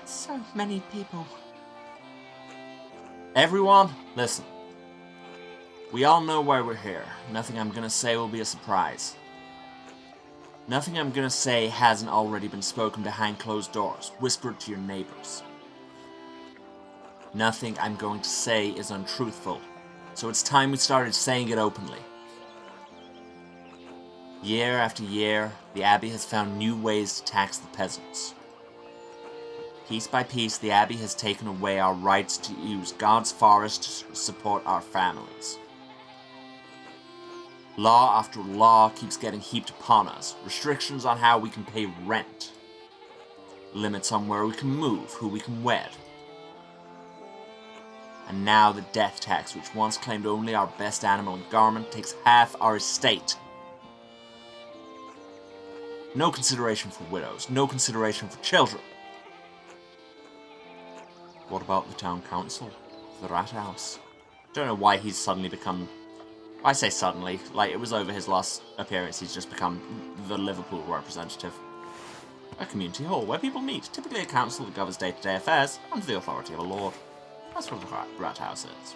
So many people. Everyone, listen. We all know why we're here. Nothing I'm gonna say will be a surprise. Nothing I'm gonna say hasn't already been spoken behind closed doors, whispered to your neighbors. Nothing I'm going to say is untruthful, so it's time we started saying it openly. Year after year, the Abbey has found new ways to tax the peasants. Piece by piece, the Abbey has taken away our rights to use God's forest to support our families. Law after law keeps getting heaped upon us. Restrictions on how we can pay rent. Limits on where we can move, who we can wed. And now the death tax, which once claimed only our best animal and garment, takes half our estate. No consideration for widows, no consideration for children. What about the town council? The rat house? Don't know why he's suddenly become... I say suddenly, like it was over his last appearance, he's just become the Liverpool representative. A community hall where people meet, typically a council that governs day-to-day affairs under the authority of a lord. That's what the rat house is.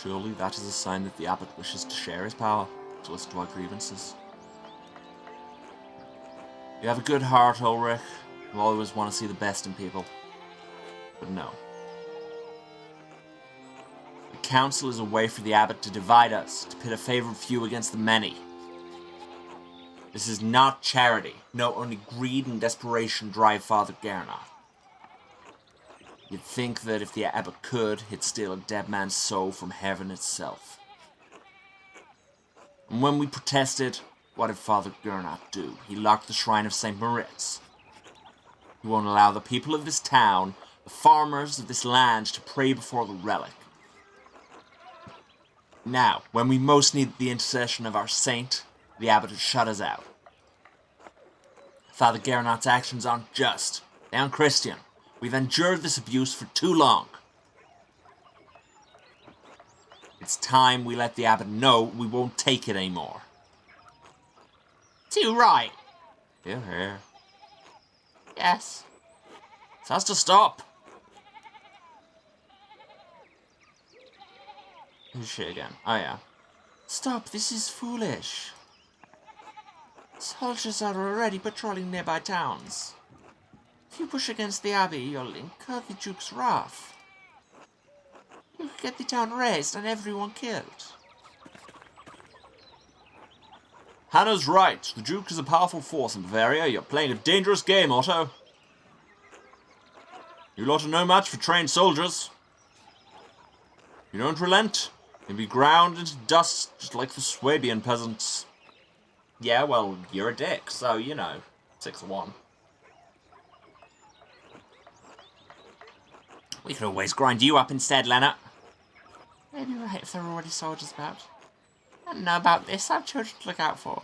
Surely that is a sign that the abbot wishes to share his power, to listen to our grievances. You have a good heart, Ulrich. You always want to see the best in people. But no. The council is a way for the abbot to divide us, to pit a favoured few against the many. This is not charity. No, only greed and desperation drive Father Gernot. You'd think that if the abbot could, he'd steal a dead man's soul from heaven itself. And when we protested, what did Father Gernot do? He locked the shrine of St. Moritz. He won't allow the people of this town, the farmers of this land, to pray before the relic. Now, when we most need the intercession of our saint, the abbot has shut us out. Father Gernot's actions aren't just. They aren't Christian. We've endured this abuse for too long. It's time we let the abbot know we won't take it anymore. Too right. Hear, hear. Yes. It has to stop. Who's she again? Oh yeah. Stop, this is foolish. Soldiers are already patrolling nearby towns. If you push against the abbey, you'll incur the Duke's wrath. You could get the town razed and everyone killed. Hannah's right. The Duke is a powerful force in Bavaria. You're playing a dangerous game, Otto. You lot are no match for trained soldiers. You don't relent. You'll be ground into dust just like the Swabian peasants. Yeah, well, you're a dick, so, you know, 6-1. We could always grind you up instead, Lennart. Maybe right if there are already soldiers about. I don't know about this, I have children to look out for.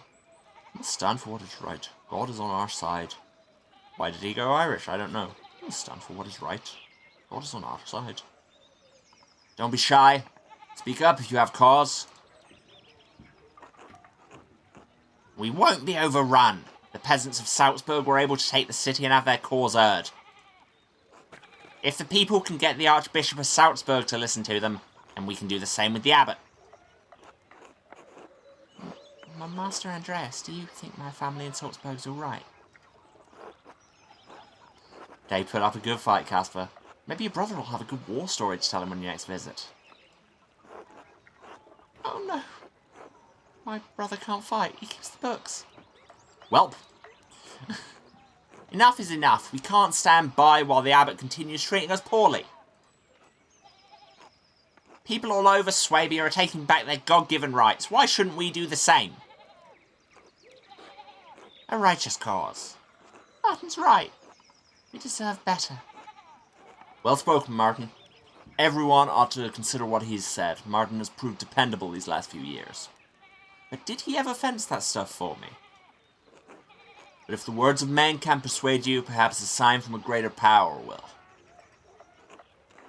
We must stand for what is right. God is on our side. Why did he go Irish? I don't know. We must stand for what is right. God is on our side. Don't be shy. Speak up if you have cause. We won't be overrun. The peasants of Salzburg were able to take the city and have their cause heard. If the people can get the Archbishop of Salzburg to listen to them, then we can do the same with the abbot. Master Andreas, do you think my family in Salzburg's alright? They put up a good fight, Casper. Maybe your brother will have a good war story to tell him on your next visit. Oh no. My brother can't fight. He keeps the books. Welp. Enough is enough. We can't stand by while the abbot continues treating us poorly. People all over Swabia are taking back their God-given rights. Why shouldn't we do the same? A righteous cause. Martin's right. We deserve better. Well spoken, Martin. Everyone ought to consider what he's said. Martin has proved dependable these last few years. But did he ever fence that stuff for me? But if the words of men can't persuade you, perhaps a sign from a greater power will.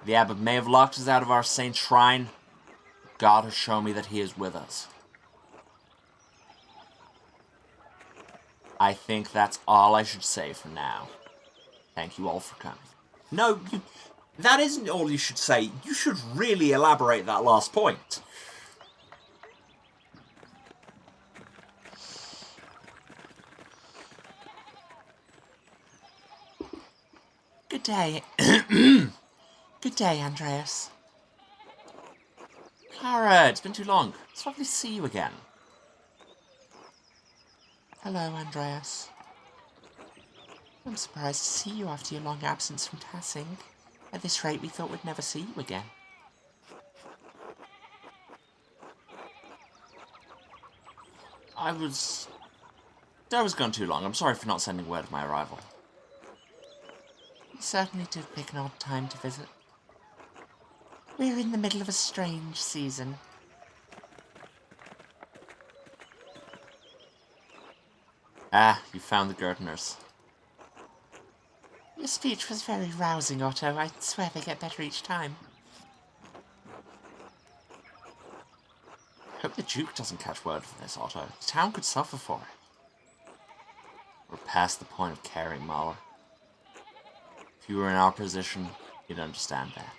The abbot may have locked us out of our saint's shrine, but God has shown me that he is with us. I think that's all I should say for now. Thank you all for coming. No, that isn't all you should say. You should really elaborate that last point. Good day. Good day, Andreas. Clara, it's been too long. It's lovely to see you again. Hello, Andreas. I'm surprised to see you after your long absence from Tassing. At this rate, we thought we'd never see you again. I was gone too long. I'm sorry for not sending word of my arrival. You certainly did pick an odd time to visit. We're in the middle of a strange season. Ah, you found the Gertners. Your speech was very rousing, Otto. I swear they get better each time. I hope the Duke doesn't catch word of this, Otto. The town could suffer for it. We're past the point of caring, Mahler. If you were in our position, you'd understand that.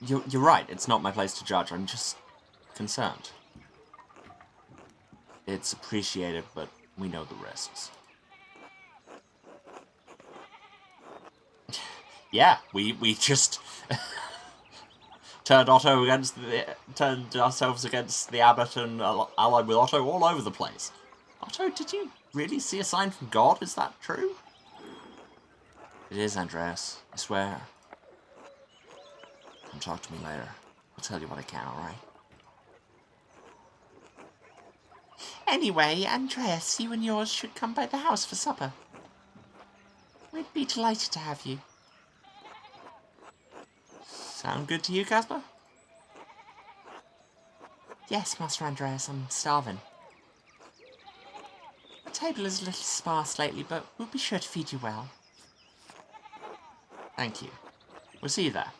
You're right, it's not my place to judge. I'm just concerned. It's appreciated, but we know the risks. Yeah, we just turned ourselves against the abbot and allied with Otto all over the place. Otto, did you really see a sign from God? Is that true? It is, Andreas. I swear. Come talk to me later. I'll tell you what I can, alright? Anyway, Andreas, you and yours should come by the house for supper. We'd be delighted to have you. Sound good to you, Caspar? Yes, Master Andreas, I'm starving. The table is a little sparse lately, but we'll be sure to feed you well. Thank you. We'll see you there.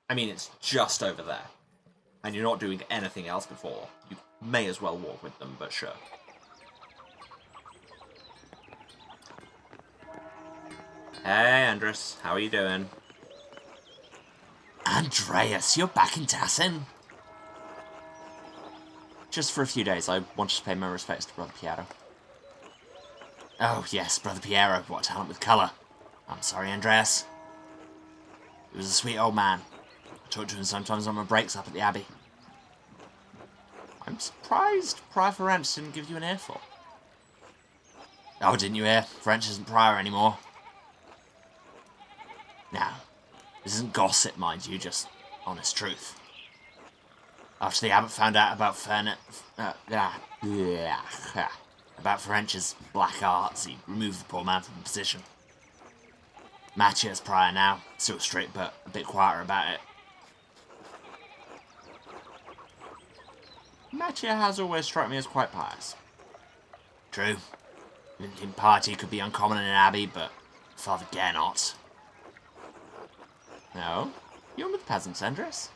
I mean, it's just over there. And you're not doing anything else before. You may as well walk with them, but sure. Hey, Andres. How are you doing? Andreas, you're back in Tassin? Just for a few days. I wanted to pay my respects to Brother Piero. Oh, yes, Brother Piero. What talent with colour. I'm sorry, Andreas. He was a sweet old man. I talk to him sometimes on my breaks up at the Abbey. I'm surprised Prior Ferenc didn't give you an earful. Oh, didn't you hear? French isn't Prior anymore. Now, this isn't gossip, mind you, just honest truth. After the abbot found out about about Ferenc's black arts, he removed the poor man from the position. Matthias Prior now, still strict but a bit quieter about it. Mattia has always struck me as quite pious. True. I didn't think piety could be uncommon in an abbey, but Father dare not. No? You're with peasants, Andres?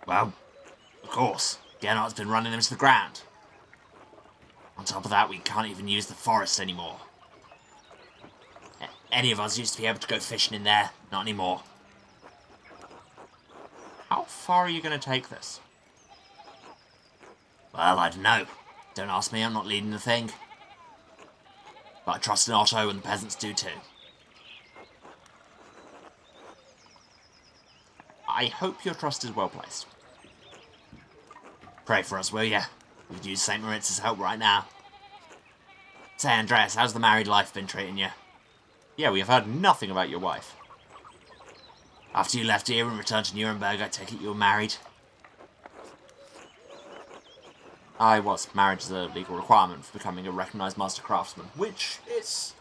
Well, Of course, Gernard's been running them to the ground. On top of that, we can't even use the forest anymore. Any of us used to be able to go fishing in there, not anymore. How far are you going to take this? Well, I don't know. Don't ask me, I'm not leading the thing. But I trust in Otto and the peasants do too. I hope your trust is well placed. Pray for us, will ya? We could use St. Moritz's help right now. Say, Andreas, how's the married life been treating you? Yeah, we have heard nothing about your wife. After you left here and returned to Nuremberg, I take it you were married? I was. Marriage is a legal requirement for becoming a recognised master craftsman, which is,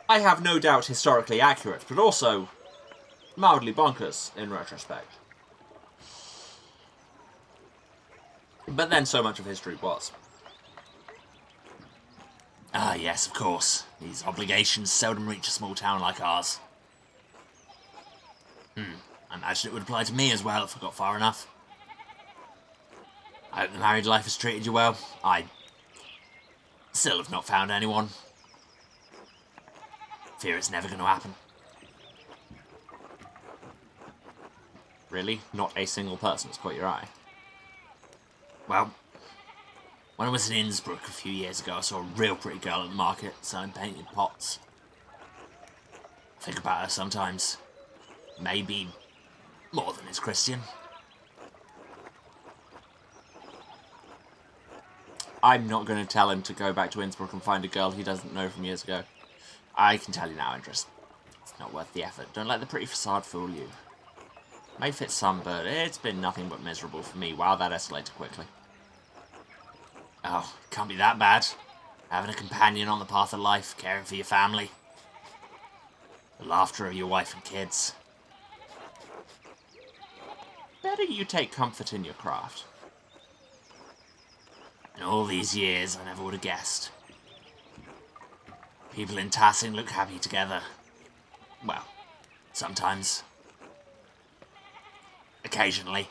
I have no doubt, historically accurate, but also mildly bonkers in retrospect. But then so much of history was. Ah, yes, of course. These obligations seldom reach a small town like ours. I imagine it would apply to me as well if I got far enough. I hope the married life has treated you well. I still have not found anyone. Fear it's never going to happen. Really? Not a single person has caught your eye? Well, when I was in Innsbruck a few years ago, I saw a real pretty girl at the market selling painted pots. I think about her sometimes. Maybe more than is Christian. I'm not going to tell him to go back to Innsbruck and find a girl he doesn't know from years ago. I can tell you now, Andres. It's not worth the effort. Don't let the pretty facade fool you. May fit some, but it's been nothing but miserable for me. Wow, that escalated quickly. Oh, can't be that bad. Having a companion on the path of life, caring for your family. The laughter of your wife and kids. Better you take comfort in your craft. In all these years, I never would have guessed. People in Tassing look happy together. Well, sometimes. Occasionally.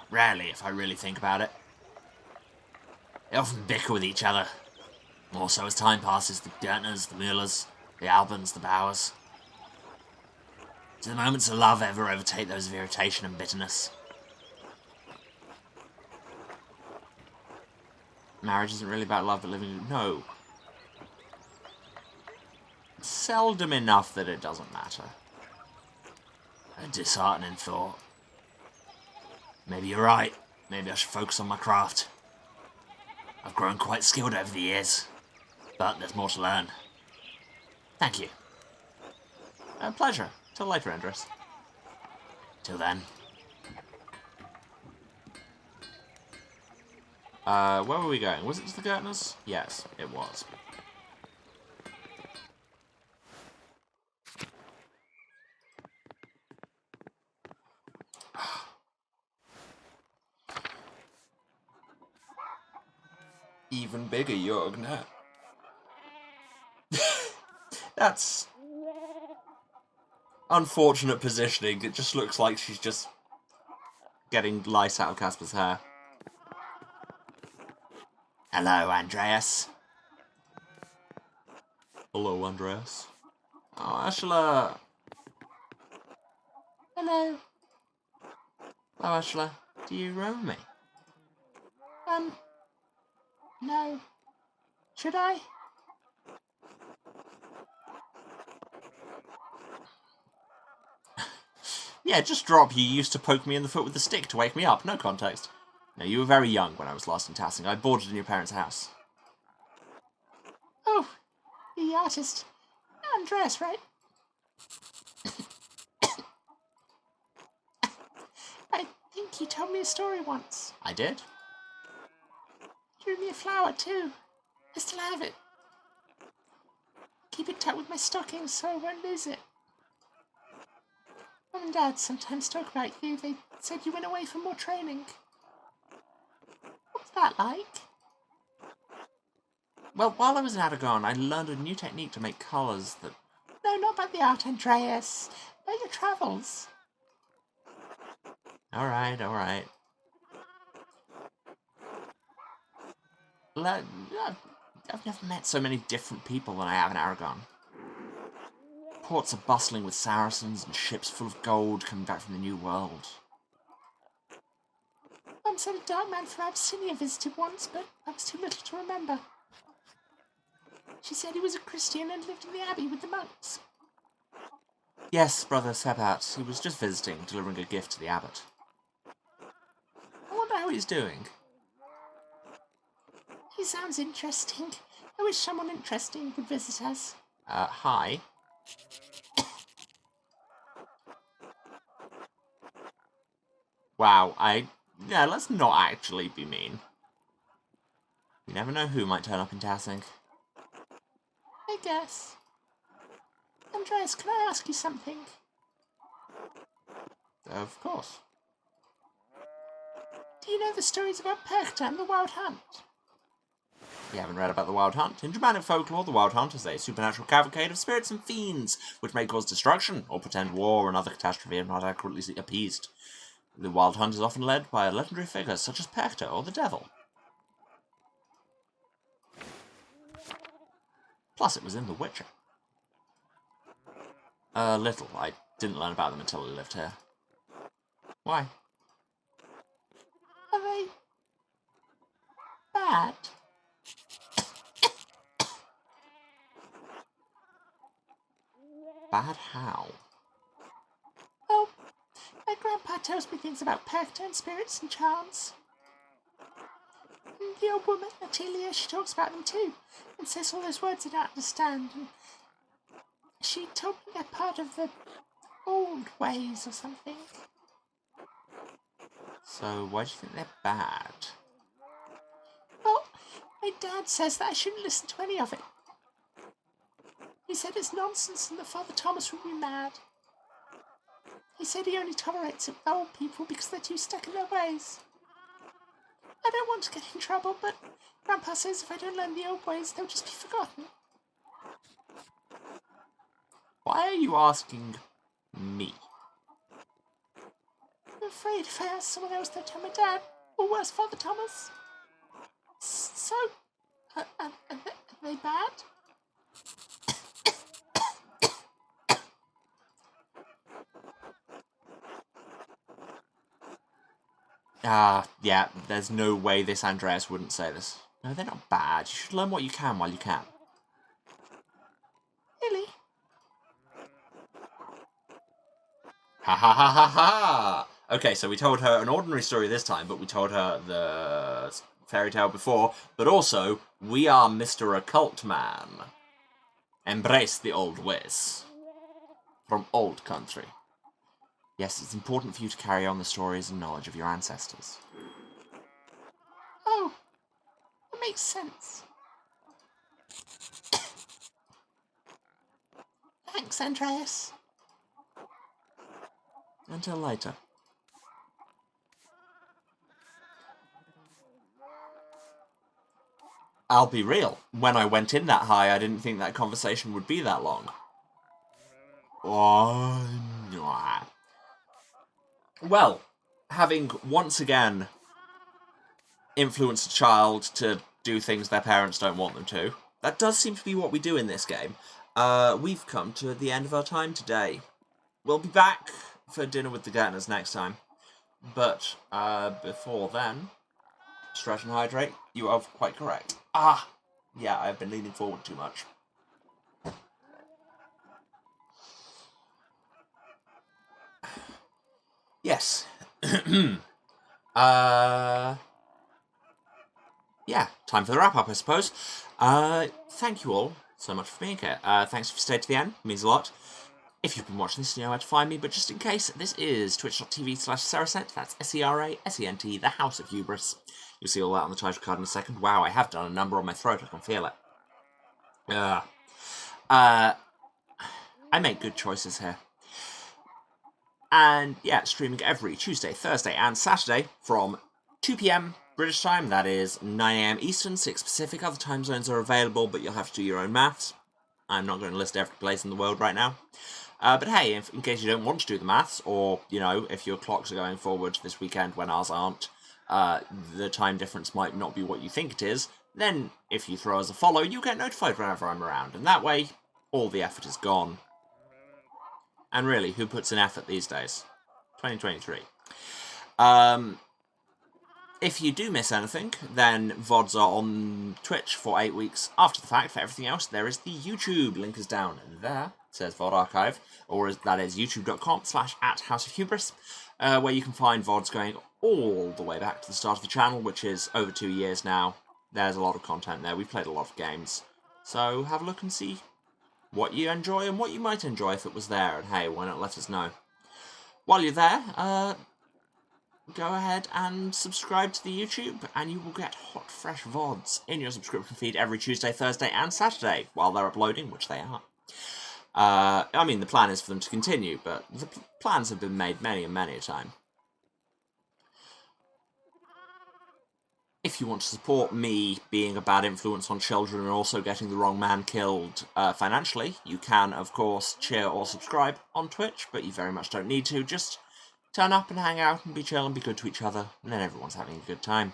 Rarely, if I really think about it. They often bicker with each other. More so as time passes, the Gertners, the Müllers, the Albans, the Bowers. Do the moments of love ever overtake those of irritation and bitterness? Marriage isn't really about love, but living... No. Seldom enough that it doesn't matter. A disheartening thought. Maybe you're right. Maybe I should focus on my craft. I've grown quite skilled over the years, but there's more to learn. Thank you. A pleasure. Till later, Andres. Till then. Where were we going? Was it to the Gertners? Yes, it was. Even bigger Jorgner. That's unfortunate positioning. It just looks like she's just getting lice out of Casper's hair. Hello, Andreas. Hello, Andreas. Oh, Ursula. Hello. Hello, Ursula. Do you remember me? No. Should I? Yeah, just drop. You used to poke me in the foot with a stick to wake me up. No context. No, you were very young when I was last in Tassing. I boarded in your parents' house. Oh, the artist. Andreas, right? I think you told me a story once. I did. You drew me a flower, too. I still have it. Keep it tucked with my stockings so I won't lose it. Mum and Dad sometimes talk about you. They said you went away for more training. What's that like? Well, while I was in Aragon, I learned a new technique to make colours that... No, not about the art, Andreas. About your travels. Alright, alright. I've never met so many different people than I have in Aragon. Ports are bustling with Saracens and ships full of gold coming back from the New World. Mum said a dark man from Abyssinia visited once, but I was too little to remember. She said he was a Christian and lived in the abbey with the monks. Yes, Brother Sebat. He was just visiting, delivering a gift to the abbot. I wonder how he's doing. He sounds interesting. I wish someone interesting would visit us. Hi. Wow, yeah, let's not actually be mean. You never know who might turn up in Tassing. I guess. Andreas, can I ask you something? Of course. Do you know the stories about Perchta and the Wild Hunt? You haven't read about the Wild Hunt? In Germanic folklore, the Wild Hunt is a supernatural cavalcade of spirits and fiends, which may cause destruction, or pretend war or another catastrophe if not accurately appeased. The Wild Hunt is often led by a legendary figure such as Perchta or the Devil. Plus, it was in The Witcher. Little. I didn't learn about them until I lived here. Why? Are they bad? Bad how? Well, my grandpa tells me things about Perchta and spirits and charms. And the old woman, Natalia, she talks about them too, and says all those words I don't understand. And she told me they're part of the old ways or something. So, why do you think they're bad? Well, my dad says that I shouldn't listen to any of it. He said it's nonsense and that Father Thomas would be mad. He said he only tolerates it with old people because they're too stuck in their ways. I don't want to get in trouble, but Grandpa says if I don't learn the old ways, they'll just be forgotten. Why are you asking me? I'm afraid if I ask someone else, they'll tell my dad, or worse, Father Thomas. So, are they bad? Yeah, there's no way this Andreas wouldn't say this. No, they're not bad. You should learn what you can while you can. Really? Ha ha ha ha ha! Okay, so we told her an ordinary story this time, but we told her the fairy tale before, but also, we are Mr. Occult Man. Embrace the old ways. From old country. Yes, it's important for you to carry on the stories and knowledge of your ancestors. Oh, that makes sense. Thanks, Andreas. Until later. I'll be real. When I went in that high, I didn't think that conversation would be that long. Well, having once again influenced a child to do things their parents don't want them to, that does seem to be what we do in this game. We've come to the end of our time today. We'll be back for dinner with the Gertners next time. But before then, stretch and hydrate. You are quite correct. Yeah, I've been leaning forward too much. Yes. Yeah, time for the wrap-up, I suppose. Thank you all so much for being here. Thanks for staying to the end. It means a lot. If you've been watching this, you know where to find me, but just in case, this is twitch.tv/Sarasent, that's SERASENT, the House of Hubris. You'll see all that on the title card in a second. Wow, I have done a number on my throat, I can feel it. I make good choices here. And yeah, streaming every Tuesday, Thursday, and Saturday from 2 PM British time, that is 9 AM Eastern, 6 Pacific. Other time zones are available, but you'll have to do your own maths. I'm not going to list every place in the world right now. But hey, in case you don't want to do the maths, or, you know, if your clocks are going forward this weekend when ours aren't, the time difference might not be what you think it is, then if you throw us a follow, you get notified whenever I'm around, and that way, all the effort is gone. And really, who puts in effort these days? 2023. If you do miss anything, then VODs are on Twitch for 8 weeks after the fact. For everything else, there is the YouTube. Link is down there. It says VOD Archive, or that is youtube.com/@houseofhubris, where you can find VODs going all the way back to the start of the channel, which is over 2 years now. There's a lot of content there. We've played a lot of games. So have a look and see what you enjoy and what you might enjoy if it was there. And hey, why not let us know? While you're there, go ahead and subscribe to the YouTube, and you will get hot, fresh VODs in your subscription feed every Tuesday, Thursday, and Saturday while they're uploading, which they are. I mean, the plan is for them to continue, but the plans have been made many and many a time. If you want to support me being a bad influence on children and also getting the wrong man killed financially, you can, of course, cheer or subscribe on Twitch, but you very much don't need to. Just turn up and hang out and be chill and be good to each other, and then everyone's having a good time.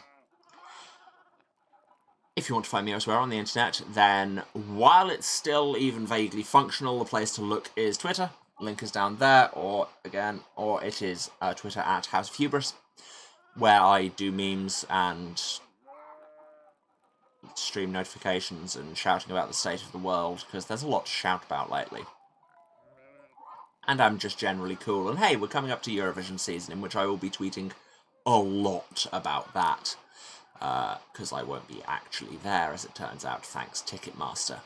If you want to find me elsewhere on the internet, then while it's still even vaguely functional, the place to look is Twitter. Link is down there, or it is Twitter @HouseOfHubris, where I do memes and stream notifications and shouting about the state of the world, because there's a lot to shout about lately. And I'm just generally cool. And hey, we're coming up to Eurovision season, in which I will be tweeting a lot about that. Because I won't be actually there, as it turns out, thanks Ticketmaster.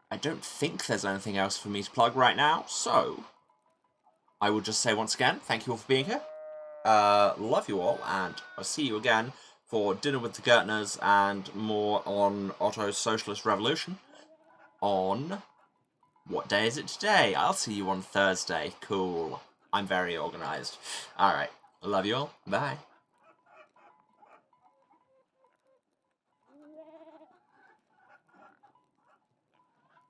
I don't think there's anything else for me to plug right now, so I will just say once again, thank you all for being here. Love you all, and I'll see you again for Dinner with the Gertners and more on Otto's Socialist Revolution on... what day is it today? I'll see you on Thursday. Cool. I'm very organised. Alright. Love you all. Bye.